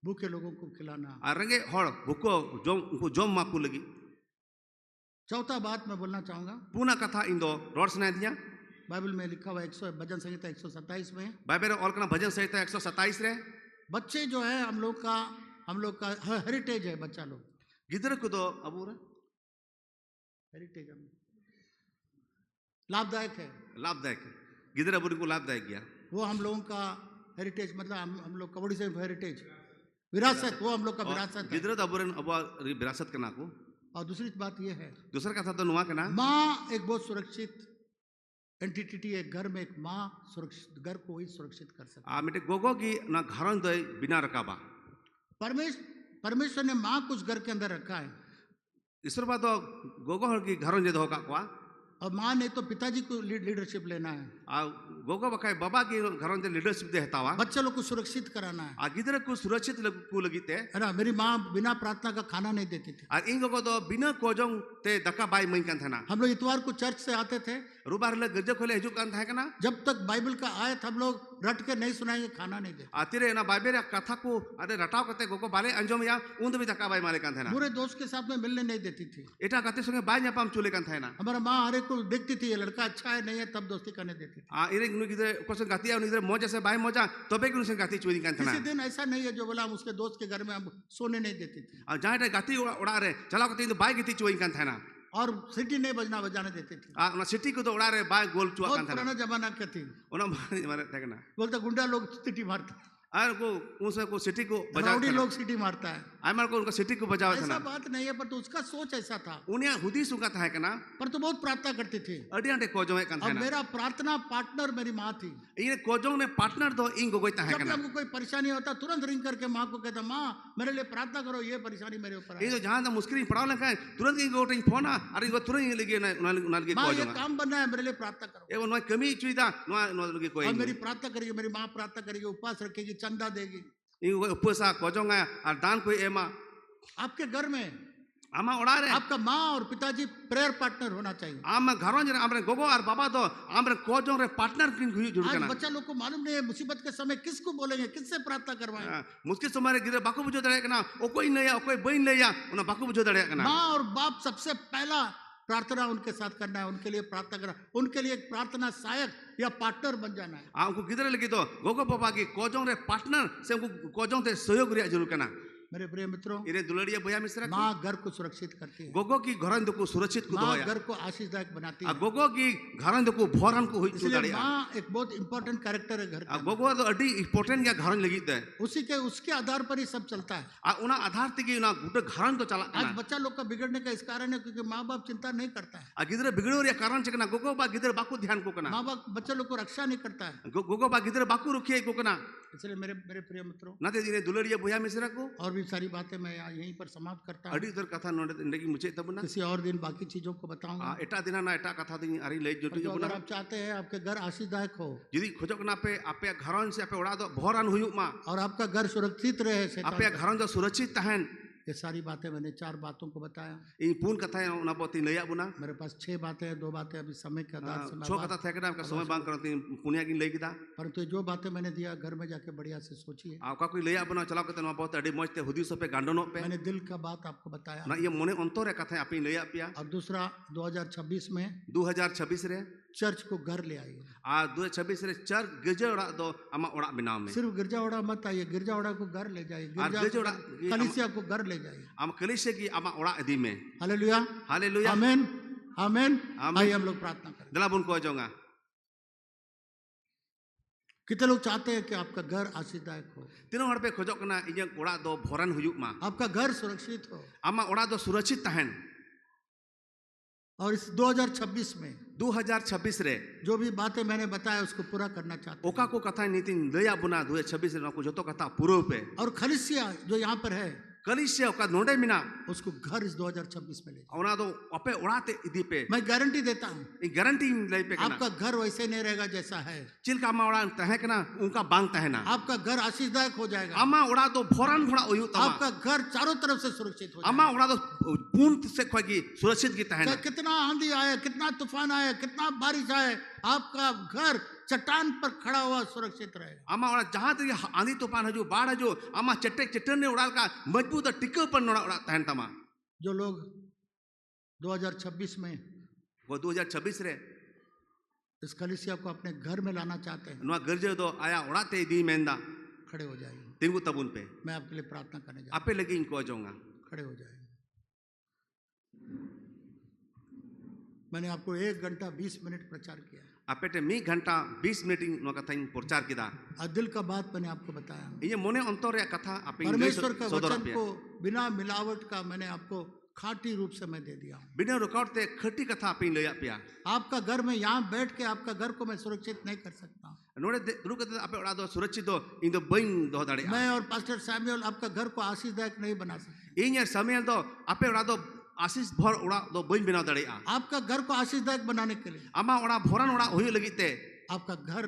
भूखे लोगों को खिलाना। आ रंगे हड़ भूको जोम उनको जोम माकू लगी। चौथा बात मैं बोलना चाहूंगा, पूना कथा इंदो रोड सुना दिया बाइबल में लिखा हुआ 100 भजन संहिता 127 में, बाइबल ऑल कना भजन संहिता 127 रे बच्चे जो है हम लोग का हेरिटेज है, बच्चा लोग गिदर को दो अबूरा हेरिटेज लाभदायक है, लाभदायक गिदर अबूरी को लाभदायक गया वो हम लोगों का हेरिटेज, मतलब हम लोग कबड्डी से हेरिटेज विरासत, वो हम लोग का विरासत है। गिदर अबूरन अब विरासत करना को। और दूसरी बात ये है, दूसरा कथा तो नुआ करना माँ एक बहुत सुरक्षित एंटिटी है, घर में एक माँ सुरक्षित, घर को ही सुरक्षित कर सकती है। मिटे गोगो की ना घरन दो बिना रकाबा परमेश्वर ने माँ कुछ घर के अंदर रखा है, ईश्वर बा तो गोगो हर की घरन जे धोका को और माँ ने तो पिताजी को लीडरशिप लेना है, आ गोगो बकाय बाबा की घरों से लीडरशिप दे हतावा बच्चे लोग को सुरक्षित कराना है, आ गिदरे को सुरक्षित को लगिते है ना। मेरी माँ बिना प्रार्थना का खाना नहीं देती थी। आ इन गोगो तो बिना कोजों ते दका बाई मई कान थाना हम लोग इतवार को चर्च से आते थे, रुबार ले गिरजे खोले हिजू कान था ना जब तक बाइबल का आयत हम लोग रट के नहीं सुनाएंगे खाना नहीं देते। आतिरे ना बाइबल या कथा को अरे रटाव करते गोगो बाले अंजोम या उन भी दका बाई माले कान था ना बुरे दोस्त के साथ में मिलने नहीं देती थी। एटा कते संगे बाई न्यापाम चुले कान था ना हमारा माँ हर एक को देखती थी, ये लड़का अच्छा है नहीं है, तब दोस्ती करने देती थी। आ इरे नु गिदरे कोसे गाती उन गिदरे मौज से बाई मौजा तबे कि उनसे गाती चुरी कान था ना किसी दिन ऐसा नहीं है जो बोला हम उसके दोस्त के घर में हम सोने नहीं देती थी, आ जहां गाती उड़ा रे चला करते इन बाई गती चुई कान था ना और सिटी नहीं बजाने देती थी। आ ना सिटी को तो उड़ा रे बाई गोल चुआ बहुत कान था पुराना ना जमाना का थी, ओना मारे था ना बोलता गुंडा लोग सिटी मारता है, आर को उनसे को सिटी को बजा राउडी लोग सिटी मारता है। आमर को उनका सिटी को बजावा था ऐसा ना बात नहीं है, पर तो उसका सोच ऐसा था, उन्हें हुदी सुका था ना पर तो बहुत प्रार्थना करती थी। अडिया डे कोजो में कान था और ना मेरा प्रार्थना पार्टनर मेरी माँ थी। ये कोजों में पार्टनर दो इन गोगोई था जब भी ना हमको कोई परेशानी होता तुरंत रिंग करके माँ को कहता, माँ मेरे लिए प्रार्थना करो, ये परेशानी मेरे ऊपर ये है। तो जहां तक मुश्किल पड़ाव लगा है तुरंत इन गोटिंग फोन आ अरे इनको तुरंत ये लगे ना उन्हें लगे माँ कोजो ये काम बनना है, मेरे लिए प्रार्थना करो। ये उन्हें कमी चुईदा नो लगे कोई और मेरी प्रार्थना करेगी, मेरी माँ प्रार्थना करेगी, उपवास रखेगी, चंदा देगी। इन उपसा कोजो गा और दान कोई एमा आपके घर में आमा उड़ा रे आपका माँ और पिताजी प्रेयर पार्टनर होना चाहिए। आम घरों जरे आमरे गोगो और बाबा तो आमरे कोजों रे पार्टनर किन हुई जुड़ आज के ना बच्चा लोग को मालूम नहीं है मुसीबत के समय किसको बोलेंगे, किससे प्रार्थना करवाएं। मुश्किल समय रे गिरे बाकू बुझो दड़े ना ओ कोई नहीं ओ कोई बइन ले या उन्हें बाकू बुझो दड़े ना माँ और बाप सबसे पहला प्रार्थना उनके साथ करना है, उनके लिए प्रार्थना करना, उनके लिए एक प्रार्थना सहायक या पार्टनर बन जाना है। उनको गिदरे लगी तो गोगो बाबा की कोजों रे पार्टनर से उनको कोजों ते सहयोग रिया जरूर करना। मेरे प्रिय मित्रों, इरे दुलड़िया भैया मिश्रा माँ घर को सुरक्षित करती है, गोगो की घरन को सुरक्षित को माँ दोया घर को आशीषदायक बनाती आ है। गोगो की घरन को भोरन को हुई इसलिए जुड़ाड़िया माँ एक बहुत इंपॉर्टेंट कैरेक्टर है घर आ का। गोगो तो अडी इंपॉर्टेंट या घरन लगी दे उसके आधार पर ही सब चलता है। आ उना आधार ते की ना गुटे घरन तो चला आज ना बच्चा लोग का बिगड़ने का इस कारण है क्योंकि माँ बाप चिंता नहीं करता है। आ गिदरे बिगड़ो रे कारण से ना गोगो बा गिदरे बाकू ध्यान को कना माँ बाप बच्चा लोग को रक्षा नहीं करता है। गोगो बा गिदरे बाकू रुखिए को कना इसलिए मेरे मेरे प्रिय मित्रों, ना ते दिने दुलड़िया भैया मिश्रा को और भी सारी बातें मैं यहाँ यहीं पर समाप्त करता हूँ। अडी तर कथा नोडे इंदगी मुझे तब ना किसी और दिन बाकी चीजों को बताऊंगा। एटा दिना ना एटा कथा दिन अरी ले और जोटी जो जो अगर आप चाहते हैं आपके घर आशीषदायक हो यदि खोजक ना पे आपे घरन से आपे उड़ा दो भोरन हुई मा और आपका घर सुरक्षित रहे शैतान आपे से। घरन जो सुरक्षित तहन ये सारी बातें मैंने 4 बातों को बताया। इन पूर्ण कथा ना पोती नया बुना मेरे पास 6 बातें हैं, 2 बातें अभी समय के आधार से मैं छो बात- कथा थे आपका समय बांग करती पुनिया की ले किदा परंतु जो बातें मैंने दिया घर में जाके बढ़िया से सोचिए। आपका कोई ले बना चला करते ना बहुत अड़ी मौज ते हुदिस पे गांडनो पे मैंने दिल का बात आपको बताया। ना ये मने अंतरे कथा आपे ले पिया और दूसरा 2026 में 2026 रे चर्च को घर ले आइए। आ 2026 रे चर गिरजा ओड़ा दो आमा ओड़ा बनाव में सिर्फ गिरजा ओड़ा मत आइए, गिरजा ओड़ा को घर ले जाइए, गिरजा ओड़ा ये कलीसिया को घर ले जाइए। आम कलिशे की आमा ओड़ा इदी में हालेलुया, हालेलुया आमेन, आमेन। आमीन। आइए हम लोग प्रार्थना करें। दला बुन को जोंगा कितने लोग चाहते हैं कि आपका घर आशीषदायक हो, तीनों हड़ पे खोजो कना इजे ओड़ा दो भोरन हुयुक मा आपका घर सुरक्षित हो, आमा ओड़ा दो सुरक्षित तहन और इस 2026 में 2026 रे जो भी बातें मैंने बताया उसको पूरा करना चाहते हैं। ओका को कथा नीति दया बुना 2026 रे ना को जतो कथा पूरो पे और खलिसिया जो यहाँ पर है कलिशे ओका नोडे मिना उसको घर इस 2026 में ले जाओ। ओना दो अपे ओड़ाते इदी पे मैं गारंटी देता हूँ ई गारंटी ले पे कना आपका घर वैसे नहीं रहेगा जैसा है। चिल का आमा ओड़ा तहे कना उनका बांग तहना आपका घर आशीषदायक हो जाएगा। आमा ओड़ा दो भोरन घोड़ा ओयु तमा आपका घर चारों तरफ से सुरक्षित हो आमा जाएगा। ओड़ा दो पूर्ण से खोगी सुरक्षित की तहना चाहे कितना आंधी आए, कितना तूफान आए, कितना बारिश आए, आपका घर चट्टान पर खड़ा हुआ सुरक्षित रहेगा। आमा ओड़ा जहां तक आंधी तूफान हजू बाढ़ हजू आमा चट्टे चट्टन ने उड़ाल का मजबूत टिके पर नोड़ा उड़ा तहन तमा जो लोग 2026 में वो 2026 रे इस कलीसिया को अपने घर में लाना चाहते हैं नुआ गर्जे दो आया उड़ाते दी मेंदा खड़े हो जाइए। तिंगु तबुन पे मैं आपके लिए प्रार्थना करने जा रहा आपे लगी इनको जाऊंगा हूं। खड़े हो जाइए। मैंने आपको 1 घंटा 20 मिनट प्रचार किया आपे टे मी घंटा 20 मिनट नो कथा इन प्रचार किदा और दिल का बात मैंने आपको बताया। ये मोने अंतर रे कथा आपे परमेश्वर का वचन को बिना मिलावट का मैंने आपको खाटी रूप से मैं दे दिया हूं। बिना रुकावट ते खटी कथा आपे ले पिया आपका घर में यहाँ बैठ के आपका घर को मैं सुरक्षित नहीं कर सकता। नोड़े दुरु कते आपे उड़ा दो सुरक्षित दो इन दो बइन दो दाड़े मैं और पास्टर सैमुअल आपका घर को आशीषदायक नहीं बना सकते। इन यार समय दो आपे उड़ा दो आशीष भर ओड़ा दो बइन बिना दड़ेया आपका घर को आशीषदायक बनाने के लिए, आमा ओड़ा भरन ओड़ा हुई लगी ते आपका घर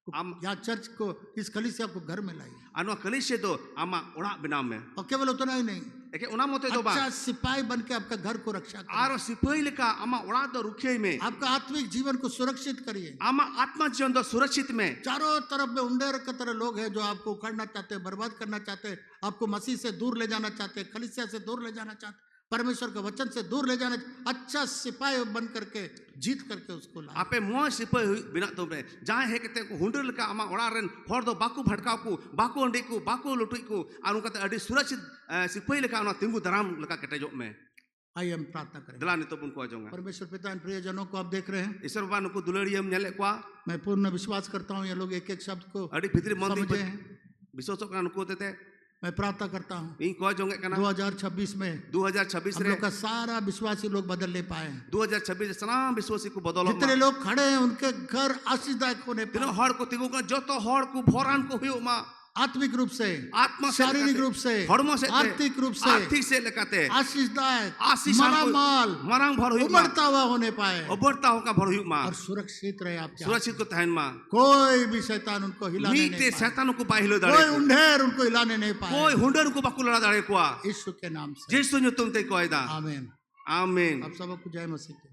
यहाँ चर्च को, इस कलीसिया को घर में लाइए। अनवा कलिशे तो आमा ओड़ा बिना में और केवल उतना ही नहीं, एके उना मोते तो बा अच्छा सिपाही बन के आपका घर को रक्षा करिए, आरो सिपाही लेका आमा ओड़ा दो रुखे में आपका आत्मिक जीवन को सुरक्षित करिए। आमा आत्मा जीवन दो सुरक्षित में चारों तरफ में उंडेर की तरह लोग हैं जो आपको उखाड़ना चाहते हैं, बर्बाद करना चाहते हैं, आपको मसीह से दूर ले जाना चाहते हैं, कलीसिया से दूर ले जाना चाहते हैं, परमेश्वर के वचन से दूर ले जाना। अच्छा सिपाही बन करके जीत करके उसको ला। आपे मोह सिपाही हुई बिना तो में जहाँ है कहते को हुंडर लेका आमा ओड़ा रेन हर दो बाकू भटकाव को बाकू अंडे को बाकू लुटुई को आनु कहते अड़ी सुरक्षित सिपाही लेका उना तिंगु दराम लेका कटेजो में। आइए हम प्रार्थना करें। दिला नहीं तो बुन को आजोंगा परमेश्वर पिता इन प्रियजनों को आप देख रहे हैं, ईश्वर बाबा नुको दुलड़ियम नेले को मैं पूर्ण विश्वास करता हूँ ये लोग एक एक शब्द को अड़ी भितरी मंदी समझे हैं। विश्वास का नुको देते मैं प्रार्थना करता हूँ इन को आजोंगे कना 2026 में 2026 हम रे लोग का सारा विश्वासी लोग बदल ले पाए हैं। 2026 सनाम विश्वासी को बदलो जितने लोग खड़े हैं उनके घर आशीषदायक होने तिनो पाए, हर को तिगु का जो तो हर को भोरान को हुई मा आत्मिक रूप से, आत्मा से शारीरिक रूप से, हड़मो से आर्थिक रूप से, आर्थिक से लेकाते आशीषदायक, आशीष मालामाल, मरांग भर हुई उमड़ता हुआ होने पाए उबरता होगा भर हुई मा और सुरक्षित रहे आपके हाथ। सुरक्षित को तहन मा कोई भी शैतान उनको हिलाने मीते नहीं पाए, शैतान को बाहिलो कोई दाड़े उंडेर उनको हिलाने नहीं पाए। कोई हुंडर को बाकू लड़ा दाड़े को यीशु के नाम से जिसु जो तुम ते कोयदा आमीन। आमीन। आप सबको जय मसीह की।